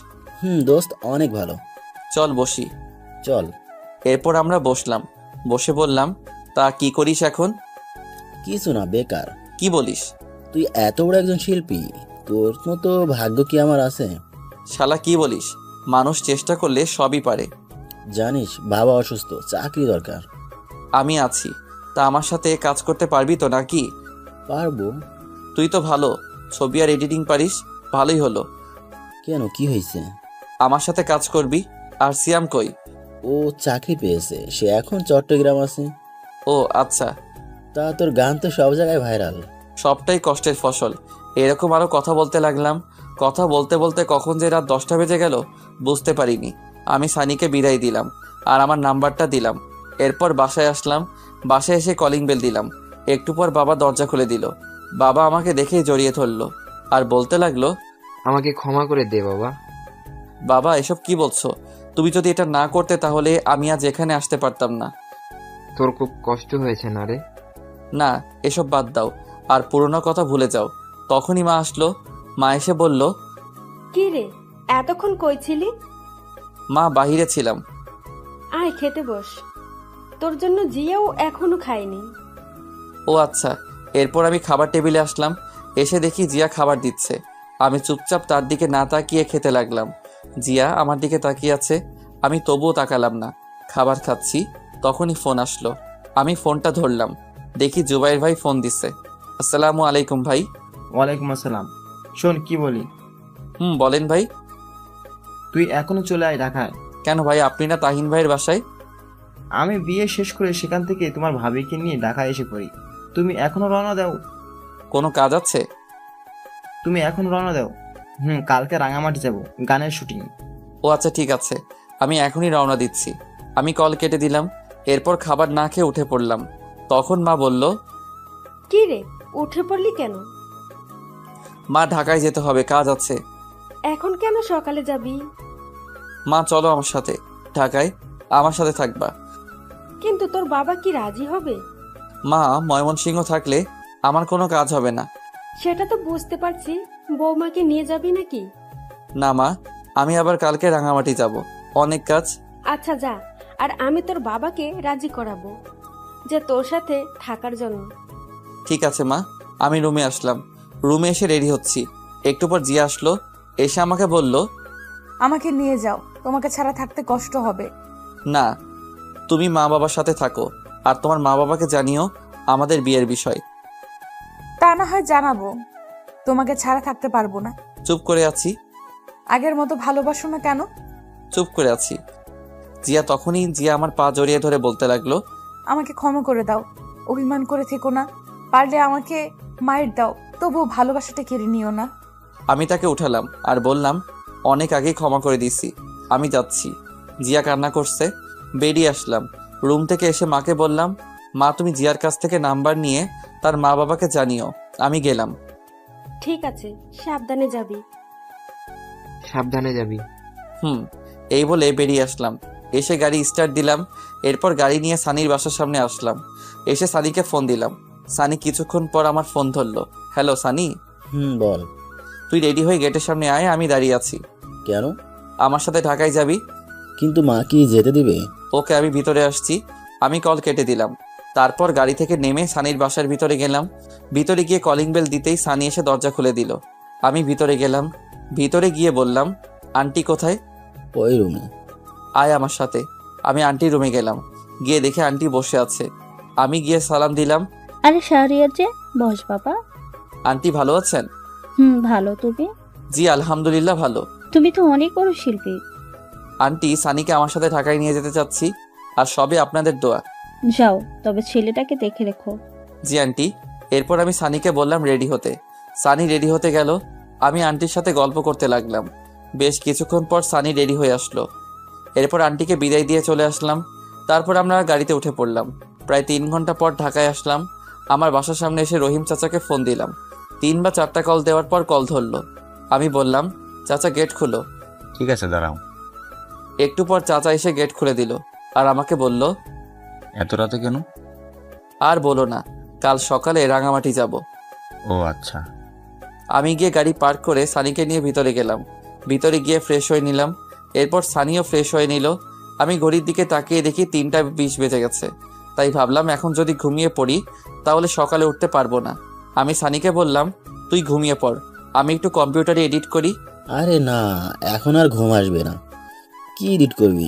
দোস্ত, অনেক ভালো। চল বসি। চল। এরপর আমরা বসলাম। বসে বললাম, তা কি করিস এখন? কিছু না, বেকার। কি বলিস? তুই এত বড় একজন শিল্পী, তোর মতো ভাগ্য কি আমার আছে? শালা কি বলিস? মানুষ চেষ্টা করলে সবই পারে। জানিস, বাবা অসুস্থ, চাকরি দরকার। আমি আছি। তা আমার সাথে কাজ করতে পারবি তো নাকি? পারবো। তুই তো ভালো ছবি আর এডিটিং পারিস। ভালোই হলো। কেন, কি হয়েছে? আমার সাথে কাজ করবি। আর সিয়াম কই? ও চাকরি পেয়েছে, সে এখন চট্টগ্রাম আছে। ও আচ্ছা। তা তোর গান তো সব জায়গায় ভাইরাল। সবটাই কষ্টের ফসল। এরকম আরও কথা বলতে লাগলাম। কথা বলতে বলতে কখন যে রাত 10টা বেজে গেল বুঝতে পারিনি। আমি সানিকে বিদায় দিলাম আর আমার নাম্বারটা দিলাম। এরপর বাসায় আসলাম। বাসায় এসে কলিং বেল দিলাম। একটু পর বাবা দরজা খুলে দিল। বাবা আমাকে দেখেই জড়িয়ে ধরলো আর বলতে লাগলো, আমাকে ক্ষমা করে দে বাবা। বাবা এসব কি বলছো? তুমি যদি এটা না করতে তাহলে আমি আজ এখানে আসতে পারতাম না। তোর খুব কষ্ট হয়েছে না রে? না, এসব বাদ দাও আর পুরোনো কথা ভুলে যাও। তখনই মা আসলো। মা এসে বলল, কি রে, এতক্ষণ কই ছিলি? মা বাহিরে ছিলাম। আয় খেতে বস, তোর জন্য জিয়াও এখনো খায়নি। ও আচ্ছা। এরপর আমি খাবার টেবিলে আসলাম। এসে দেখি জিয়া খাবার দিচ্ছে। আমি চুপচাপ তার দিকে না তাকিয়ে খেতে লাগলাম। জিয়া আমার দিকে তাকিয়ে আছে, আমি তবুও তাকালাম না। খাবার খাচ্ছি, তখনই ফোন আসলো। আমি ফোনটা ধরলাম। দেখি জুবাইর ভাই ফোন দিচ্ছে। আসসালামু আলাইকুম ভাই। ওয়ালাইকুম আসসালাম। শোন কি বলি। বলেন ভাই। তুই এখনো চলে আয় ঢাকায়। কেন ভাই, আপনি না তাহিন ভাইয়ের বাসায়? আমি বিয়ে শেষ করে সেখান থেকে তোমার ভাবিকে নিয়ে ঢাকায় এসে পড়ি। তুমি এখনো রওনা দাও? কোনো কাজ আছে? তুমি এখন রওনা দাও। কালকে রাঙামাটি যাব, গানের শুটিং। ও আচ্ছা ঠিক আছে, আমি এখনই রওনা দিচ্ছি। আমি কল কেটে দিলাম। এরপর খাবার না খেয়ে উঠে পড়লাম। তখন মা বলল, কি রে, উঠে পড়লি কেন? মা ঢাকায় যেতে হবে, কাজ আছে। এখন কেন সকালে যাবি? মা চলো আমার সাথে ঢাকায়, আমার সাথে থাকবা। কিন্তু তোর বাবা কি রাজি হবে? মা, ময়মনসিংহ থাকলে আমার কোনো কাজ হবে না। সেটা তো বুঝতে পারছি, বৌমাকে নিয়ে যাবি নাকি? না মা, আমি আবার কালকে রাঙামাটি যাব, অনেক কাজ। আচ্ছা যা, আর আমি তোর বাবাকে রাজি করাবো যে তোর সাথে থাকার জন্য। ঠিক আছে মা। আমি রুমে আসলাম। রুমে এসে রেডি হচ্ছি। একটু পর জিয়া আসলো। এসে আমাকে বলল, আমাকে নিয়ে যাও, তোমাকে ছাড়া থাকতে কষ্ট হবে। না, তুমি মা বাবার সাথে থাকো আর তোমার মা বাবাকে জানিও আমাদের বিয়ের বিষয়। তা না হয় জানাবো, তোমাকে ছাড়া থাকতে পারবো না। চুপ করে আছি। আগের মতো ভালোবাসো না কেন? চুপ করে আছি। জিয়া আমার পা জড়িয়ে ধরে বলতে লাগলো, আমাকে ক্ষমা করে দাও, অভিমান করে থেকো না, পারলে আমাকে মায়ের দাও, তবুও ভালোবাসাটা কেড়ে নিও না। আমি তাকে উঠালাম আর বললাম, অনেক আগেই ক্ষমা করে দিছি, আমি যাচ্ছি। জিয়া কান্না করছে। বেরিয়ে আসলাম। রুম থেকে এসে মাকে বললাম, মা তুমি জিয়ার কাছ থেকে নাম্বার নিয়ে তার মা বাবাকে জানিও আমি গেলাম। ঠিক আছে, সাবধানে যাবি। সাবধানে যাবি। এই বলে বেরিয়ে আসলাম। এসে গাড়ি স্টার্ট দিলাম। এরপর গাড়ি নিয়ে সানির বাসার সামনে আসলাম। এসে সানিকে ফোন দিলাম। সানি কিছুক্ষণ পর আমার ফোন ধরলো। হ্যালো সানি। বল। তুই রেডি হয়ে গেটের সামনে আয়, আমি দাঁড়িয়ে আছি। কেন? আমার সাথে ঢাকায় যাবি। কিন্তু মা কি যেতে দিবে? ওকে, আমি ভিতরে আসছি। আমি কল কেটে দিলাম। তারপর গাড়ি থেকে নেমে সানির বাসার ভিতরে গেলাম। ভিতরে গিয়ে কলিং বেল দিতেই সানি এসে দরজা খুলে দিল। আমি ভিতরে গেলাম। ভিতরে গিয়ে বললাম, আন্টি কোথায়? ওই রুমে। আয় আমার সাথে। আমি আন্টির রুমে গেলাম। গিয়ে দেখে আন্টি বসে আছে। আমি গিয়ে সালাম দিলাম। আরে শাহরিয়ার যে, বস বাবা। আন্টি ভালো আছেন? ভালো, তুমি? জি আলহামদুলিল্লাহ ভালো। তুমি তো অনেক বড় শিল্পী। আন্টি, সানিকে আমার সাথে ঢাকায় নিয়ে যেতে চাচ্ছি, আর সবে আপনাদের দোয়া। যাও, তবে ছেলেটাকে দেখে রেখো। জি আন্টি। এরপর আমি সানিকে বললাম রেডি হতে। সানি রেডি হতে গেল। আমি আন্টির সাথে গল্প করতে লাগলাম। বেশ কিছুক্ষণ পর সানি রেডি হয়ে আসলো। এরপর আন্টিকে বিদায় দিয়ে চলে আসলাম। তারপর আমরা গাড়িতে উঠে পড়লাম। প্রায় 3 ঘন্টা পর ঢাকায় আসলাম। আমার বাসার সামনে এসে রহিম চাচাকে ফোন দিলাম। 3 বা 4টা কল দেওয়ার পর কল ধরলো। আমি বললাম, চাচা গেট খুলো। ঠিক আছে দাঁড়াও। একটু পর চাচা এসে গেট খুলে দিল আর আমাকে বলল, এত রাতে কেন? আর বলো না, কাল সকালে রাঙামাটি যাব। ও আচ্ছা। আমি গিয়ে গাড়ি পার্ক করে সানিকে নিয়ে ভিতরে গেলাম। ভিতরে গিয়ে ফ্রেশ হয়ে নিলাম। এরপর সানিও ফ্রেশ হয়ে নিল। আমি ঘড়ির দিকে তাকিয়ে দেখি 3টা 20 বেজে গেছে। তাই ভাবলাম এখন যদি ঘুমিয়ে পড়ি তাহলে সকালে উঠতে পারবো না। আমি সানিকে বললাম, তুই ঘুমিয়ে পড়, আমি একটু কম্পিউটারে এডিট করি। আরে না, এখন আর ঘুম আসবে না। কি এডিট করবি?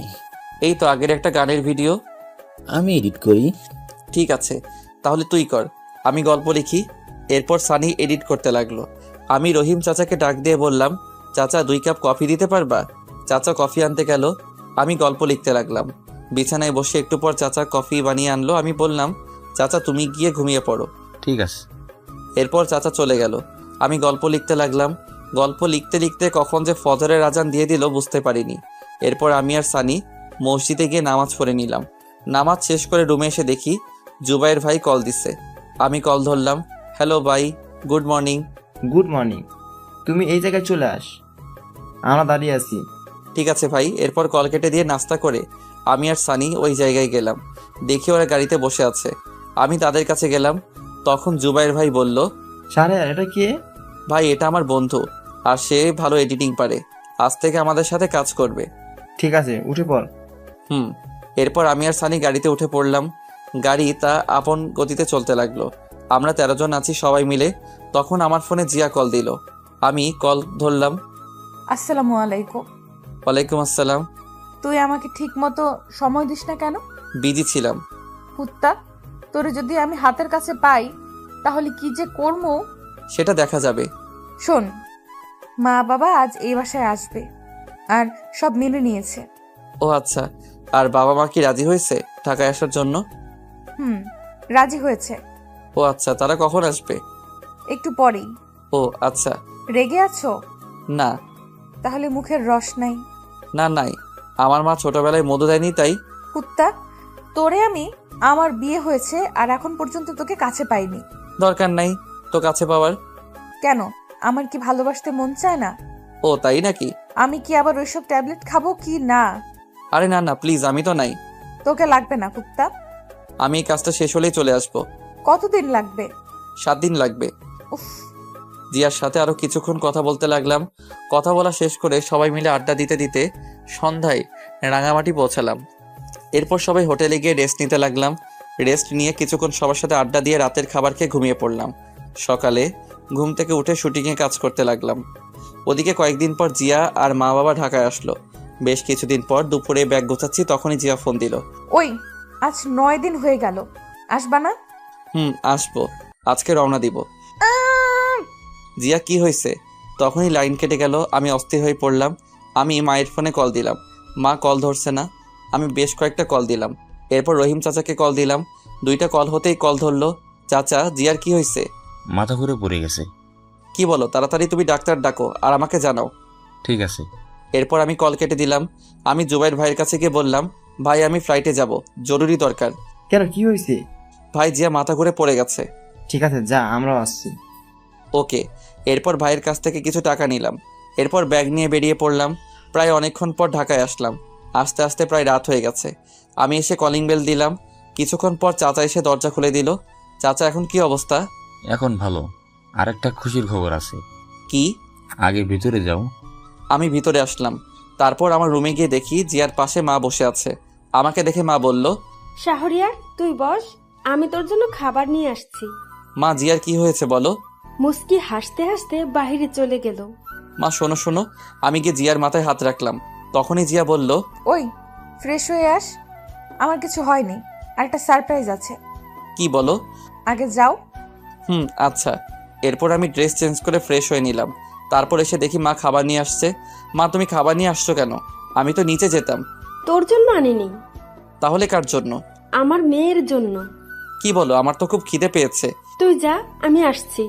এই তো আগের একটা গানের ভিডিও। আমি এডিট করি। ঠিক আছে, তাহলে তুই কর, আমি গল্প লিখি। এরপর সানি এডিট করতে লাগলো। আমি রহিম চাচাকে ডাক দিয়ে বললাম, চাচা 2 কাপ কফি দিতে পারবা? চাচা কফি আনতে গেল। আমি গল্প লিখতে লাগলাম। বিছানায় বসে একটু পর চাচা কফি বানিয়ে আনলো। আমি বললাম, চাচা তুমি গিয়ে ঘুমিয়ে পড়ো। ঠিক আছে। এরপর চাচা চলে গেল। আমি গল্প লিখতে লাগলাম। গল্প লিখতে লিখতে কখন যে ফজরের আজান দিয়ে দিল বুঝতে পারিনি। এরপর আমি আর সানি মসজিদে গিয়ে নামাজ পড়ে নিলাম। নামাজ শেষ করে রুমে এসে দেখি জুবাইর ভাই কল দিচ্ছে। আমি কল ধরলাম। হ্যালো ভাই, গুড মর্নিং। Good morning. তুমি এই জায়গায় চলে আস, আমরা দাঁড়িয়ে আছি। ঠিক আছে ভাই। এরপর কল কেটে দিয়ে নাস্তা করে আমি আর সানি ওই জায়গায় গেলাম। দেখি ওরা গাড়িতে বসে আছে। আমি তাদের কাছে গেলাম। তখন জুবাইর ভাই বলল, শাহরিয়ার এটা কে? ভাই এটা আমার বন্ধু, আর সে ভালো এডিটিং পারে। আজ থেকে আমাদের সাথে কাজ করবে। ঠিক আছে, উঠে পড়। এরপর আমি আর সানি গাড়িতে উঠে পড়লাম। গাড়ি তা আপন গতিতে চলতে লাগলো। আমরা 13 জন আছি সবাই মিলে। তখন আমার ফোনে জিয়া কল দিল। আমি কল ধরলাম। আসসালামু আলাইকুম। ওয়ালাইকুম আসসালাম। তুই আমাকে ঠিক মতো সময় দিস না কেন? বিজি ছিলাম। কুত্তা, তোরে যদি আমি হাতের কাছে পাই তাহলে কি যে করবো সেটা দেখা যাবে। শোন, মা বাবা আজ এই বাসায় আসবে আর সব মেনে নিয়েছে। ও আচ্ছা। আর বাবা মা কি রাজি হয়েছে ঢাকায় আসার জন্য? রাজি হয়েছে। ও আচ্ছা, তারা কখন আসবে? একটু পরেই। ও আচ্ছা। রেগে আছো? না। তাহলে মুখের রস নাই? না নাই, আমার মা ছোটবেলায় মধু দেয়নি তাই। কুত্তা, তোরে আমি আমার বিয়ে হয়েছে আর এখন পর্যন্ত তোকে কাছে পাইনি। দরকার নাই তো কাছে পাওয়ার। কেন, আমার কি ভালোবাসতে মন চায় না? ও তাই নাকি? আমি কি আবার ওইসব ট্যাবলেট খাবো কি না? আরে না না প্লিজ, আমি তো নাই। তোকে লাগবে না কুত্তা। আমি এই কাজটা শেষ হলেই চলে আসবো। কতদিন লাগবে? 7 দিন লাগবে। উফ। জিয়ার সাথে আরো কিছুক্ষণ কথা বলতে লাগলাম। কথা বলা শেষ করে সবাই মিলে আড্ডা দিতে দিতে সন্ধ্যায় রাঙামাটি পৌঁছালাম। এরপর সবাই হোটেলে গিয়ে রেস্ট নিতে লাগলাম। রেস্ট নিয়ে কিছুক্ষণ সবার সাথে আড্ডা দিয়ে রাতের খাবার খেয়ে ঘুমিয়ে পড়লাম। সকালে ঘুম থেকে উঠে শুটিংয়ে কাজ করতে লাগলাম। ওদিকে কয়েকদিন পর জিয়া আর মা বাবা ঢাকায় আসলো। বেশ কিছুদিন পর দুপুরে ব্যাগ গোছাচ্ছি, তখনই জিয়া ফোন দিল। ওই, আজ 9 দিন হয়ে গেল, আসবা না? আসবো, আজকে রওনা দিব। জিয়া কি হয়েছে? তখনই লাইন কেটে গেল। আমি অস্থির হয়ে পড়লাম। আমি মায়ের ফোনে কল দিলাম। মা কল ধরছে না। আমি বেশ কয়েকটা কল দিলাম। এরপর রহিম চাচাকে কল দিলাম। 2টা কল হতেই কল ধরলো। চাচা, জিয়ার কি হয়েছে? মাথা ঘুরে পড়ে গেছে। কি বলো? তাড়াতাড়ি তুমি ডাক্তার ডাকো আর আমাকে জানাও। ঠিক আছে। এরপর আমি কল কেটে দিলাম। আমি জুবাইর ভাইয়ের কাছে গিয়ে বললাম, ভাই আমি ফ্লাইটে যাব, জরুরি দরকার। কেন, কি হয়েছে? ভাই জিয়া মাথা ঘুরে পড়ে গেছে। ঠিক আছে, যা, আমরাও আসছি। ওকে। এরপর ভাইয়ের কাছ থেকে কিছু টাকা নিলাম। এরপর ব্যাগ নিয়ে বেরিয়ে পড়লাম। প্রায় অনেকক্ষণ পর ঢাকায় আসলাম। আস্তে আস্তে প্রায় রাত হয়ে গেছে। আমি এসে কলিং বেল দিলাম। কিছুক্ষণ পর চাচা এসে দরজা খুলে দিল। চাচা, এখন কি অবস্থা? এখন ভালো। আরেকটা খুশির খবর আছে। কি? আগে ভিতরে যাও। আমি ভিতরে আসলাম। তারপর আমার রুমে গিয়ে দেখি জিয়ার পাশে মা বসে আছে। আমাকে দেখে মা বলল, শাহরিয়ার তুই বস, আমি তোর জন্য খাবার নিয়ে আসছি। মা জিয়ার কি হয়েছে বলো? মুস্কি হাসতে হাসতে বাহিরে চলে গেল। মা শোনো শোনো। আমি গিয়ে জিয়ার মাথায় হাত রাখলাম। তখনই জিয়া বলল, ওই, ফ্রেশ হয়ে আস, আমার কিছু হয়নি, আরেকটা সারপ্রাইজ আছে। কি বলো? আগে যাও। আচ্ছা। এরপর আমি ড্রেস চেঞ্জ করে ফ্রেশ হয়ে নিলাম। তারপর এসে দেখি মা খাবার নিয়ে আসছে। মা তুমি খাবার নিয়ে আসছো কেন? আমি তো নিচে যেতাম। তোর জন্য আনিনি। তাহলে কার জন্য? আমার মেয়ের জন্য। কি বলো? আমার তো খুব খিদে পেয়েছে। তুই যা, আমি আসছি।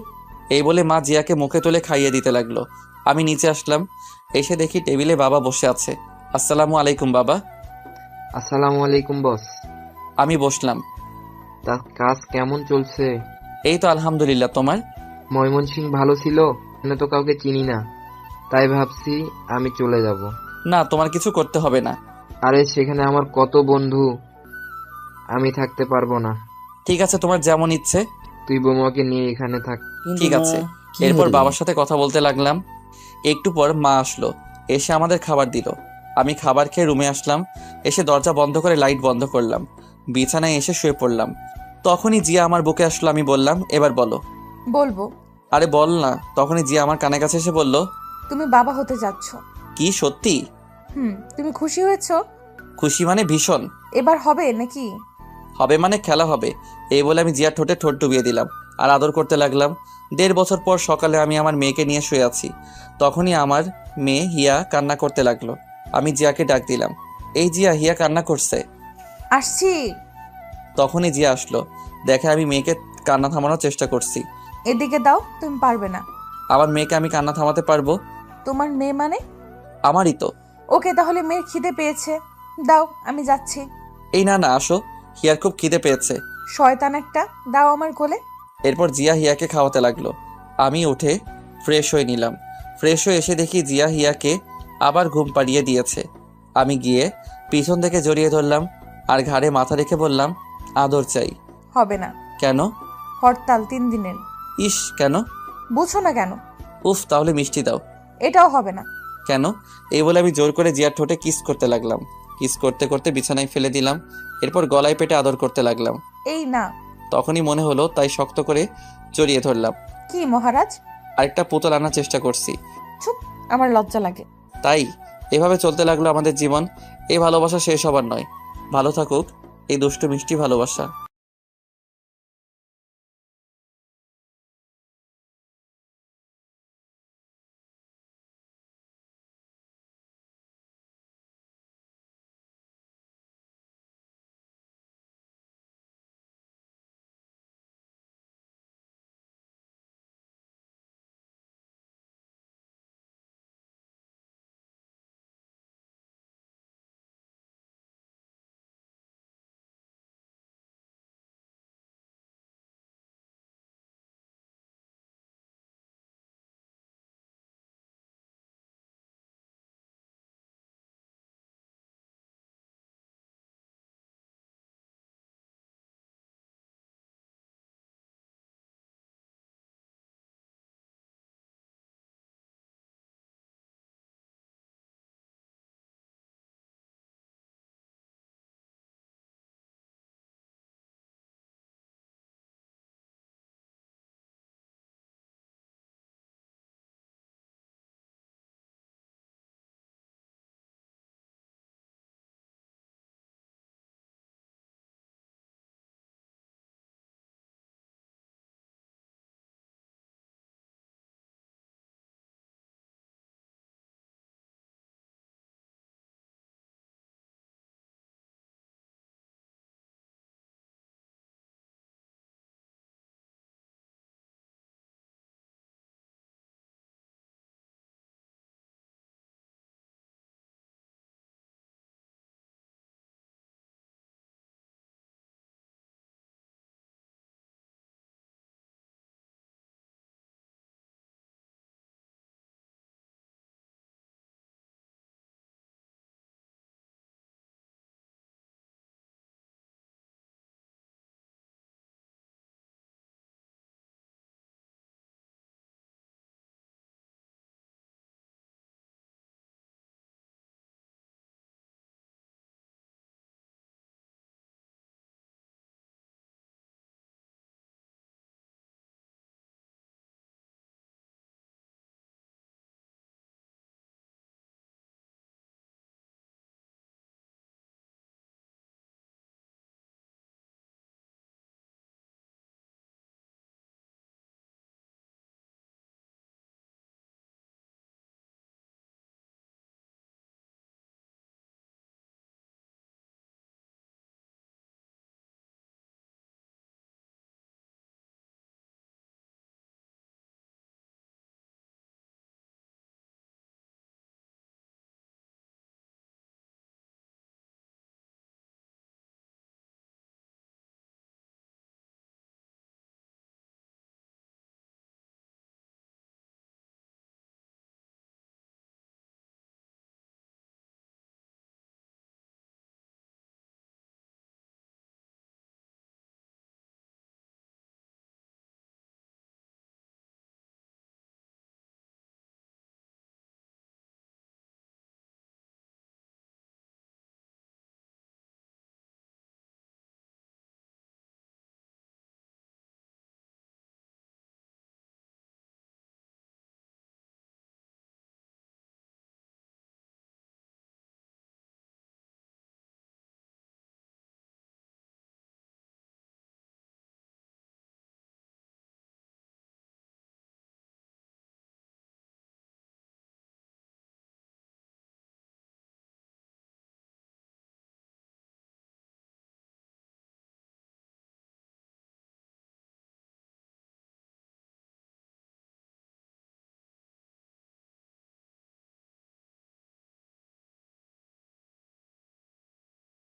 এই বলে মা জিয়াকে মুখে তুলে খাইয়ে দিতে লাগলো। আমি নিচে আসলাম। এসে দেখি টেবিলে বাবা বসে আছে। আসসালামু আলাইকুম বাবা। আসসালামু আলাইকুম বস। আমি বসলাম। তা কাজ কেমন চলছে? এই তো আলহামদুলিল্লাহ। তোমার? ময়মনসিং ভালো ছিল? আমি তো কাউকে চিনি না, তাই ভাবছি আমি চলে যাব। না, তোমার কিছু করতে হবে না। আরে সেখানে আমার কত বন্ধু, আমি থাকতে পারবো না। ঠিক আছে, তোমার যেমন ইচ্ছে। তুই বৌমাকে নিয়ে এখানে থাক। ঠিক আছে। এরপর বাবার সাথে কথা বলতে লাগলাম। একটু পর মা আসলো, এসে আমাদের খাবার দিল। আমি খাবার খেয়ে রুমে আসলাম। এসে দরজা বন্ধ করে লাইট বন্ধ করলাম। বিছানায় এসে শুয়ে পড়লাম। তখনই জিয়া আমার বুকে আসলো। আমি বললাম, এবার বলো। বলবো। আরে বল না। তখনই জিয়া আমার কানের কাছে এসে বলল, তুমি বাবা হতে যাচ্ছ। কি সত্যি? তুমি খুশি হয়েছো? খুশি মানে ভীষণ। এবার হবে নাকি? হবে মানে খেলা হবে। এই বলে আমি জিয়ার ঠোঁটে ঠোঁট ডুবিয়ে দিলাম আর আদর করতে লাগলাম। 1.5 বছর পর সকালে আমি আমার মেয়েকে নিয়ে শুয়ে আছি। তখনই আমার মেয়ে হিয়া কান্না করতে লাগলো। আমি জিয়াকে ডাক দিলাম, এই জিয়া, হিয়া কান্না করছে। আসছি। তখনই জিয়া আসলো। দেখে আমি মেয়েকে কান্না থামানোর চেষ্টা করছি। এদিকে দাও, তুমি পারবে না। আবার মেয়েকে আমি কান্না থামাতে পারবো? তোমার মেয়ে মানে? আমারই তো। ওকে, তাহলে মেয়ের খিদে পেয়েছে, দাও আমি যাচ্ছি। এই না না, আসো, হিয়ার খুব খিদে পেয়েছে। শয়তান একটা, দাও আমার কোলে। এরপর জিয়া হিয়াকে খাওয়াতে লাগলো। আমি উঠে ফ্রেশ হয়ে নিলাম। ফ্রেশ হয়ে এসে দেখি জিয়া হিয়াকে আবার ঘুম পাড়িয়ে দিয়েছে। আমি গিয়ে পিছন থেকে জড়িয়ে ধরলাম আর ঘাড়ে মাথা রেখে বললাম, আদর চাই। হবে না। কেন? হরতাল 3 দিনের। ইস, কেন? বুঝছো না কেন? উফ, তাহলে মিষ্টি দাও। এটাও হবে না। কেন? এই বলে আমি জোর করে জিয়ার ঠোঁটে কিস করতে লাগলাম। কিস করতে করতে বিছানায় ফেলে দিলাম। এরপর গলায় পেটে আদর করতে লাগলাম। এই না। তখনই মনে হলো, তাই শক্ত করে জড়িয়ে ধরলাম। কি মহারাজ? আরেকটা পুতুল আনার চেষ্টা করছি। চুপ, আমার লজ্জা লাগে। তাই এভাবে চলতে লাগলো আমাদের জীবন। এই ভালোবাসা শেষ হবার নয়। ভালো থাকুক এই দুষ্টু মিষ্টি ভালোবাসা।